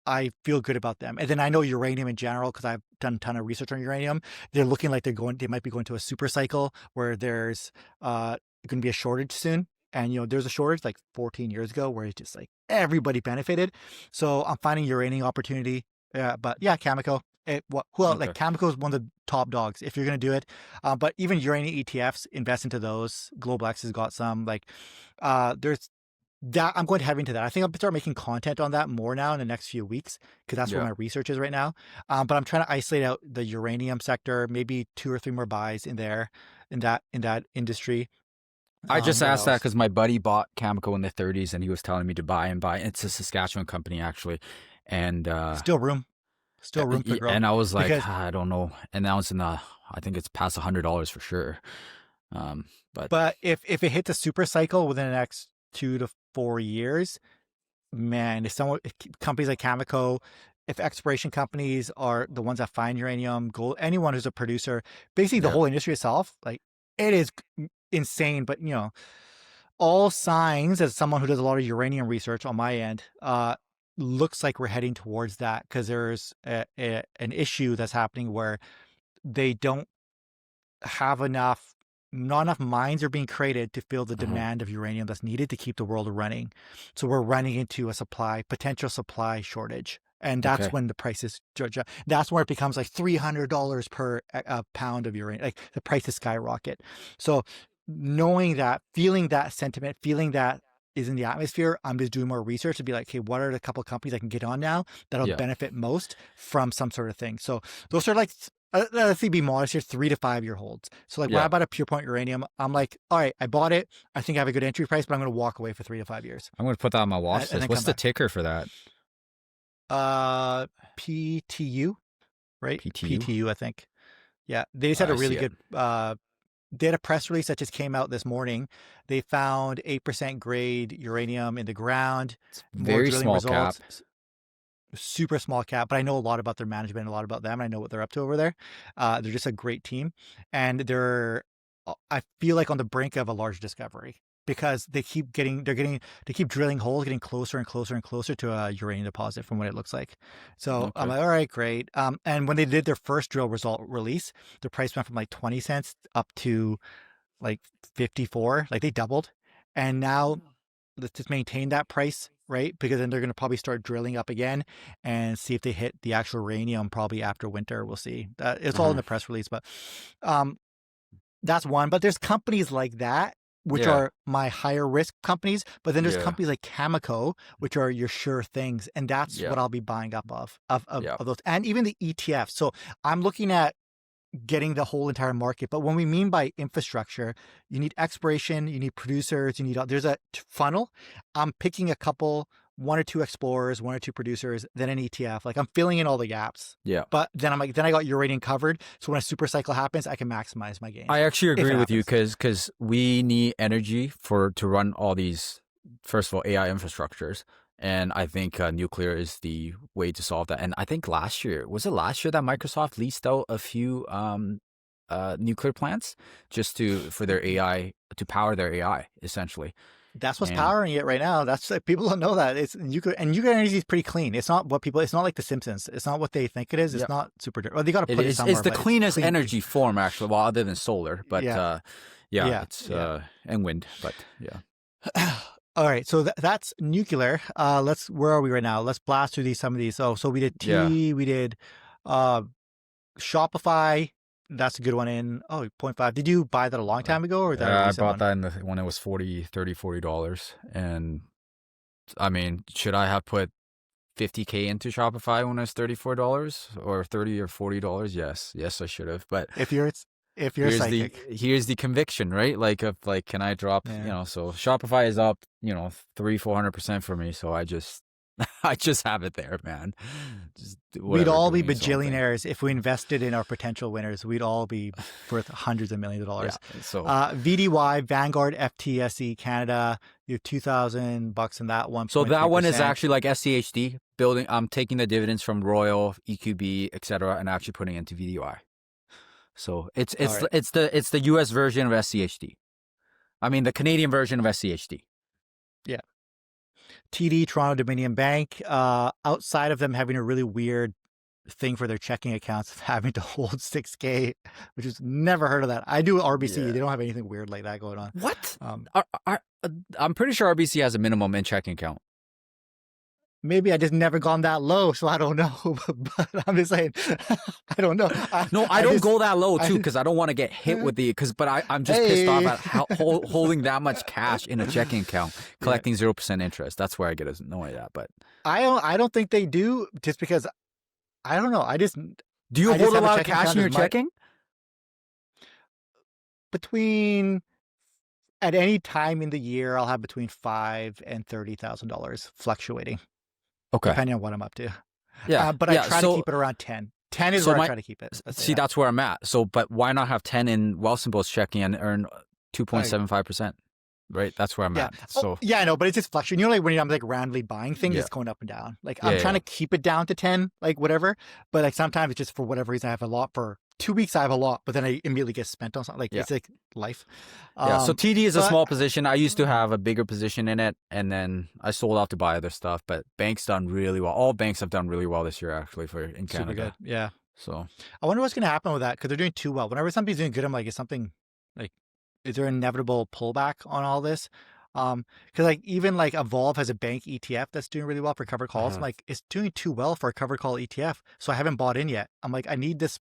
S1: I feel good about them. And then I know uranium in general, because I've done a ton of research on uranium. They're looking like they might be going to a super cycle where there's going to be a shortage soon. And there's a shortage like 14 years ago where it's just like everybody benefited. So I'm finding uranium opportunity. But yeah, Cameco.
S2: Okay.
S1: Like Cameco is one of the top dogs if you're going to do it. But even uranium ETFs, invest into those. Global X has got some. Like, there's that I'm going to head into that. I think I'll start making content on that more now in the next few weeks, because that's where
S2: Yeah.
S1: my research is right now. But I'm trying to isolate out the uranium sector, maybe 2 or 3 more buys in there, in that industry.
S2: I just
S1: What
S2: asked that
S1: else?
S2: because my buddy bought Cameco in the 30s and he was telling me to buy and buy. It's a Saskatchewan company actually. And
S1: Still room, still room for growth,
S2: and I was like,
S1: because
S2: "Ah, I don't know. And now it's in the, I think it's past $100 for sure. Um, but
S1: but if it hits a super cycle within the next 2 to 4 years, man, if companies like Cameco, if exploration companies are the ones that find uranium, gold, anyone who's a producer, basically the
S2: yeah,
S1: whole industry itself, like, it is insane. But all signs, as someone who does a lot of uranium research on my end, looks like we're heading towards that, because there's an issue that's happening where they don't have enough not enough mines are being created to fill the
S2: uh
S1: demand of uranium that's needed to keep the world running. So we're running into a potential supply shortage. And that's
S2: okay,
S1: when the prices, that's where it becomes like $300 per pound of uranium. Like, the prices skyrocket. So knowing that, feeling that sentiment, feeling that is in the atmosphere, I'm just doing more research to be like, okay, what are the couple of companies I can get on now that'll
S2: yeah,
S1: benefit most from some sort of thing? So those are like, let's be modest here, 3 to 5 year holds. So like when I
S2: yeah.
S1: bought a Pure Point Uranium, I'm like, all right, I bought it. I think I have a good entry price, but I'm going to walk away for 3 to 5 years
S2: I'm gonna put that on my watch
S1: and
S2: list.
S1: then
S2: What's
S1: come
S2: the
S1: back.
S2: ticker for that?
S1: Uh, PTU, right?
S2: PTU.
S1: PTU, I think. Yeah, they just had a
S2: I
S1: really
S2: see it.
S1: good. They had a press release that just came out this morning. They found 8% grade uranium in the ground,
S2: It's
S1: more
S2: very
S1: drilling
S2: small cap.
S1: results. Super small cap, but I know a lot about their management, a lot about them. And I know what they're up to over there. They're just a great team, and I feel like on the brink of a large discovery, because they keep drilling holes, getting closer and closer and closer to a uranium deposit from what it looks like. So I'm
S2: Okay.
S1: like, all right, great. And when they did their first drill result release, the price went from like 20 cents up to like 54, like they doubled. And now let's just maintain that price, right? Because then they're going to probably start drilling up again and see if they hit the actual uranium probably after winter. We'll see. It's all in
S2: Uh-huh.
S1: the press release, but um, that's one. But there's companies like that, which
S2: Yeah,
S1: are my higher risk companies. But then there's
S2: yeah,
S1: companies like Cameco, which are your sure things, and that's
S2: yeah,
S1: what I'll be buying up
S2: yeah,
S1: of those, and even the ETFs. So I'm looking at getting the whole entire market. But when we mean by infrastructure, you need exploration, you need producers, there's a funnel. I'm picking a couple, 1 or 2 explorers, 1 or 2 producers, then an ETF. Like, I'm filling in all the gaps.
S2: yeah.
S1: But then I'm like, then I got uranium covered. So when a super cycle happens, I can maximize my gains
S2: I actually
S1: if
S2: agree
S1: it
S2: with you
S1: happens.
S2: because we need energy to run all these, first of all, AI infrastructures, and I think nuclear is the way to solve that. And I think last year that Microsoft leased out a few nuclear plants just to for their AI to power their AI essentially.
S1: That's what's
S2: And
S1: powering it right now. That's people don't know that. It's nuclear energy is pretty clean. It's not what people. It's not like The Simpsons. It's not what they think it is. It's
S2: yeah,
S1: not super. Well, they got to
S2: it
S1: put it
S2: is. It's
S1: somewhere,
S2: the
S1: but it's
S2: cleanest
S1: clean.
S2: energy form actually, well, other than solar. But
S1: Yeah,
S2: yeah,
S1: yeah,
S2: it's
S1: yeah.
S2: and wind. But yeah,
S1: All right, so that's nuclear. Where are we right now? Let's blast through some of these. So we did
S2: yeah.
S1: we did uh Shopify. That's a good one in zero point 0.5. Did you buy that a long time ago or is that a
S2: I
S1: recent
S2: bought
S1: one?
S2: that when it was $40, and I mean, should I have put 50K into Shopify when it was $34 or $30 or $40? Yes, I should have. But
S1: If you're psychic.
S2: here's the conviction, right? Like, of like, can I drop?
S1: Yeah.
S2: So Shopify is up, 300-400% for me. So I just I just have it there, man. Just
S1: We'd
S2: whatever,
S1: all be
S2: doing its own thing.
S1: bajillionaires if we invested in our potential winners. We'd all be worth hundreds of millions of
S2: Yeah.
S1: dollars.
S2: So
S1: VDY, Vanguard, FTSE Canada, you have $2,000 in that
S2: that one is
S1: 1.3%.
S2: actually like SCHD building. I'm taking the dividends from Royal, EQB, etc., and actually putting it into VDY. So it's
S1: All right.
S2: it's the US version of SCHD. I mean the Canadian version of SCHD.
S1: Yeah. TD, Toronto Dominion Bank, outside of them having a really weird thing for their checking accounts of having to hold 6K, which is never heard of that. I do RBC.
S2: Yeah.
S1: They don't have anything weird like that going on.
S2: What?
S1: Um,
S2: I'm pretty sure RBC has a minimum in checking account.
S1: Maybe I just never gone that low, so I don't know. But I'm just saying, I don't know.
S2: No, I don't go that low too
S1: I,
S2: because I don't want to get hit with but I'm just pissed off at holding that much cash in a checking account, collecting 0% interest. That's where I get annoyed at. But
S1: I don't think they do, just because I don't know.
S2: do you hold a lot of cash in your checking?
S1: At any time in the year, I'll have between $5,000 and $30,000 fluctuating.
S2: Okay.
S1: Depending on what I'm up to.
S2: Yeah.
S1: But I try to keep it around 10. 10 is where I try to keep it.
S2: That's where I'm at. So, but why not have 10 in Wealthsimple's checking and earn 2.75%? Right? That's where I'm at. So
S1: I know, but it's just fluctuating. Like when I'm like randomly buying things, it's going up and down. Like I'm trying to keep it down to 10, like whatever. But like sometimes it's just for whatever reason I have a lot for 2 weeks. I have a lot, but then I immediately get spent on something. Like it's like life.
S2: So TD is a small position. I used to have a bigger position in it, and then I sold out to buy other stuff. But banks done really well. All banks have done really well this year, actually, in Canada.
S1: Super good. Yeah.
S2: So
S1: I wonder what's going to happen with that, because they're doing too well. Whenever something's doing good, I'm like, is there an inevitable pullback on all this? Because like even like Evolve has a bank ETF that's doing really well for covered calls. I'm like, it's doing too well for a covered call ETF, so I haven't bought in yet. I'm like, I need this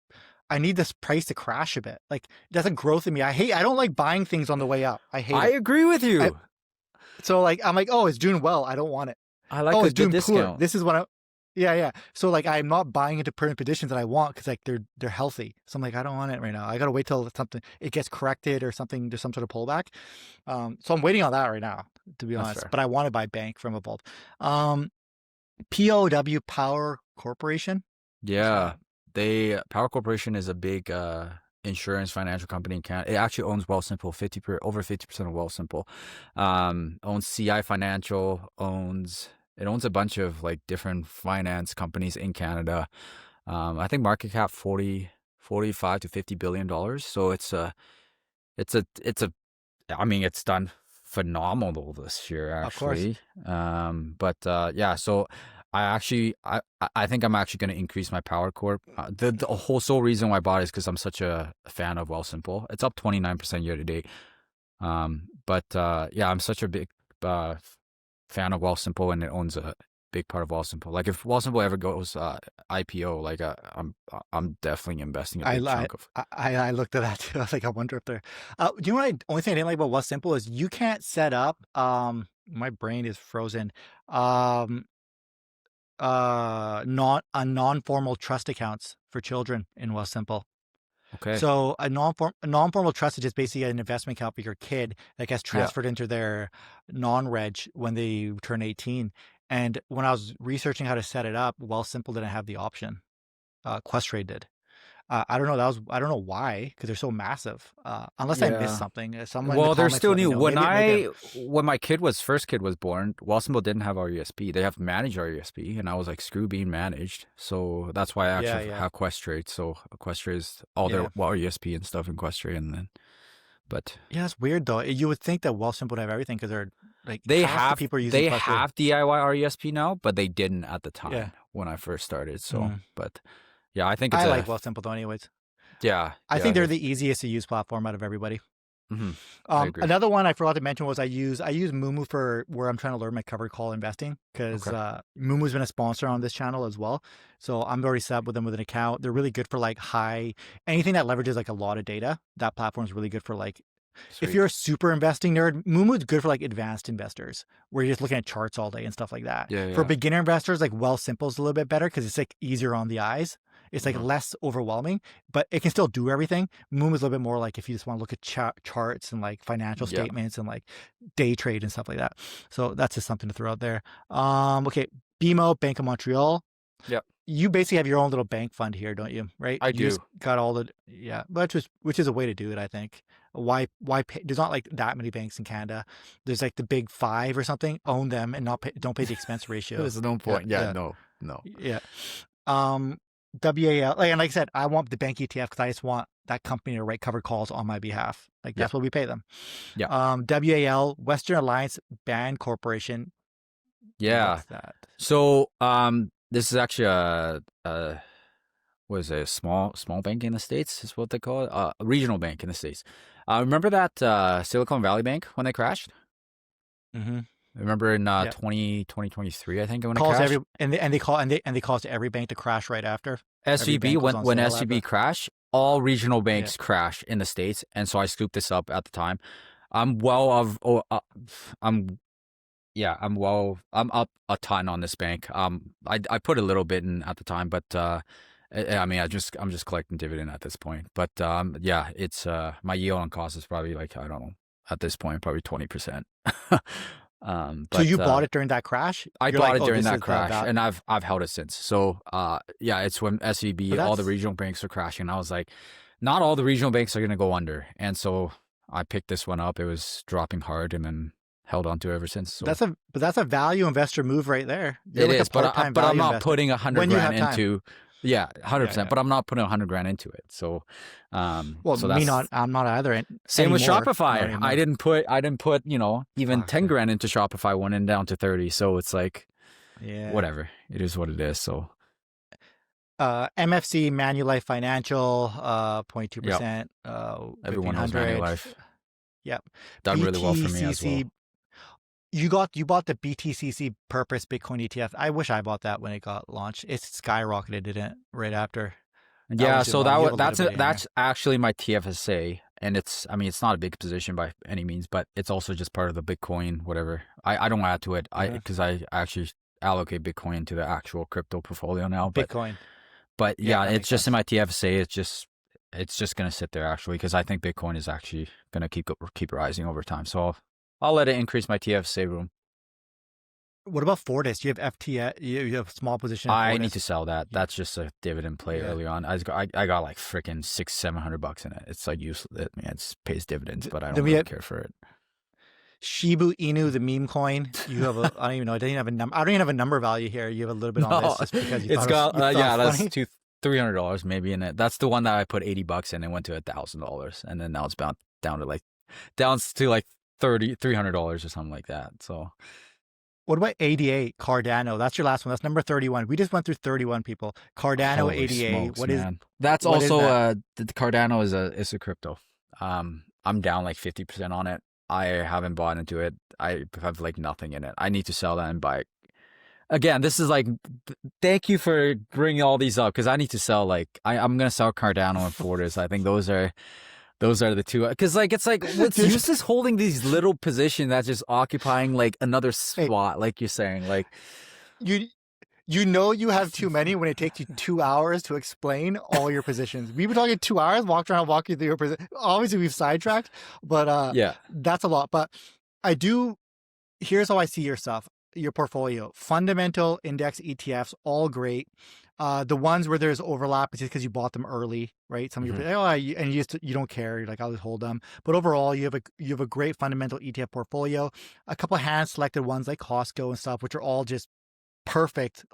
S1: price to crash a bit. Like that's a growth in me. I don't like buying things on the way up. I hate it.
S2: I agree with you.
S1: So like I'm like, oh, it's doing well. I don't want it.
S2: I like it's doing discount.
S1: Poor. This is what I. Yeah. So like I'm not buying into permanent positions that I want because like they're healthy. So I'm like, I don't want it right now. I gotta wait till it gets corrected or something. There's some sort of pullback. So I'm waiting on that right now, to be honest. But I want to buy bank from Evolve. POW, Power Corporation.
S2: Yeah, Power Corporation is a big insurance financial company in Canada. It actually owns Wealthsimple, over 50% of Wealthsimple. Owns CI Financial, it owns a bunch of like different finance companies in Canada. I think market cap 45 to $50 billion. So I mean, it's done phenomenal this year, actually. Of course. So I think I'm actually going to increase my Power Corp. The whole sole reason why I bought it is because I'm such a fan of Wealthsimple. It's up 29% year to date. I'm such a big fan of Wealthsimple, and it owns a big part of Wealthsimple. Like if Wealthsimple ever goes IPO, like I'm definitely investing a big chunk of.
S1: I looked at that too. I was like, I wonder if they're. Do you know what? Only thing I didn't like about Wealthsimple is you can't set up. My brain is frozen. Non-formal trust accounts for children in Wealthsimple.
S2: Okay.
S1: So a non-formal trust is just basically an investment account for your kid that gets transferred into their non-reg when they turn 18. And when I was researching how to set it up, Wealthsimple didn't have the option. Questrade did. I don't know. I don't know why, because they're so massive. Unless I missed something.
S2: They're still new. When my first kid was born, Wealthsimple didn't have RESP. They have managed RESP, and I was like, screw being managed. So that's why I actually have Questrade. So Questrade is all their RESP and stuff in Questrade, and then. But
S1: yeah, it's weird though. You would think that Wealthsimple would have everything because they're Like
S2: They
S1: half the
S2: have
S1: people are using
S2: they
S1: Plus Blue.
S2: have DIY RESP now, but they didn't at the
S1: Yeah.
S2: time when I first started. So,
S1: Mm.
S2: but yeah, I think it's
S1: I
S2: a
S1: like Wealthsimple though, anyways.
S2: yeah,
S1: I
S2: yeah.
S1: think they're the easiest to use platform out of everybody.
S2: I agree.
S1: Another one I forgot to mention was I use Moomoo for where I'm trying to learn my covered call investing because
S2: Okay.
S1: Moomoo's been a sponsor on this channel as well. So I'm already set with them with an account. They're really good for like anything that leverages like a lot of data. That platform is really good for like if
S2: Sweet.
S1: you're a super investing nerd. Moomoo's good for like advanced investors where you're just looking at charts all day and stuff like that.
S2: Yeah,
S1: For
S2: yeah.
S1: beginner investors, like Wealthsimple is a little bit better because it's like easier on the eyes. It's like
S2: Mhm.
S1: less overwhelming, but it can still do everything. Moom is a little bit more like if you just want to look at charts and like financial
S2: Yeah.
S1: statements and like day trade and stuff like that. So that's just something to throw out there. Okay, BMO, Bank of Montreal.
S2: Yep.
S1: You basically have your own little bank fund here, don't you? Right?
S2: I
S1: You just
S2: do.
S1: got all the which is a way to do it, I think. Why pay? There's not like that many banks in Canada. There's like the big five or something. Own them and not pay, don't pay the expense ratio.
S2: There's no
S1: Yeah,
S2: point. Yeah,
S1: yeah,
S2: no, no.
S1: yeah. Um, WAL, and like I said, I want the bank ETF because I just want that company to write covered calls on my behalf. Like
S2: Yeah,
S1: that's what we pay them.
S2: yeah,
S1: WAL, Western Alliance Band Corporation.
S2: yeah.
S1: What's that?
S2: So, this is actually a what is it? A small bank in the States is what they call it. A regional bank in the States. Remember that Silicon Valley Bank when they crashed?
S1: Mm-hmm.
S2: Remember in
S1: Yeah.
S2: 2023, I think when it
S1: Calls
S2: crashed.
S1: every and they cause every bank to crash right after. Every
S2: SVB
S1: bank was on
S2: when
S1: sale after.
S2: SVB crashed, all regional
S1: Yeah.
S2: banks crashed in the States, and so I scooped this up at the time. I'm well of oh, I'm yeah, I'm up a ton on this bank. I put a little bit in at the time, but I mean, I'm just collecting dividend at this point. But yeah, it's my yield on cost is probably like I don't know at this point probably 20%.
S1: So you
S2: But
S1: bought it during that crash?
S2: I
S1: You're
S2: bought
S1: like,
S2: it
S1: oh,
S2: during
S1: this
S2: that
S1: is the
S2: crash,
S1: value.
S2: and I've held it since. So yeah, it's when
S1: But
S2: SVB, all the
S1: that's
S2: regional banks are crashing. I was like, not all the regional banks are gonna go under, and so I picked this one up. It was dropping hard, and then held on to it ever since. So
S1: that's a value investor move right there. You're
S2: it
S1: like a
S2: is,
S1: part-time
S2: but I'm
S1: value
S2: not
S1: investor
S2: putting 100
S1: when you
S2: grand
S1: have time.
S2: into, yeah,
S1: Yeah,
S2: 100%.
S1: yeah.
S2: But I'm not putting 100 grand into it. So
S1: Well,
S2: so
S1: me not.
S2: that's
S1: I'm not either
S2: same with
S1: anymore. Not
S2: Shopify.
S1: anymore.
S2: I didn't put even
S1: Fuck.
S2: 10 grand into Shopify, went in down to 30. So it's like
S1: Yeah.
S2: whatever. It is what it is. So
S1: MFC Manulife Financial,
S2: yeah,
S1: 0.2%,
S2: everyone knows
S1: 1500.
S2: Manulife.
S1: Yep.
S2: Done really well for me as well.
S1: BTCC. You bought the BTCC Purpose Bitcoin ETF. I wish I bought that when it got launched. It skyrocketed, didn't it? Right after. That
S2: Yeah,
S1: was just
S2: so
S1: wild. You have a little bit in there.
S2: that's actually my TFSA, and it's I mean it's not a big position by any means, but it's also just part of the Bitcoin whatever. I don't add to it
S1: Uh-huh.
S2: because I actually allocate Bitcoin to the actual crypto portfolio now,
S1: Bitcoin.
S2: but
S1: Yeah,
S2: yeah,
S1: that
S2: it's
S1: makes
S2: just in
S1: sense.
S2: my TFSA. It's just gonna sit there actually because I think Bitcoin is actually gonna keep rising over time. So I'll let it increase my TFSA room.
S1: What about Fortis? You have FTS. You have a small position in
S2: I need to
S1: Fortis.
S2: sell that. That's just a dividend play
S1: Yeah.
S2: early on. I got like freaking $600-700 in it. It's like useless. I mean, it pays dividends, but I
S1: Then
S2: don't
S1: we
S2: really
S1: have
S2: care for it.
S1: Shibu Inu, the meme coin. You have a. I don't even know. It doesn't have a number. I don't even have a number value here. You have a little bit on
S2: No,
S1: this just because
S2: it's got
S1: you thought it
S2: yeah,
S1: was
S2: that's
S1: funny.
S2: $300 maybe in it. That's the one that I put $80 in and went to $1,000, and then now it's down to like 300 $300 or something like that. So
S1: What about ADA Cardano? That's your last one. That's number 31. We just went through 31 people. Cardano
S2: holy
S1: ADA.
S2: smokes, man. That's
S1: What is
S2: also
S1: that?
S2: the Cardano is a crypto. I'm down like 50% on it. I haven't bought into it. I have like nothing in it. I need to sell that and buy it. Again, this is like, thank you for bringing all these up because I need to sell I'm gonna sell Cardano and Fortis. I think those are the two because like it's like what's
S1: Dude,
S2: useless holding these little positions that's just occupying like another
S1: hey,
S2: spot, like you're saying, like
S1: you you know you have too many when it takes you 2 hours to explain all your positions. We've been talking 2 hours, walked around, walk you through your position. Obviously, we've sidetracked, but
S2: yeah,
S1: that's a lot. But I do. Here's how I see your stuff, your portfolio: fundamental index ETFs, all great. The ones where there's overlap is just because you bought them early, right? Some of your and you don't care. You're like, I'll just hold them. But overall, you have a great fundamental ETF portfolio. A couple of hand selected ones like Costco and stuff, which are all just perfect,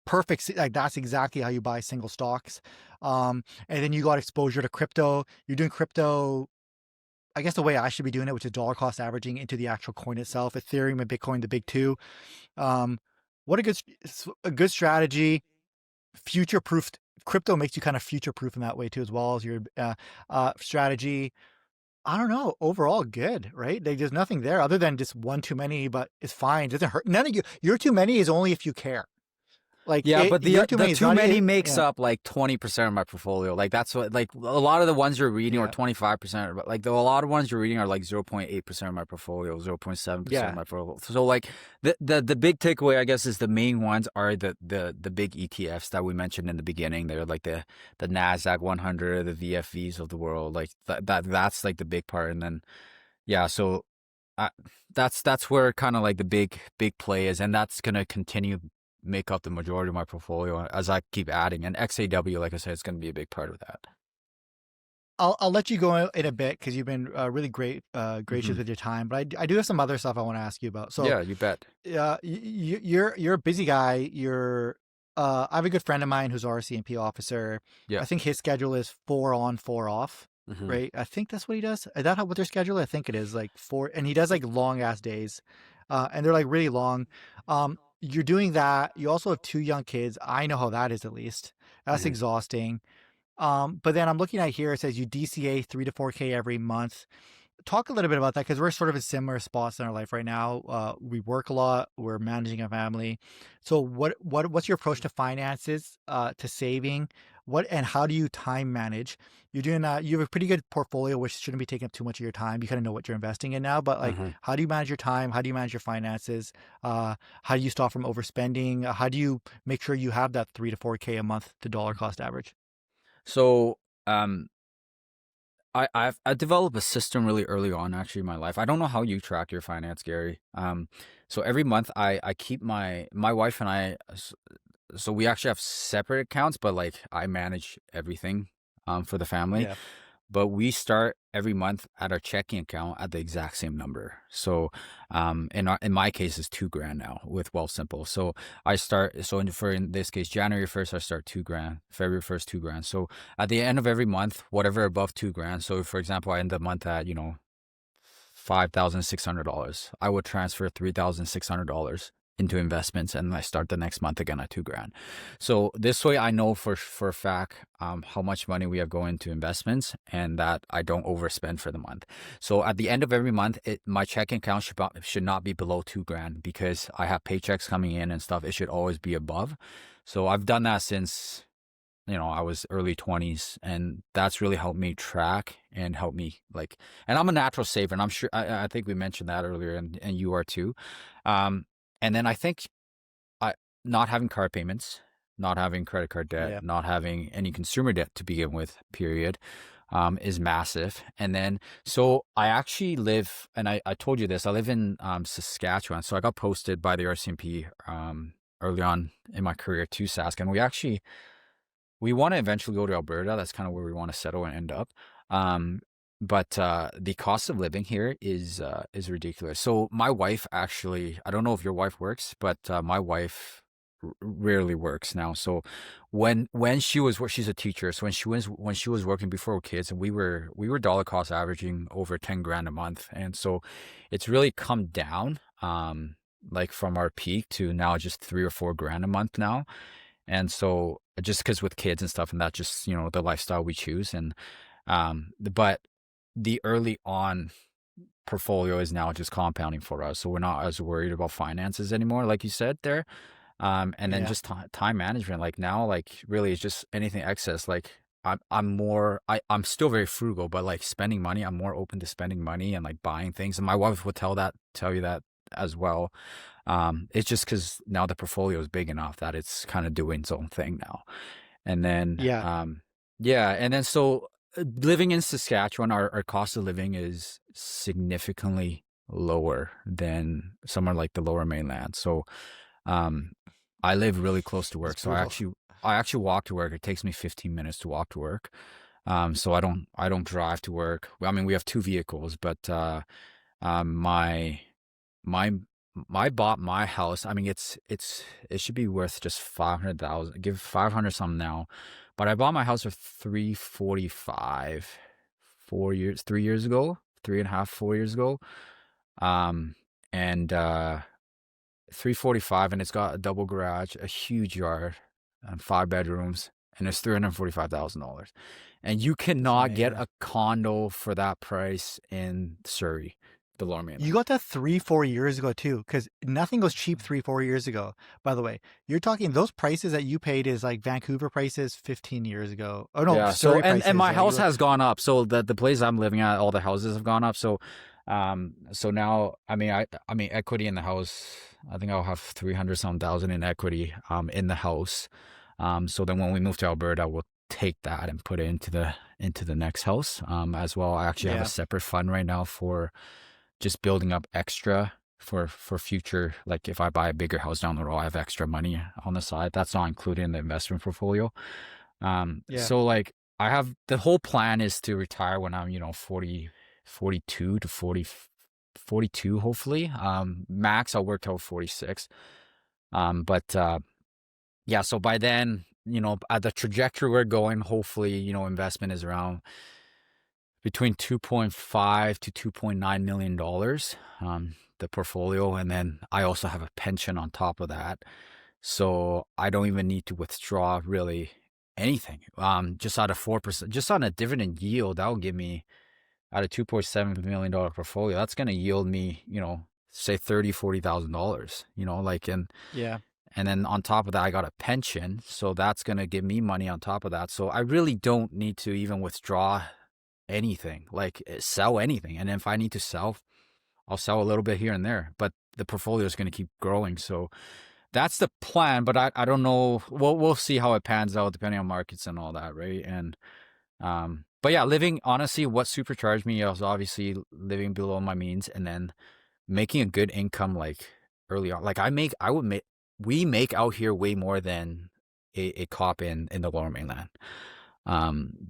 S1: perfect. Like that's exactly how you buy single stocks. And then you got exposure to crypto. You're doing crypto I guess the way I should be doing it, which is dollar cost averaging into the actual coin itself, Ethereum and Bitcoin, the big two. Um, what a good strategy. Future proof. Crypto makes you kind of future proof in that way too, as well as your strategy. I don't know. Overall, good, right? There's nothing there other than just one too many, but it's fine. It doesn't hurt. None of you. Your too many is only if you care. Like
S2: Yeah, but
S1: your too
S2: the
S1: many is
S2: too
S1: not.
S2: many makes
S1: Yeah,
S2: up like 20% of my portfolio. Like that's what like a lot of the ones you're reading are
S1: yeah,
S2: 25%, but like a lot of ones you're reading are like 0.8% of my portfolio, 0.7% of
S1: yeah.
S2: my portfolio. So like the big takeaway I guess is the main ones are the big ETFs that we mentioned in the beginning. They're like the Nasdaq 100, the VFVs of the world. Like that's like the big part, and then yeah, so I, that's where kind of like the big play is, and that's gonna continue make up the majority of my portfolio as I keep adding. And XAW, like I said, it's gonna be a big part of that.
S1: I'll let you go in a bit because you've been really gracious
S2: Hmm.
S1: with your time. But I do have some other stuff I want to ask you about. So
S2: Yeah, you bet.
S1: you're a busy guy. I have a good friend of mine who's an RCMP officer.
S2: Yeah.
S1: I think his schedule is 4 on, 4 off,
S2: Hmm.
S1: right? I think that's what he does. Is that what their schedule? I think it is like four, and he does like long ass days, and they're like really long. You're doing that. You also have 2 young kids. I know how that is at least. That's
S2: Hmm.
S1: exhausting. But then I'm looking at here, it says you DCA 3 to 4K every month. Talk a little bit about that because we're sort of in similar spots in our life right now. We work a lot. We're managing a family. So what's your approach to finances, to saving? What and how do you time manage? You're doing you have a pretty good portfolio, which shouldn't be taking up too much of your time. You kind of know what you're investing in now, but like,
S2: Hmm.
S1: how do you manage your time? How do you manage your finances? How do you stop from overspending? How do you make sure you have that 3 to 4K a month to dollar cost average?
S2: So um I developed a system really early on actually in my life. I don't know how you track your finance, Gary. So every month I keep my wife and I, so we actually have separate accounts, but like I manage everything for the family.
S1: Yeah.
S2: But we start every month at our checking account at the exact same number. So in my case it's 2 grand now with Wealthsimple. So I start, so in this case January 1st I start 2 grand, February 1st 2 grand. So at the end of every month, whatever above 2 grand. So for example, I end the month at $5,600. I would transfer $3,600 into investments, and I start the next month again at 2 grand. So this way, I know for a fact how much money we have going into investments, and that I don't overspend for the month. So at the end of every month, my checking account should not be below 2 grand because I have paychecks coming in and stuff. It should always be above. So I've done that since I was early 20s, and that's really helped me track and help me like, and I'm a natural saver, and I'm sure, I think we mentioned that earlier, and you are too. Um, and then I think I, not having car payments, not having credit card debt,
S1: Yeah.
S2: not having any consumer debt to begin with, period, is massive. And then, so I actually live, and I told you this, I live in Saskatchewan. So I got posted by the RCMP early on in my career to Sask, and we want to eventually go to Alberta. That's kind of where we want to settle and end up. Um, but the cost of living here is ridiculous. So my wife actually, I don't know if your wife works, but my wife rarely works now. So when she was, she's a teacher. So when she was working before with kids, and we were dollar cost averaging over 10 grand a month, and so it's really come down. Like from our peak to now just 3 or 4 grand a month now. And so just because with kids and stuff, and that's just, the lifestyle we choose. And, but the early on portfolio is now just compounding for us. So we're not as worried about finances anymore, like you said there. And then
S1: Yeah.
S2: just time management, like now, like really it's just anything excess. Like I'm still very frugal, but like spending money, I'm more open to spending money and like buying things. And my wife will tell you that as well. It's just because now the portfolio is big enough that it's kind of doing its own thing now. And then,
S1: Yeah.
S2: yeah, and then so living in Saskatchewan, our cost of living is significantly lower than somewhere like the Lower Mainland. So, um, I live really close to
S1: That's
S2: work, so
S1: brutal.
S2: I actually walk to work. It takes me 15 minutes to walk to work. So I don't drive to work. I mean, we have two vehicles, but um, my my I bought my house. I mean, it should be worth just 500,000. Give 500 some now, but I bought my house for 345 4 years 3 years ago. 3.5, 4 years ago. Um, and 345, and it's got a double garage, a huge yard, and 5 bedrooms, and it's $345,000. And you
S1: That's
S2: cannot get
S1: amazing.
S2: a condo for that price in Surrey, the Lower
S1: You
S2: Mainland.
S1: got that 3, 4 years ago too, because nothing was cheap 3, 4 years ago. By the way, you're talking those prices that you paid is like Vancouver prices 15 years ago. Oh no,
S2: Yeah. So
S1: Surrey
S2: and
S1: prices.
S2: my
S1: You
S2: house
S1: were
S2: has gone up. So the place I'm living at, all the houses have gone up. So now I mean equity in the house. I think I'll have 300 some thousand in equity in the house. So then when we move to Alberta, we'll take that and put it into the next house. As well, I actually have a
S1: yeah
S2: separate fund right now for just building up extra for future. Like if I buy a bigger house down the road, I have extra money on the side. That's not included in the investment portfolio.
S1: yeah.
S2: So like I have the whole plan is to retire when I'm 40, 42 to 40, 42 hopefully. Max I'll work till 46. But yeah, so by then, at the trajectory we're going, hopefully, investment is around between 2.5 to 2.9 million dollars, the portfolio, and then I also have a pension on top of that. So I don't even need to withdraw really anything. Just out of 4%, just on a dividend yield, that'll give me out of $2.7 million portfolio. That's gonna yield me, say $30,000, $40,000.
S1: Yeah.
S2: And then on top of that, I got a pension, so that's gonna give me money on top of that. So I really don't need to even withdraw anything, like sell anything. And if I need to sell, I'll sell a little bit here and there. But the portfolio is gonna keep growing. So that's the plan, but I don't know. We'll see how it pans out depending on markets and all that, right? And but yeah, living honestly, what supercharged me was obviously living below my means and then making a good income like early on. Like we make out here way more than a cop in the Lower Mainland.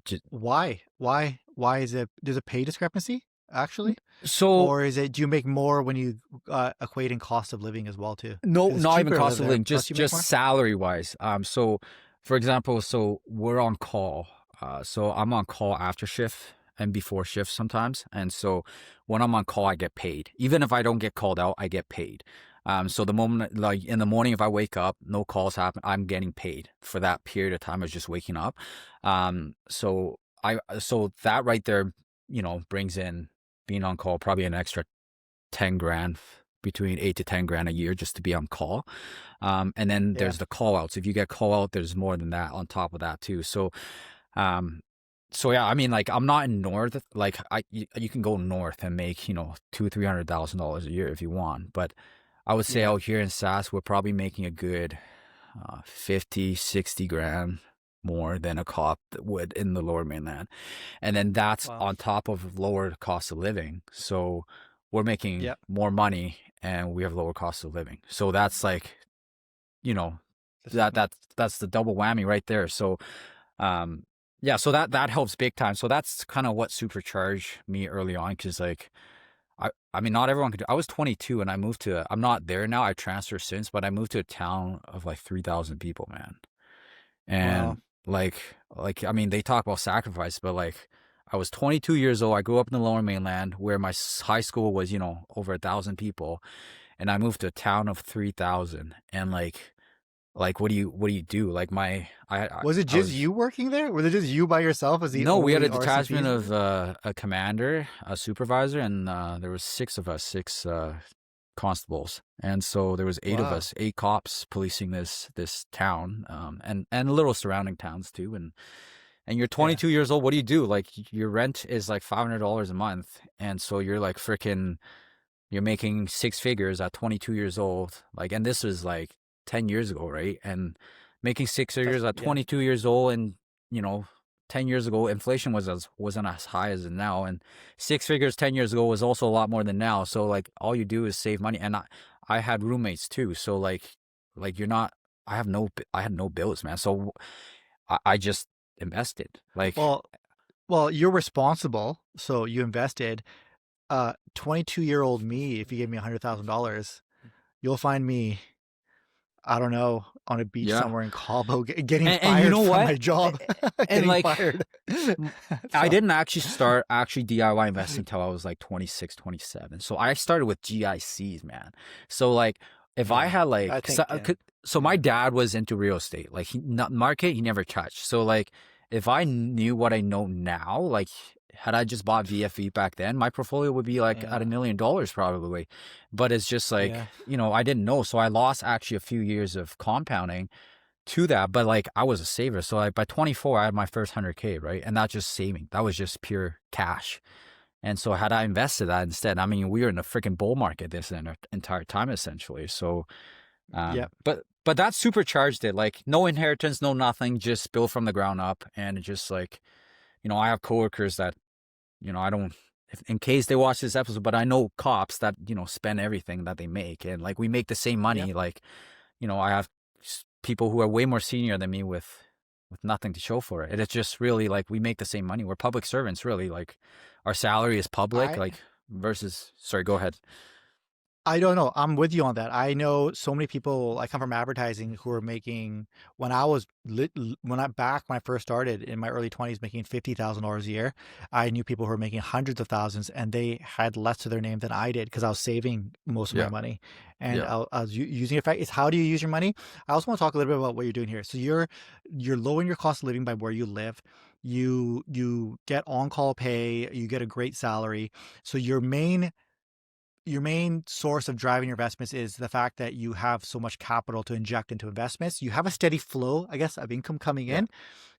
S2: Just,
S1: Why? Why is it? There's a pay discrepancy actually,
S2: so
S1: or is it? Do you make more when you equate in cost of living as well too?
S2: no,
S1: Because it's
S2: not even
S1: cheaper to live
S2: cost of
S1: there,
S2: living,
S1: plus
S2: just
S1: you make
S2: just
S1: more.
S2: salary wise. So for example, so we're on call. So I'm on call after shift and before shift sometimes. And so when I'm on call, I get paid. Even if I don't get called out, I get paid. So the moment, like in the morning, if I wake up, no calls happen, I'm getting paid for that period of time of just waking up. So that right there, brings in being on call probably an extra 10 grand, between 8 to 10 grand a year just to be on call. And then
S1: Yeah.
S2: there's the call outs. If you get call out, there's more than that on top of that too. Um, so yeah, I mean, like I'm not in north. Like you can go north and make $200,000-$300,000 a year if you want. But I would say
S1: Yeah.
S2: out here in SAS, we're probably making a good 50, 60 grand more than a cop would in the Lower Mainland. And then that's
S1: Wow.
S2: on top of lower cost of living. So we're making
S1: Yeah.
S2: more money and we have lower cost of living. So that's like, you know,
S1: That's sick,
S2: that
S1: man.
S2: that's the double whammy right there. So um yeah, so that helps big time. So that's kind of what supercharged me early on because like I mean not everyone could do. I was 22 and I moved to I'm not there now. I transferred since, but I moved to a town of like 3,000 people, man.
S1: Wow.
S2: And like I mean they talk about sacrifice, but like I was 22 years old. I grew up in the Lower Mainland where my high school was over 1,000 people, and I moved to a town of 3,000. And like what do you do? Like
S1: Was it
S2: I
S1: just
S2: was
S1: you working there? Was it just you by yourself as the
S2: no, we had
S1: only
S2: a detachment
S1: RCMPs?
S2: of a commander, a supervisor, and there was six of us, six constables, and so there was eight of
S1: Wow.
S2: us, eight cops policing this town, and little surrounding towns too. And you're
S1: Yeah.
S2: 22 years old. What do you do? Like your rent is like $500 a month, and so you're like freaking you're making six figures at 22 years old. Like, and this was like 10 years ago, right? And making six
S1: That's
S2: figures at
S1: yeah.
S2: 22 years old, and you know, 10 years ago, inflation wasn't as high as it now, and six figures 10 years ago was also a lot more than now. So like, all you do is save money, and I had roommates too. So like you're not. I had no bills, man. So I just invested. Like,
S1: Well, you're responsible, so you invested. 22-year-old me, if you gave me $100,000, you'll find me I don't know, on a beach
S2: Yeah.
S1: somewhere in Cabo, getting
S2: And you
S1: fired
S2: know
S1: from my
S2: what?
S1: job,
S2: And
S1: getting
S2: like,
S1: fired.
S2: I
S1: So
S2: didn't actually start DIY investing until I was like 26, 27. So I started with GICs, man. So like, if I
S1: yeah,
S2: had like,
S1: I think
S2: so my
S1: yeah,
S2: dad was into real estate, like he not market he never touched. So like, if I knew what I know now, like had I just bought VFE back then, my portfolio would be like at
S1: yeah,
S2: $1 million probably. But it's just like,
S1: yeah,
S2: I didn't know, so I lost actually a few years of compounding to that. But like I was a saver, so like by 24 I had my first 100K, right? And not just saving, that was just pure cash. And so had I invested that instead, I mean, we were in a freaking bull market this entire time essentially. So
S1: yeah.
S2: but that supercharged it. Like no inheritance, no nothing, just built from the ground up. And it just like, I have coworkers that, I don't, in case they watch this episode, but I know cops that, spend everything that they make. And like we make the same
S1: Yep.
S2: money. Like, I have people who are way more senior than me with nothing to show for it. And it's just really like we make the same money. We're public servants, really. Like our salary is public,
S1: I
S2: like versus. Sorry, go ahead.
S1: I don't know. I'm with you on that. I know so many people. I come from advertising who are making when I was when I first started in my early 20s making $50,000 a year. I knew people who were making hundreds of thousands, and they had less to their name than I did because I was saving most of my
S2: Yeah,
S1: money, and
S2: yeah,
S1: I was using it. It's how do you use your money? I also want to talk a little bit about what you're doing here. So you're lowering your cost of living by where you live. You get on call pay. You get a great salary. So your main source of driving your investments is the fact that you have so much capital to inject into investments. You have a steady flow, I guess, of income coming
S2: yeah,
S1: in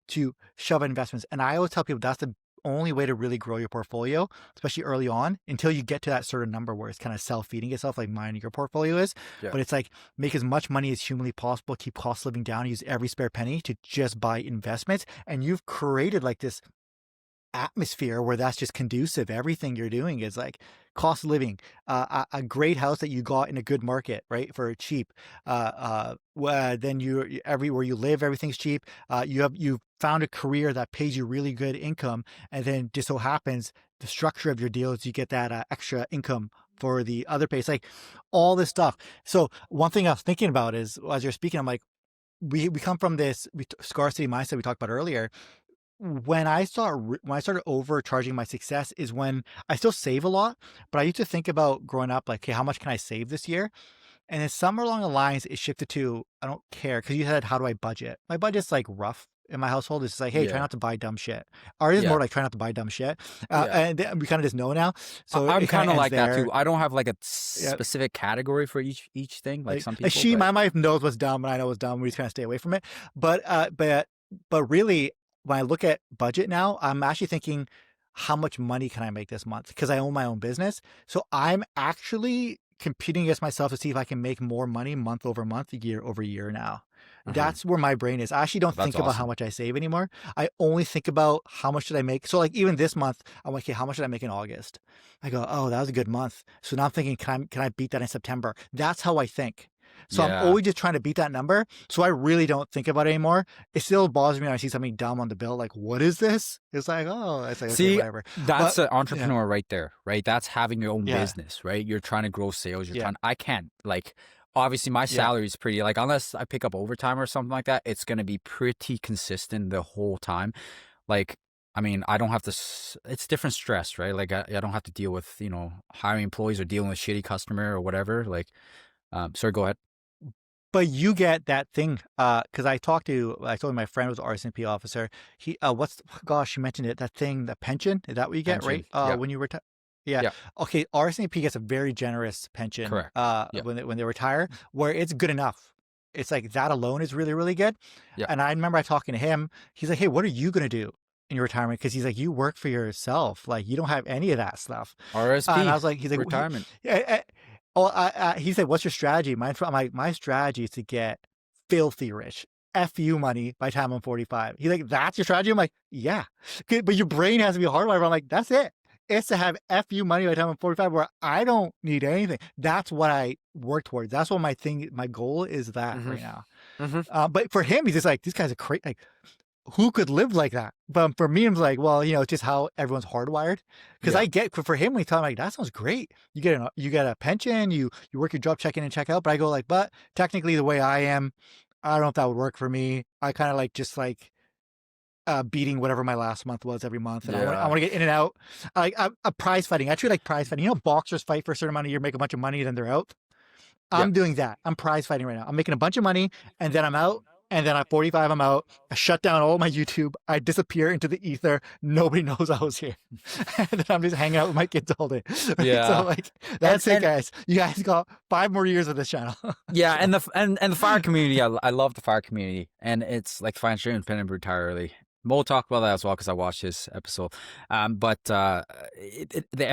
S1: to shove in investments. And I always tell people that's the only way to really grow your portfolio, especially early on, until you get to that certain number where it's kind of self-feeding itself, like mine your portfolio is.
S2: yeah,
S1: But it's like make as much money as humanly possible, keep cost of living down, use every spare penny to just buy investments. And you've created like this atmosphere where that's just conducive. Everything you're doing is like cost of living, a great house that you got in a good market, right, for cheap. Then everywhere you live, everything's cheap. You found a career that pays you really good income, and then just so happens the structure of your deal is you get that extra income for the other pays, like all this stuff. So one thing I was thinking about is as you're speaking, I'm like, we come from this scarcity mindset we talked about earlier. When I started overcharging my success is when I still save a lot, but I used to think about growing up like, okay, how much can I save this year? And then somewhere along the lines, it shifted to I don't care because you said how do I budget? My budget's like rough in my household. It's like, hey, try
S2: yeah,
S1: not to buy dumb shit. Ours is
S2: yeah,
S1: more like try not to buy dumb shit,
S2: yeah.
S1: and we kind of just know now. So
S2: I'm
S1: it kind
S2: kind
S1: of
S2: of
S1: ends
S2: like that
S1: there.
S2: too. I don't have like a
S1: Yeah,
S2: specific category for each thing, like some people,
S1: she,
S2: but
S1: my wife knows what's dumb, and I know what's dumb. We just kind of stay away from it. But really, when I look at budget now, I'm actually thinking, how much money can I make this month? Because I own my own business, so I'm actually competing against myself to see if I can make more money month over month, year over year now.
S2: uh-huh.
S1: That's where my brain is. I actually don't
S2: That's
S1: think about how
S2: awesome.
S1: much I save anymore. I only think about how much did I make. So like even this month, I'm like, okay, how much did I make in August? I go, oh, that was a good month. So now I'm thinking, can I beat that in September? That's how I think. So I'm
S2: Yeah.
S1: always just trying to beat that number. So I really don't think about it anymore. It still bothers me when I see something dumb on the bill. Like, what is this? It's like, oh, it's like, okay,
S2: See,
S1: whatever.
S2: that's
S1: But
S2: an
S1: yeah,
S2: entrepreneur right there, right? That's having your own
S1: yeah,
S2: business, right? You're trying to grow sales.
S1: yeah,
S2: I can't, like, obviously my
S1: yeah.
S2: salary is pretty, like, unless I pick up overtime or something like that, it's going to be pretty consistent the whole time. Like, I mean, I don't have to, it's different stress, right? Like, I don't have to deal with, hiring employees or dealing with shitty customer or whatever. Like, sorry, go ahead.
S1: But you get that thing, because I told my friend was an RSP officer. Gosh, you mentioned it, that thing, the pension, is that what you get,
S2: Pension.
S1: right?
S2: Yeah.
S1: When you retire? Yeah.
S2: Yeah.
S1: Okay, RSP gets a very generous pension,
S2: Correct. Yeah.
S1: when they retire, where it's good enough. It's like that alone is really, really good.
S2: Yeah.
S1: And I remember talking to him, he's like, hey, what are you gonna do in your retirement? Because he's like, you work for yourself, like you don't have any of that stuff. And I
S2: RSP,
S1: was like, he's like,
S2: retirement.
S1: he said, what's your strategy? I'm like, my strategy is to get filthy rich, FU money by the time I'm 45. He's like, that's your strategy? I'm like, yeah. But your brain has to be hardwired. I'm like, that's it. It's to have FU money by the time I'm 45 where I don't need anything. That's what I work towards. That's what my goal is that
S2: Mm-hmm.
S1: right now.
S2: Mm-hmm.
S1: But for him, he's just like, these guys are crazy. Like, who could live like that? But for me, I'm like, well, you know, it's just how everyone's hardwired. Because
S2: Yeah.
S1: I get for him, when he told me like that sounds great. You get a pension, you work your job, check in and check out. But I go like, but technically the way I am, I don't know if that would work for me. I kind of like just like beating whatever my last month was every month, and I
S2: Yeah.
S1: want to get in and out. Like a prize fighting. I actually like prize fighting. You know, boxers fight for a certain amount of year, make a bunch of money, then they're out.
S2: Yeah.
S1: I'm doing that. I'm prize fighting right now. I'm making a bunch of money and then I'm out. And then at 45, I'm out. I shut down all my YouTube. I disappear into the ether. Nobody knows I was here. And then I'm just hanging out with my kids all day. Right? So
S2: Yeah.
S1: like,
S2: And
S1: that's it, guys. You guys got 5 more years of this channel.
S2: yeah,
S1: So
S2: and the fire community, I love the fire community, and it's like financially independent, retire early. We'll talk about that as well because I watched his episode. But the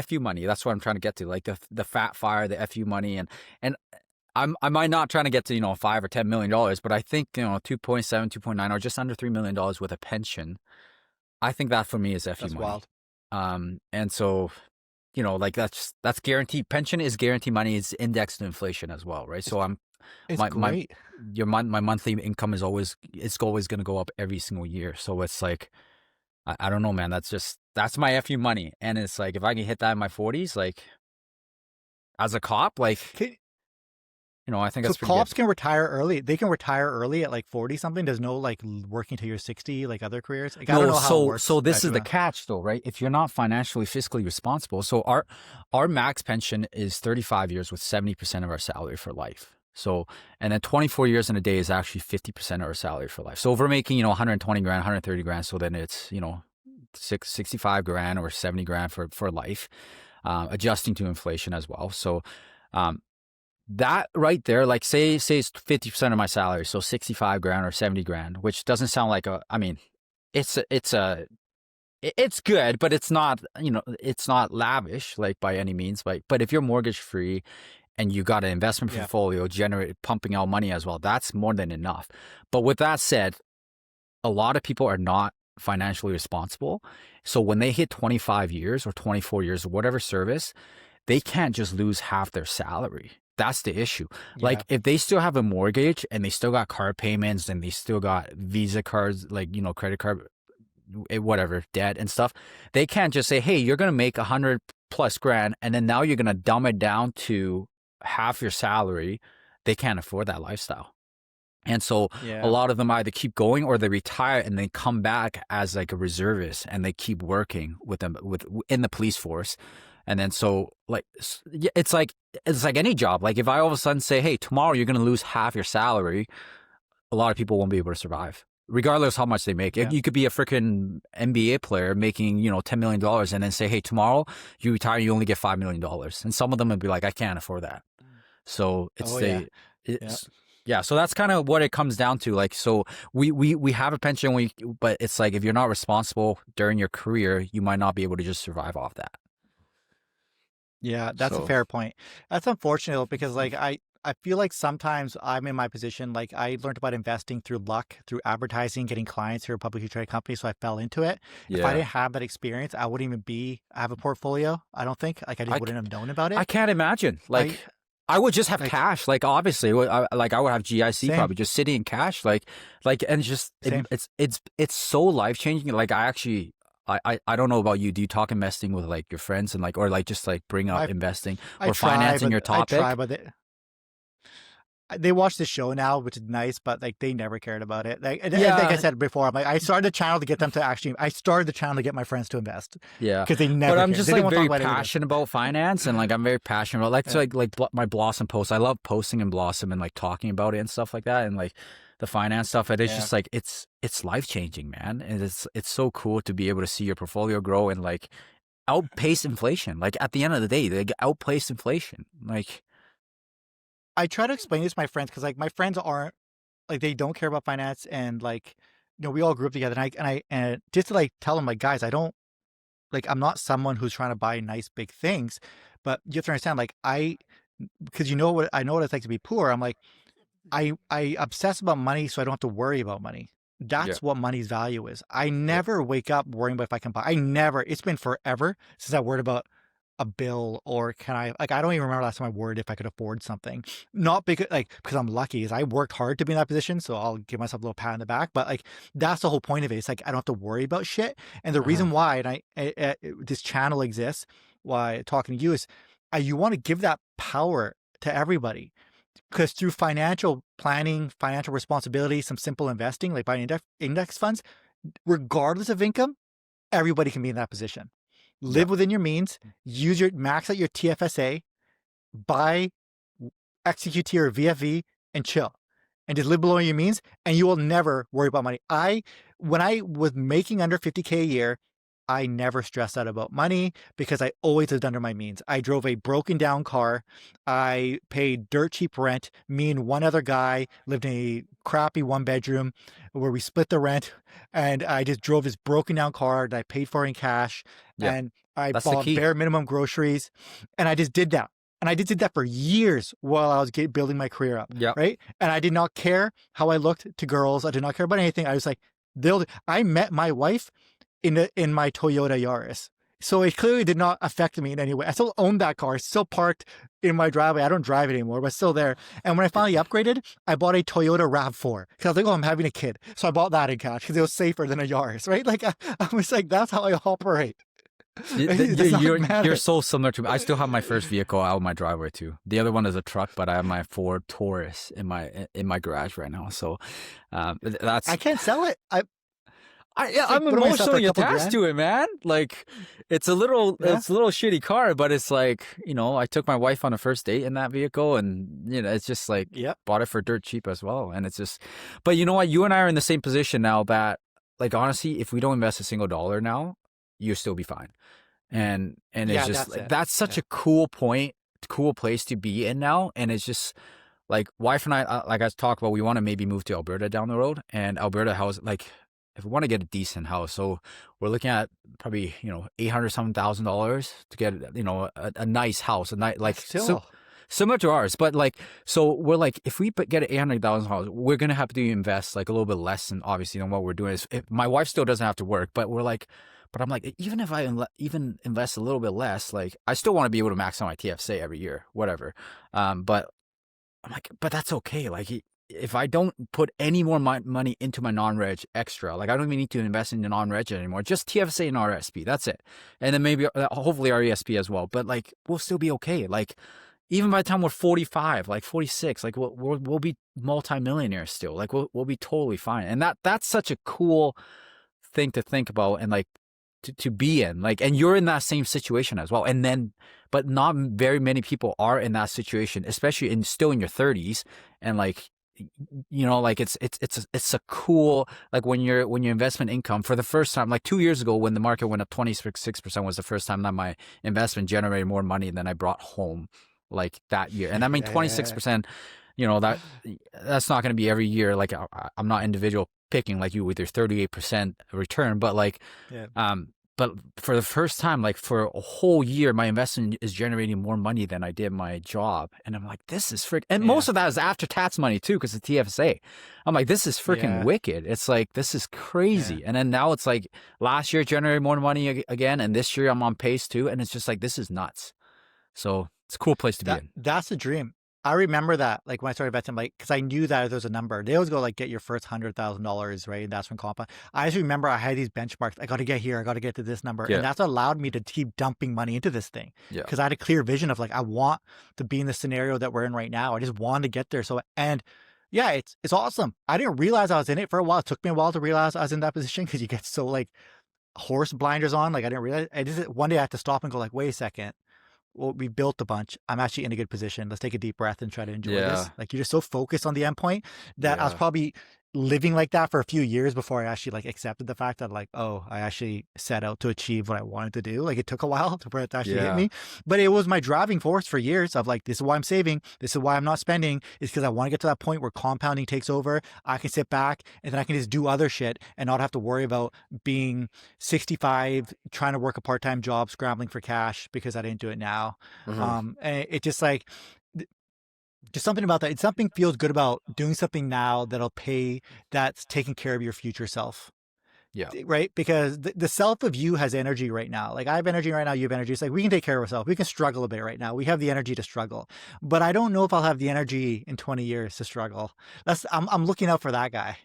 S2: FU money, that's what I'm trying to get to, like the fat fire, the FU money, and I might not trying to get to, you know, $5 or $10 million, but I think, you know, 2.7, 2.9, or just under $3 million with a pension. I think that for me is FU
S1: that's
S2: money.
S1: wild.
S2: And so, you know, like that's guaranteed. Pension is guaranteed money. It's indexed to inflation as well, right?
S1: It's,
S2: So
S1: it's
S2: my
S1: great.
S2: my monthly income is always going to go up every single year. So it's like I don't know, man. That's my FU money, and it's like if I can hit that in my 40s, like as a cop, like,
S1: Can,
S2: you know, I think
S1: so
S2: that's pretty good.
S1: cops can retire early. They can retire early at like 40 something. There's no like working till you're 60 like other careers. Like I don't
S2: No,
S1: know how it
S2: so
S1: works.
S2: this is
S1: Actually,
S2: the catch though, right? If you're not financially fiscally responsible, so our max pension is 35 years with 70% of our salary for life. So, and then 24 years in a day is actually 50% of our salary for life. So if we're making, you know, 120 grand, 130 grand, so then it's, you know, 65 grand or 70 grand for life, adjusting to inflation as well. So, that right there, like say it's 50% of my salary, so 65 grand or 70 grand, which doesn't sound like I mean, it's good, but it's not, you know, it's not lavish like by any means. But if you're mortgage free and you got an investment
S1: yeah,
S2: portfolio pumping out money as well, that's more than enough. But with that said, a lot of people are not financially responsible. So when they hit 25 years or 24 years or whatever service, they can't just lose half their salary. That's the issue.
S1: yeah,
S2: Like if they still have a mortgage and they still got car payments and they still got Visa cards, like, you know, credit card, whatever, debt and stuff, they can't just say, hey, you're going to make 100 plus grand and then now you're going to dumb it down to half your salary. They can't afford that lifestyle. And so a
S1: yeah,
S2: lot of them either keep going or they retire and they come back as like a reservist and they keep working with them in the police force. And then so like it's like any job. Like if I all of a sudden say, hey, tomorrow you're going to lose half your salary, a lot of people won't be able to survive, regardless how much they make.
S1: yeah,
S2: You could be a freaking NBA player making, you know, $10 million and then say, hey, tomorrow you retire, you only get $5 million. And some of them would be like, I can't afford that. So
S1: oh yeah, yeah.
S2: it's, yeah. So that's kind of what it comes down to. Like, so we have a pension, but it's like, if you're not responsible during your career, you might not be able to just survive off that.
S1: Yeah, that's a
S2: So
S1: fair point. That's unfortunate though, because like I feel like sometimes I'm in my position, like I learned about investing through luck, through advertising, getting clients who are publicly traded companies, so I fell into it. If I
S2: yeah,
S1: didn't have that experience, I wouldn't even have a portfolio. I don't think. Like I just
S2: I,
S1: wouldn't have known about
S2: I
S1: it.
S2: can't imagine.
S1: I
S2: Like, I would just have
S1: like
S2: cash. Like, obviously, like I would have GIC
S1: same,
S2: probably just sitting in cash. And just
S1: same.
S2: it's so life changing. Like, I actually. I don't know about you. Do you talk investing with like your friends and like, or like just like bring up
S1: I
S2: investing
S1: I
S2: or
S1: try,
S2: financing
S1: but
S2: your
S1: I try,
S2: topic?
S1: but they watch the show now, which is nice, but like they never cared about it. And like I
S2: Yeah,
S1: said before, I'm like I started the channel to get them to actually. I started the channel to get my friends to invest
S2: yeah.
S1: because they
S2: But
S1: never
S2: I'm
S1: cared.
S2: just
S1: They didn't
S2: like
S1: want to talk
S2: very
S1: about it with us.
S2: passionate about finance and like I'm very passionate about like so
S1: Yeah,
S2: my Blossom posts. I love posting in Blossom and like talking about it and stuff like that and like the finance stuff. And it's
S1: yeah.
S2: just like it's life changing, man. And it's so cool to be able to see your portfolio grow and like outpace inflation. Like at the end of the day, they outpace inflation. Like
S1: I try to explain this to my friends because like my friends aren't like they don't care about finance and like we all grew up together and just to like tell them like guys I don't like I'm not someone who's trying to buy nice big things, but you have to understand like I because I know what it's like to be poor. I'm like I obsess about money so I don't have to worry about money.
S2: yeah,
S1: That's what money's value is. I
S2: yeah,
S1: never wake up worrying about if I can buy. I never. It's been forever since I worried about a bill, or can I, like, I don't even remember last time I worried if I could afford something. Not because I'm lucky, is I worked hard to be in that position, so I'll give myself a little pat on the back. But like, that's the whole point of it. It's like I don't have to worry about shit. And the
S2: Uh-huh.
S1: reason why, and this channel exists, why talking to you, is you want to give that power to everybody, because through financial planning, financial responsibility, some simple investing like buying index funds, regardless of income, everybody can be in that position.
S2: Yeah.
S1: Live within your means, max out your TFSA, buy XQT or VFV, and chill. And just live below your means, and you will never worry about money. When I was making under 50K a year, I never stressed out about money because I always lived under my means. I drove a broken down car. I paid dirt cheap rent. Me and one other guy lived in a crappy 1 bedroom where we split the rent. And I just drove this broken down car that I paid for in cash.
S2: Yeah.
S1: And I
S2: That's the
S1: bought
S2: key.
S1: bare minimum groceries. And I just did that. And I did that for years while I was building my career up,
S2: Yeah.
S1: right? And I did not care how I looked to girls. I did not care about anything. I was like, I met my wife in my Toyota Yaris. So it clearly did not affect me in any way. I still own that car. It's still parked in my driveway. I don't drive it anymore, but it's still there. And when I finally upgraded, I bought a Toyota RAV4 because I was like, oh, I'm having a kid. So I bought that in cash because it was safer than a Yaris, right? Like, I was like, that's how I operate. It does not
S2: You're
S1: matter.
S2: so similar to me. I still have my first vehicle out of my driveway too. The other one is a truck, but I have my Ford Taurus in my garage right now. So that's
S1: I can't sell it. It's like
S2: I'm
S1: putting myself for a
S2: emotionally
S1: couple
S2: attached
S1: grand.
S2: to it, man. Like it's a
S1: Yeah.
S2: little shitty car, but it's like, I took my wife on a first date in that vehicle, and it's just like
S1: Yep.
S2: bought it for dirt cheap as well. And it's just, but you know what? You and I are in the same position now that, like, honestly, if we don't invest a single dollar now, you'll still be fine. And it's
S1: Yeah,
S2: just
S1: that's
S2: like
S1: it.
S2: that's such
S1: Yeah.
S2: a cool place to be in now. And it's just like wife and I, like I talked about, we want to maybe move to Alberta down the road, and Alberta house, like if we want to get a decent house, so we're looking at probably $800 to get a nice house, a nice like so
S1: Still.
S2: similar to ours, but like so we're like if we get an $800,000 house, we're gonna have to invest like a little bit less than obviously than what we're doing. If my wife still doesn't have to work, but we're like. But I'm like, even if I even invest a little bit less, like I still want to be able to max out my TFSA every year, whatever. But I'm like, but that's okay. Like, if I don't put any more money into my non-reg extra, like I don't even need to invest in the non-reg anymore, just TFSA and RSP. That's it. And then maybe, hopefully, RESP as well. But like, we'll still be okay. Like, even by the time we're 45, like 46, like we'll be multimillionaires still. Like, we'll be totally fine. And that's such a cool thing to think about, and like to be in, like, and you're in that same situation as well. And then, but not very many people are in that situation, especially still in your 30s. And like, like it's a cool, like when your investment income for the first time, like 2 years ago when the market went up 26% was the first time that my investment generated more money than I brought home, like that year. And I mean,
S1: Yeah.
S2: 26%, that's not going to be every year. Like I'm not individual picking like you with your 38% return, but like,
S1: Yeah.
S2: but for the first time, like for a whole year, my investment is generating more money than I did my job. And I'm like, this is and most
S1: Yeah.
S2: of that is after tax money too, because the TFSA. I'm like, this is freaking
S1: Yeah.
S2: wicked. It's like, this is
S1: Yeah.
S2: crazy. And then now it's like last year generated more money again. And this year I'm on pace too. And it's just like, this is nuts. So it's a cool place to be in.
S1: That's the dream. I remember that, like when I started investing, like, because I knew that there was a number. They always go like, get your first $100,000, right? And that's from compound. I just remember I had these benchmarks. I got to get here. I got to get to this number,
S2: Yeah.
S1: and that's what allowed me to keep dumping money into this thing.
S2: Yeah.
S1: Because I had a clear vision of like, I want to be in the scenario that we're in right now. I just wanted to get there. So, and yeah, it's awesome. I didn't realize I was in it for a while. It took me a while to realize I was in that position because you get so like horse blinders on. Like I didn't realize. I just one day I had to stop and go like, wait a second. Well, we built a bunch. I'm actually in a good position. Let's take a deep breath and try to enjoy
S2: Yeah.
S1: this. Like you're just so focused on the endpoint that I was
S2: Yeah.
S1: probably living like that for a few years before I actually like accepted the fact that like, oh, I actually set out to achieve what I wanted to do. Like it took a while for it to actually hit
S2: Yeah.
S1: me, but it was my driving force for years of like, this is why I'm saving. This is why I'm not spending. It's because I want to get to that point where compounding takes over. I can sit back and then I can just do other shit and not have to worry about being 65, trying to work a part-time job, scrambling for cash because I didn't do it now.
S2: Uh-huh.
S1: And it just like, just something about that. It's something feels good about doing something now that'll pay, that's taking care of your future self.
S2: Yeah.
S1: right? Because the self of you has energy right now. Like I have energy right now, you have energy. It's like we can take care of ourselves. We can struggle a bit right now. We have the energy to struggle, but I don't know if I'll have the energy in 20 years to struggle. I'm looking out for that guy.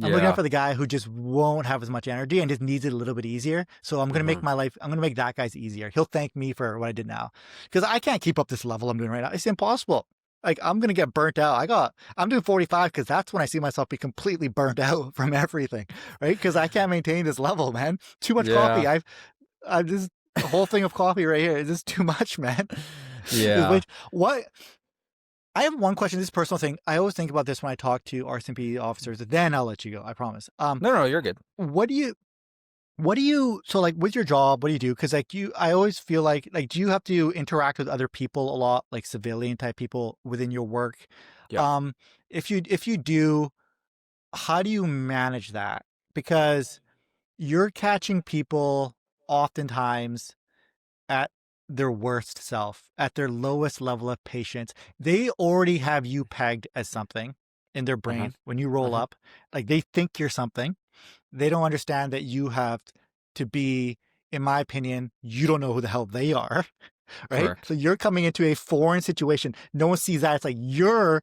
S1: I'm looking out
S2: Yeah.
S1: for the guy who just won't have as much energy and just needs it a little bit easier. So I'm gonna make
S2: Hmm.
S1: my life. I'm gonna make that guy's easier. He'll thank me for what I did now, because I can't keep up this level I'm doing right now. It's impossible. Like I'm gonna get burnt out. I'm doing 45 because that's when I see myself be completely burnt out from everything, right? Because I can't maintain this level, man. Too much coffee.
S2: Yeah.
S1: I've this whole thing of coffee right here. Is this too much, man?
S2: Yeah.
S1: What? I have one question. This personal thing. I always think about this when I talk to RCMP officers. Then I'll let you go. I promise.
S2: No, no, you're good.
S1: What do you? What do you? So like with your job, what do you do? Because like I always feel like, do you have to interact with other people a lot, like civilian type people within your work?
S2: Yeah.
S1: Um, if you do, how do you manage that? Because you're catching people oftentimes at their worst self, at their lowest level of patience. They already have you pegged as something in their
S2: Hmm.
S1: brain when you roll
S2: Hmm.
S1: up. Like they think you're something. They don't understand that you have to be, in my opinion, you don't know who the hell they are, right? So
S2: Correct.
S1: you're coming into a foreign situation. No one sees that. It's like you're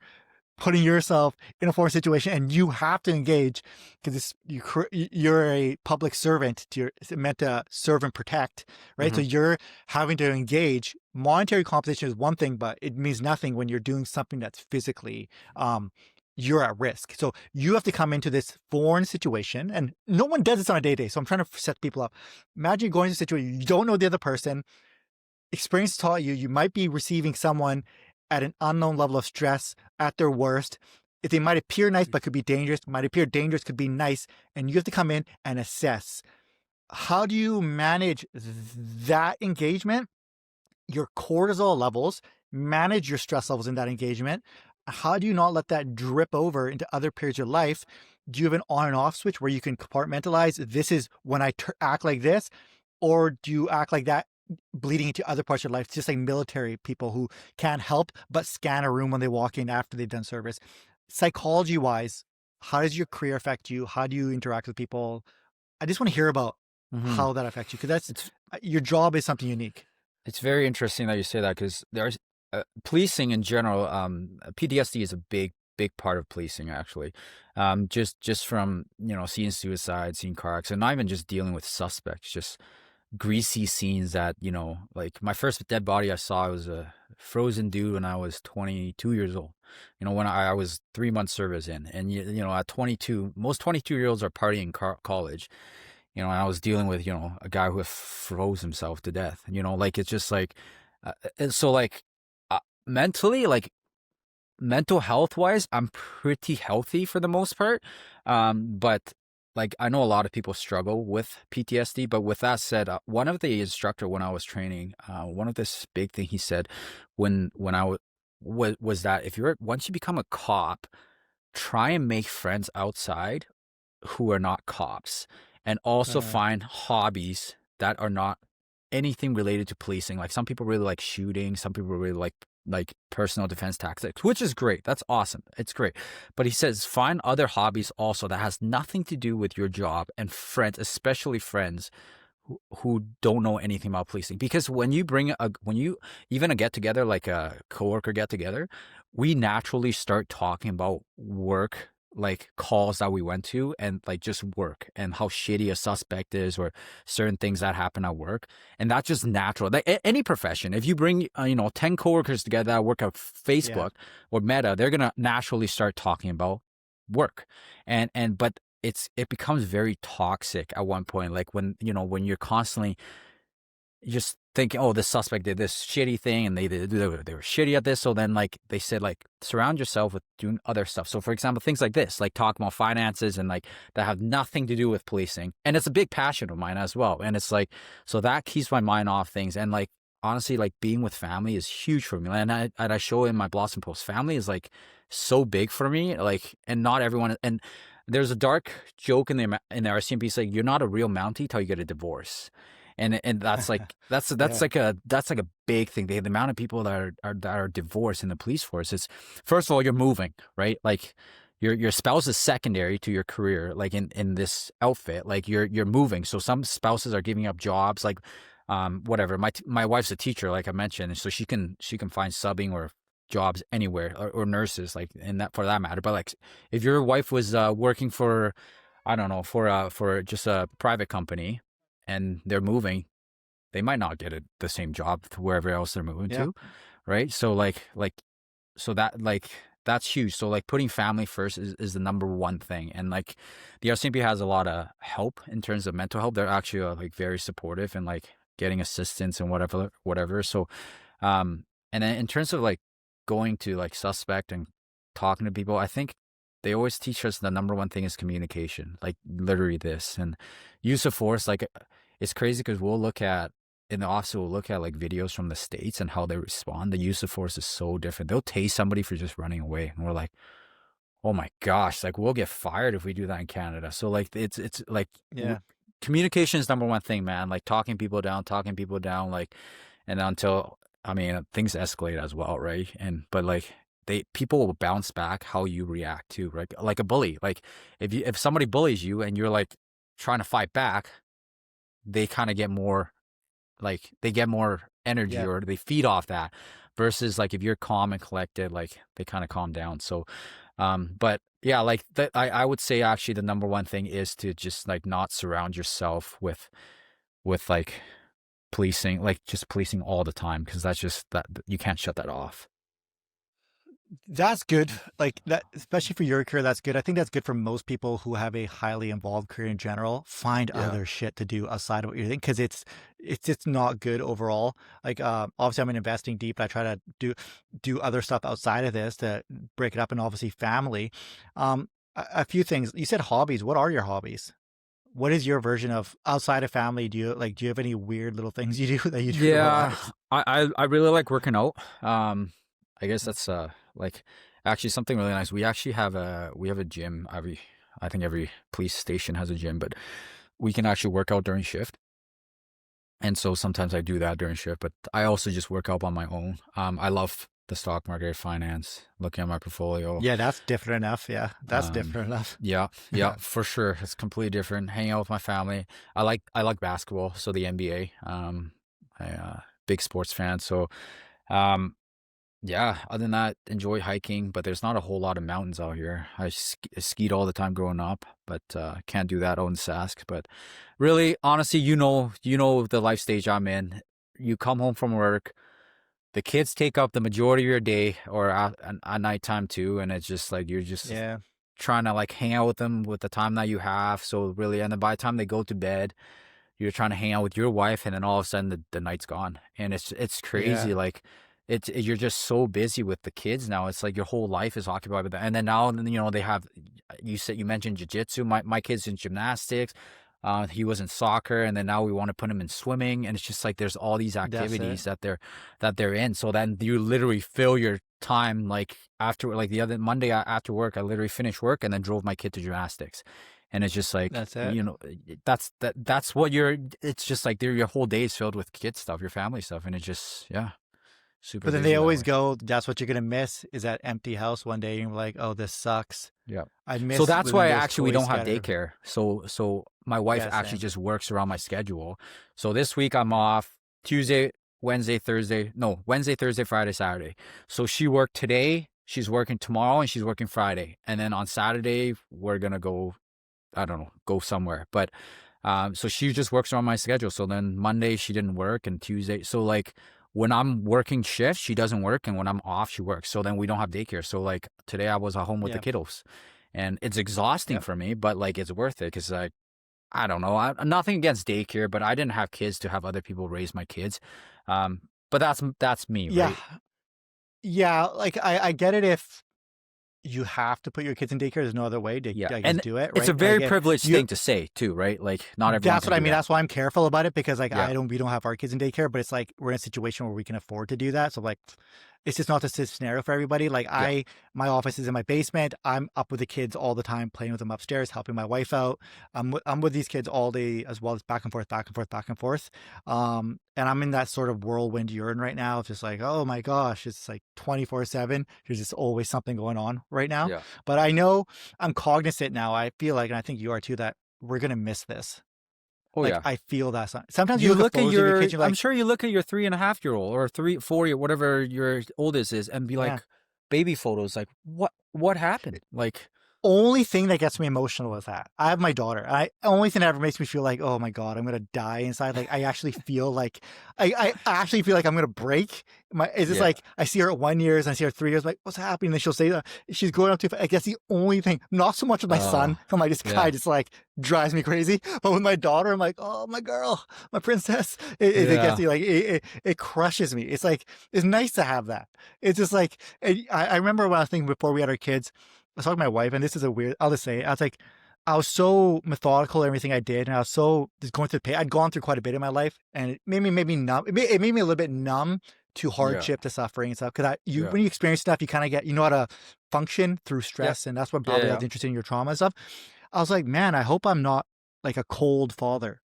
S1: putting yourself in a foreign situation and you have to engage because you're a public servant. You're meant to serve and protect, right? So
S2: Hmm.
S1: you're having to engage. Monetary compensation is one thing, but it means nothing when you're doing something that's physically you're at risk. So you have to come into this foreign situation, and no one does this on a day-to-day. So I'm trying to set people up. Imagine going to a situation you don't know the other person. Experience taught you might be receiving someone at an unknown level of stress at their worst. If they might appear nice but could be dangerous, might appear dangerous, could be nice, and you have to come in and assess. How do you manage that engagement, your cortisol levels, manage your stress levels in that engagement? How do you not let that drip over into other periods of your life? Do you have an on and off switch where you can compartmentalize? This is when I act like this, or do you act like that bleeding into other parts of your life, just like military people who can't help but scan a room when they walk in after they've done service? Psychology wise, how does your career affect you? How do you interact with people? I just want to hear about
S2: Hmm.
S1: how that affects you, because that's
S2: It's
S1: your job is something unique.
S2: it's very interesting that you say that because there's policing in general. PTSD is a big part of policing actually. Just from seeing suicide, seeing car accidents, not even just dealing with suspects, just greasy scenes that like my first dead body I saw was a frozen dude when I was 22 years old. When I was 3 months service in, and at 22, most 22-year-olds are partying in college. And I was dealing with a guy who froze himself to death. Like it's just like, and so like mentally, like mental health wise, I'm pretty healthy for the most part. But like I know a lot of people struggle with PTSD. But with that said, one of the instructor when I was training, one of this big thing he said when I was that if you're once you become a cop, try and make friends outside who are not cops, and also
S1: Uh,
S2: find hobbies that are not anything related to policing. Like some people really like shooting, some people really like personal defense tactics, which is great. That's awesome. It's great. But he says find other hobbies also that has nothing to do with your job, and friends, especially friends who don't know anything about policing. Because when you even a get together, like a coworker get together, we naturally start talking about work, like calls that we went to, and like just work and how shitty a suspect is, or certain things that happen at work. And that's just natural. Like any profession, if you bring 10 coworkers together that work at
S1: yeah,
S2: Facebook or Meta, they're gonna naturally start talking about work. And but it becomes very toxic at one point. Like when you're constantly just thinking, oh, this suspect did this shitty thing, and they were shitty at this. So then like they said, like surround yourself with doing other stuff. So for example, things like this, like talking about finances and like that have nothing to do with policing. And it's a big passion of mine as well. And it's like, so that keeps my mind off things. And like honestly, like being with family is huge for me. And I show in my Blossom Post, family is like so big for me. Like, and not everyone. And there's a dark joke in the RCMP saying you're not a real Mountie till you get a divorce. And that's like
S1: yeah,
S2: that's like a big thing. The amount of people that are divorced in the police force is, first of all, you're moving, right? Like your spouse is secondary to your career, like in this outfit, like you're moving. So some spouses are giving up jobs, like whatever. My wife's a teacher, like I mentioned, so she can find subbing or jobs anywhere, or nurses, like in that for that matter. But like if your wife was working for, I don't know, for just a private company, and they're moving, they might not get the same job wherever else they're moving
S1: Yeah.
S2: to, right? So so that like that's huge. So like putting family first is the number one thing. And like the RCMP has a lot of help in terms of mental health. They're actually like very supportive and like getting assistance and whatever. So and then in terms of like going to like suspect and talking to people, I think they always teach us the number one thing is communication, like literally this, and use of force. Like it's crazy because we'll look at in the office, we'll look at like videos from the States and how they respond. The use of force is so different. They'll tase somebody for just running away, and we're like, oh my gosh, like we'll get fired if we do that in Canada. So like it's like
S1: Yeah.
S2: communication is number one thing, man. Like talking people down, like, and until, I mean, things escalate as well, right? And but like people will bounce back how you react to, right? Like a bully. Like if somebody bullies you and you're like trying to fight back, they kind of get more, like they get more energy,
S1: Yeah.
S2: or they feed off that, versus like if you're calm and collected, like they kind of calm down. So but yeah, like that, I would say actually the number one thing is to just like not surround yourself with like policing, like just policing all the time, because that's just that you can't shut that off.
S1: That's good. Like that, especially for your career, that's good. I think that's good for most people who have a highly involved career in general. Find
S2: Yeah.
S1: other shit to do outside of what you're thinking, because it's just not good overall. Like obviously I'm in investing deep, but I try to do other stuff outside of this to break it up, and obviously family. A few things. You said hobbies. What are your hobbies? What is your version of outside of family? Do you have any weird little things you do that you do to
S2: Yeah,
S1: relax?
S2: I really like working out. I guess that's like actually something really nice. We have a gym. I think every police station has a gym, but we can actually work out during shift. And so sometimes I do that during shift, but I also just work out on my own. I love the stock market, finance, looking at my portfolio.
S1: Yeah, that's different enough. Yeah, that's
S2: Um,
S1: different enough.
S2: yeah, yeah, for sure. It's completely different. Hanging out with my family. I like basketball, so the NBA. I big sports fan. So um, yeah. Other than that, enjoy hiking, but there's not a whole lot of mountains out here. I skied all the time growing up, but can't do that out in Sask. But really, honestly, you know the life stage I'm in. You come home from work, the kids take up the majority of your day, or at nighttime too, and it's just like you're just
S1: Yeah,
S2: trying to like hang out with them with the time that you have. So really, and then by the time they go to bed, you're trying to hang out with your wife, and then all of a sudden the night's gone, and it's
S1: yeah,
S2: crazy. Like you're just so busy with the kids now. It's like your whole life is occupied with that. And then now, they have, you mentioned jujitsu. My kid's in gymnastics. He was in soccer, and then now we want to put him in swimming, and it's just like there's all these
S1: that's it.
S2: activities that they're in. So then you literally fill your time, like after, like the other Monday after work, I literally finished work and then drove my kid to gymnastics, and it's just like,
S1: That's it.
S2: that's what you're. It's just like your whole day is filled with kid stuff, your family stuff, and it's just, yeah, super
S1: But then they
S2: busy that
S1: always
S2: way.
S1: go, that's what you're gonna miss is that empty house one day. And you're like, oh, this sucks.
S2: Yeah.
S1: I
S2: So
S1: miss
S2: that's
S1: when
S2: why
S1: there's
S2: actually we
S1: toys
S2: don't have
S1: scattered.
S2: daycare. So my wife
S1: Yeah,
S2: actually
S1: same.
S2: just works around my schedule. So this week I'm off Tuesday, Wednesday, Thursday. No, Wednesday, Thursday, Friday, Saturday. So she worked today, she's working tomorrow, and she's working Friday. And then on Saturday we're gonna go, I don't know, go somewhere. But so she just works around my schedule. So then Monday she didn't work, and Tuesday. So like when I'm working shifts, she doesn't work, and when I'm off, she works. So then we don't have daycare. So like today I was at home with the
S1: Yeah.
S2: kiddos, and it's exhausting
S1: Yep.
S2: for me, but like it's worth it because I don't know, nothing against daycare, but I didn't have kids to have other people raise my kids. But that's me,
S1: Yeah.
S2: right?
S1: Yeah. Like I get it if you have to put your kids in daycare. There's no other way to,
S2: Yeah,
S1: I guess,
S2: and
S1: do it,
S2: it's a
S1: right? Like
S2: very privileged
S1: you
S2: thing to say too, right? Like not everyone
S1: that's
S2: can
S1: what I
S2: do
S1: mean.
S2: that.
S1: That's why I'm careful about it, because like
S2: Yeah,
S1: we don't have our kids in daycare, but it's like we're in a situation where we can afford to do that. So like it's just not the same scenario for everybody. Like
S2: Yeah.
S1: my office is in my basement. I'm up with the kids all the time, playing with them upstairs, helping my wife out. I'm with these kids all day as well, as back and forth, back and forth, back and forth. And I'm in that sort of whirlwind you're in right now. It's just like, oh my gosh, it's like 24/7. There's just always something going on right now.
S2: Yeah.
S1: But I know I'm cognizant now. I feel like, and I think you are too, that we're gonna miss this.
S2: Oh
S1: Like
S2: yeah.
S1: I feel that sometimes you
S2: You
S1: look at
S2: look at
S1: photos of your
S2: your,
S1: kids, you're
S2: I'm
S1: like,
S2: sure you look at your 3.5-year-old or 3, 4, whatever your oldest is, and be
S1: yeah.
S2: like, baby photos, like what happened? Like,
S1: Only thing that gets me emotional is that I have my daughter. Only thing that ever makes me feel like, oh my god, I'm gonna die inside. Like I actually feel like I actually feel like I'm gonna break. It's just
S2: yeah,
S1: like I see her at 1 years and I see her at 3 years. Like what's happening? And she'll say that she's growing up too fast. I guess the only thing, not so much with my son. I'm like, this guy
S2: yeah,
S1: just like drives me crazy. But with my daughter, I'm like, oh my girl, my princess. It gets
S2: yeah,
S1: me like it crushes me. It's like it's nice to have that. It's just like I remember when I was thinking before we had our kids. I was talking to my wife, and this is a weird, I'll just say it. I was like, I was so methodical in everything I did, and I was so just going through the pain. I'd gone through quite a bit in my life, and it made me numb. It made me a little bit numb to
S2: yeah,
S1: hardship, to suffering and stuff. Because
S2: yeah,
S1: when you experience stuff, you kind of get, you know how to function through
S2: yeah,
S1: stress, and that's what
S2: yeah,
S1: probably
S2: yeah.
S1: adds interest in your trauma and stuff. I was like, man, I hope I'm not like a cold father.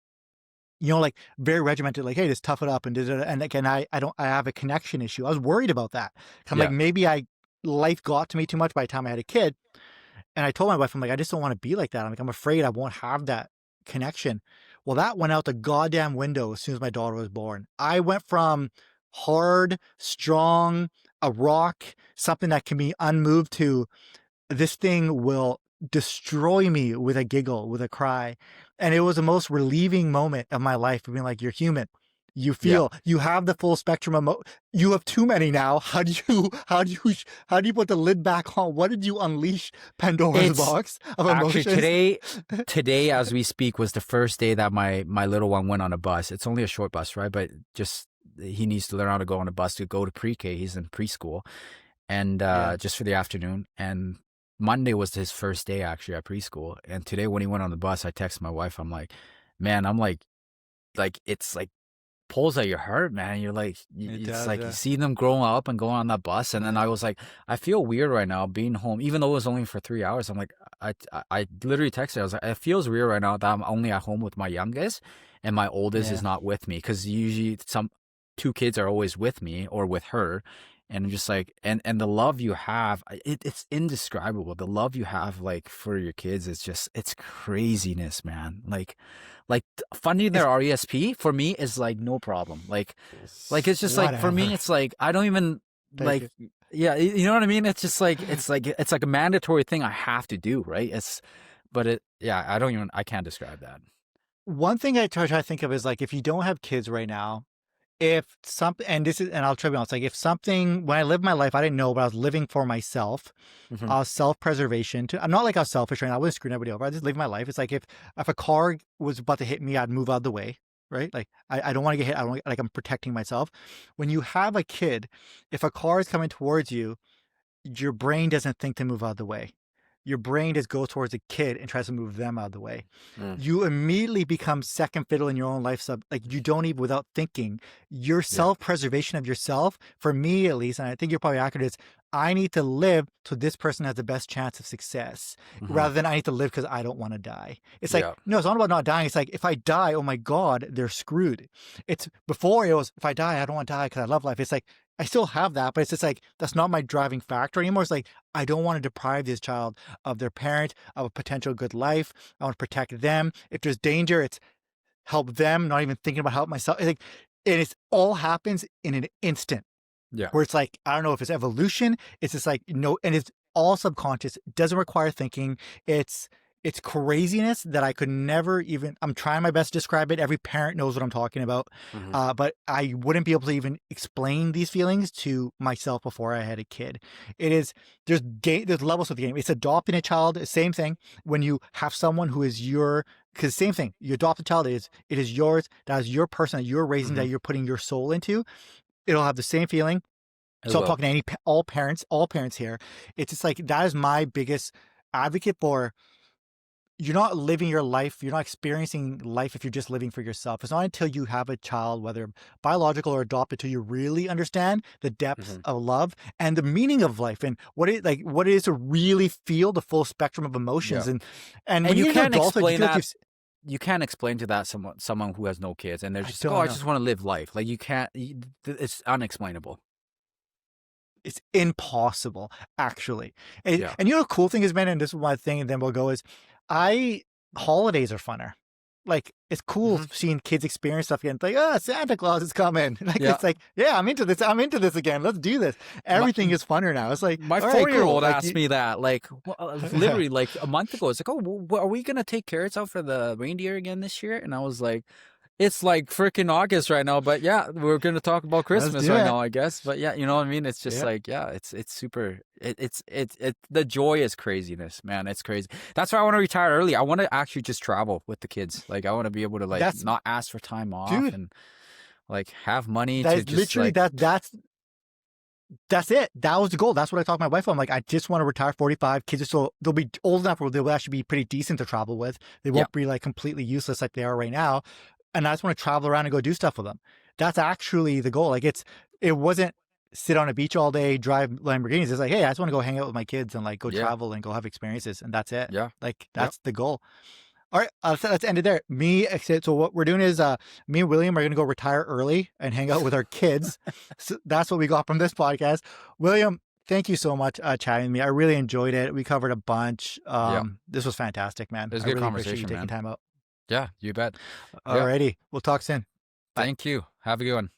S1: You know, like very regimented, like, hey, just tough it up and and again, I have a connection issue. I was worried about that. I'm like,
S2: Yeah.
S1: maybe life got to me too much by the time I had a kid. And I told my wife, I'm like, I just don't want to be like that. I'm like, I'm afraid I won't have that connection. Well, that went out the goddamn window as soon as my daughter was born. I went from hard, strong, a rock, something that can be unmoved, to this thing will destroy me with a giggle, with a cry. And it was the most relieving moment of my life of being like, you're human. You
S2: Yeah.
S1: feel, you have the full spectrum of you have too many now. How do you put the lid back on? What did you unleash Pandora's
S2: It's
S1: box of
S2: actually
S1: emotions?
S2: today as we speak was the first day that my little one went on a bus. It's only a short bus, right? But just he needs to learn how to go on a bus to go to pre-K. He's in preschool, and
S1: Yeah.
S2: just for the afternoon. And Monday was his first day actually at preschool. And today when he went on the bus, I texted my wife. I'm like, man, I'm like it's like pulls at your heart, man. You're like,
S1: It
S2: it's
S1: does,
S2: like you
S1: yeah.
S2: see them growing up and going on that bus, and then I was like, I feel weird right now being home, even though it was only for 3 hours. I'm like, I literally texted her. I was like, it feels weird right now that I'm only at home with my youngest, and my oldest
S1: Yeah.
S2: is not with me, because usually some two kids are always with me or with her, and I'm just like, and the love you have, it's indescribable. The love you have like for your kids is just, it's craziness, man. Like funding
S1: It's
S2: their RESP for me is like no problem. Like it's just like for me
S1: whatever.
S2: it's like I don't even
S1: Thank
S2: like,
S1: you.
S2: yeah, you know what I mean? It's just like it's like a mandatory thing I have to do, right? It's but it yeah, I can't describe that.
S1: One thing I try to think of is like, if you don't have kids right now, if something, and this is, and I'll try to be honest, like if something, when I lived my life, I didn't know, but I was living for myself,
S2: Hmm.
S1: self-preservation. I'm not like I was selfish right now. I wasn't screwing everybody over. I just lived my life. It's like if a car was about to hit me, I'd move out of the way, right? Like I don't want to get hit. I don't, like, I'm protecting myself. When you have a kid, if a car is coming towards you, your brain doesn't think to move out of the way. Your brain just goes towards a kid and tries to move them out of the way.
S2: Mm,
S1: You immediately become second fiddle in your own life. Like you don't even, without thinking, your
S2: yeah.
S1: self-preservation of yourself, for me at least, and I think you're probably accurate, is I need to live so this person has the best chance of success,
S2: Hmm.
S1: rather than I need to live because I don't want to die. It's like,
S2: Yeah.
S1: no, it's not about not dying. It's like, if I die, oh my God, they're screwed. It's before it was, if I die, I don't want to die because I love life. It's like, I still have that, but it's just like, that's not my driving factor anymore. It's like, I don't want to deprive this child of their parent, of a potential good life. I want to protect them. If there's danger, it's help them, not even thinking about help myself. It's like, and it all happens in an instant,
S2: Yeah.
S1: where it's like, I don't know if it's evolution. It's just like, no, and it's all subconscious. It doesn't require thinking. It's it's craziness that I could never even, I'm trying my best to describe it. Every parent knows what I'm talking about.
S2: Hmm.
S1: But I wouldn't be able to even explain these feelings to myself before I had a kid. It is, there's levels of the game. It's adopting a child, same thing. When you have someone who is your, because same thing, you adopt a child, it is yours, that is your person that you're raising,
S2: Hmm.
S1: that you're putting your soul into. It'll have the same feeling.
S2: It
S1: So I'm
S2: will.
S1: talking to all parents here. It's just like, that is my biggest advocate for, you're not living your life. You're not experiencing life if you're just living for yourself. It's not until you have a child, whether biological or adopted, till you really understand the depth
S2: Mhm.
S1: of love and the meaning of life and what it is to really feel the full spectrum of emotions.
S2: Yeah.
S1: And
S2: And
S1: when you
S2: you
S1: get into
S2: can't
S1: adulthood, you
S2: explain
S1: feel like
S2: that. You can't explain to that someone who has no kids, and they're
S1: I
S2: just like, "Oh,
S1: don't
S2: I
S1: know.
S2: just want to live life." Like you can't. It's unexplainable.
S1: It's impossible, actually. And,
S2: Yeah.
S1: and you know, the cool thing is, man, and this is my thing, and then we'll go is, holidays are funner. Like, it's cool
S2: Hmm.
S1: seeing kids experience stuff again. It's like, oh, Santa Claus is coming. Like,
S2: Yeah.
S1: it's like, yeah, I'm into this. I'm into this again. Let's do this.
S2: My
S1: Everything is funner now. It's like,
S2: my
S1: all right, cool.
S2: 4-year-old
S1: Like,
S2: asked me that, like, literally like a month ago. It's like, "Oh, well, are we gonna take carrots out for the reindeer again this year?" And I was like, "It's like freaking August right now, but yeah, we're gonna talk about
S1: let's
S2: Christmas
S1: do
S2: right
S1: it.
S2: now, I guess." But yeah, you know what I mean? It's just
S1: Yeah.
S2: like, yeah, it's super. The joy is craziness, man. It's crazy. That's why I want to retire early. I want to actually just travel with the kids. Like, I want to be able to like
S1: That's,
S2: not ask for time off
S1: dude,
S2: and like have money
S1: that
S2: to
S1: is
S2: just
S1: literally,
S2: like,
S1: that's it. That was the goal. That's what I talked to my wife. I'm like, I just want to retire 45. Kids are still, they'll be old enough where they'll actually be pretty decent to travel with. They
S2: yeah,
S1: won't be like completely useless like they are right now. And I just want to travel around and go do stuff with them. That's actually the goal. Like it wasn't sit on a beach all day, drive Lamborghinis. It's like, hey, I just want to go hang out with my kids and like go
S2: yeah,
S1: travel and go have experiences. And that's it.
S2: yeah,
S1: Like
S2: yeah.
S1: that's the goal. All right, let's end it there. So what we're doing is, me and William are going to go retire early and hang out with our kids. So that's what we got from this podcast. William, thank you so much chatting with me. I really enjoyed it. We covered a bunch.
S2: Yeah.
S1: This was fantastic, man.
S2: It was
S1: I
S2: a good
S1: really appreciate you
S2: conversation,
S1: taking
S2: man.
S1: time out.
S2: Yeah, you bet.
S1: All
S2: Yeah.
S1: righty, we'll talk soon. Bye.
S2: Thank you. Have a good one.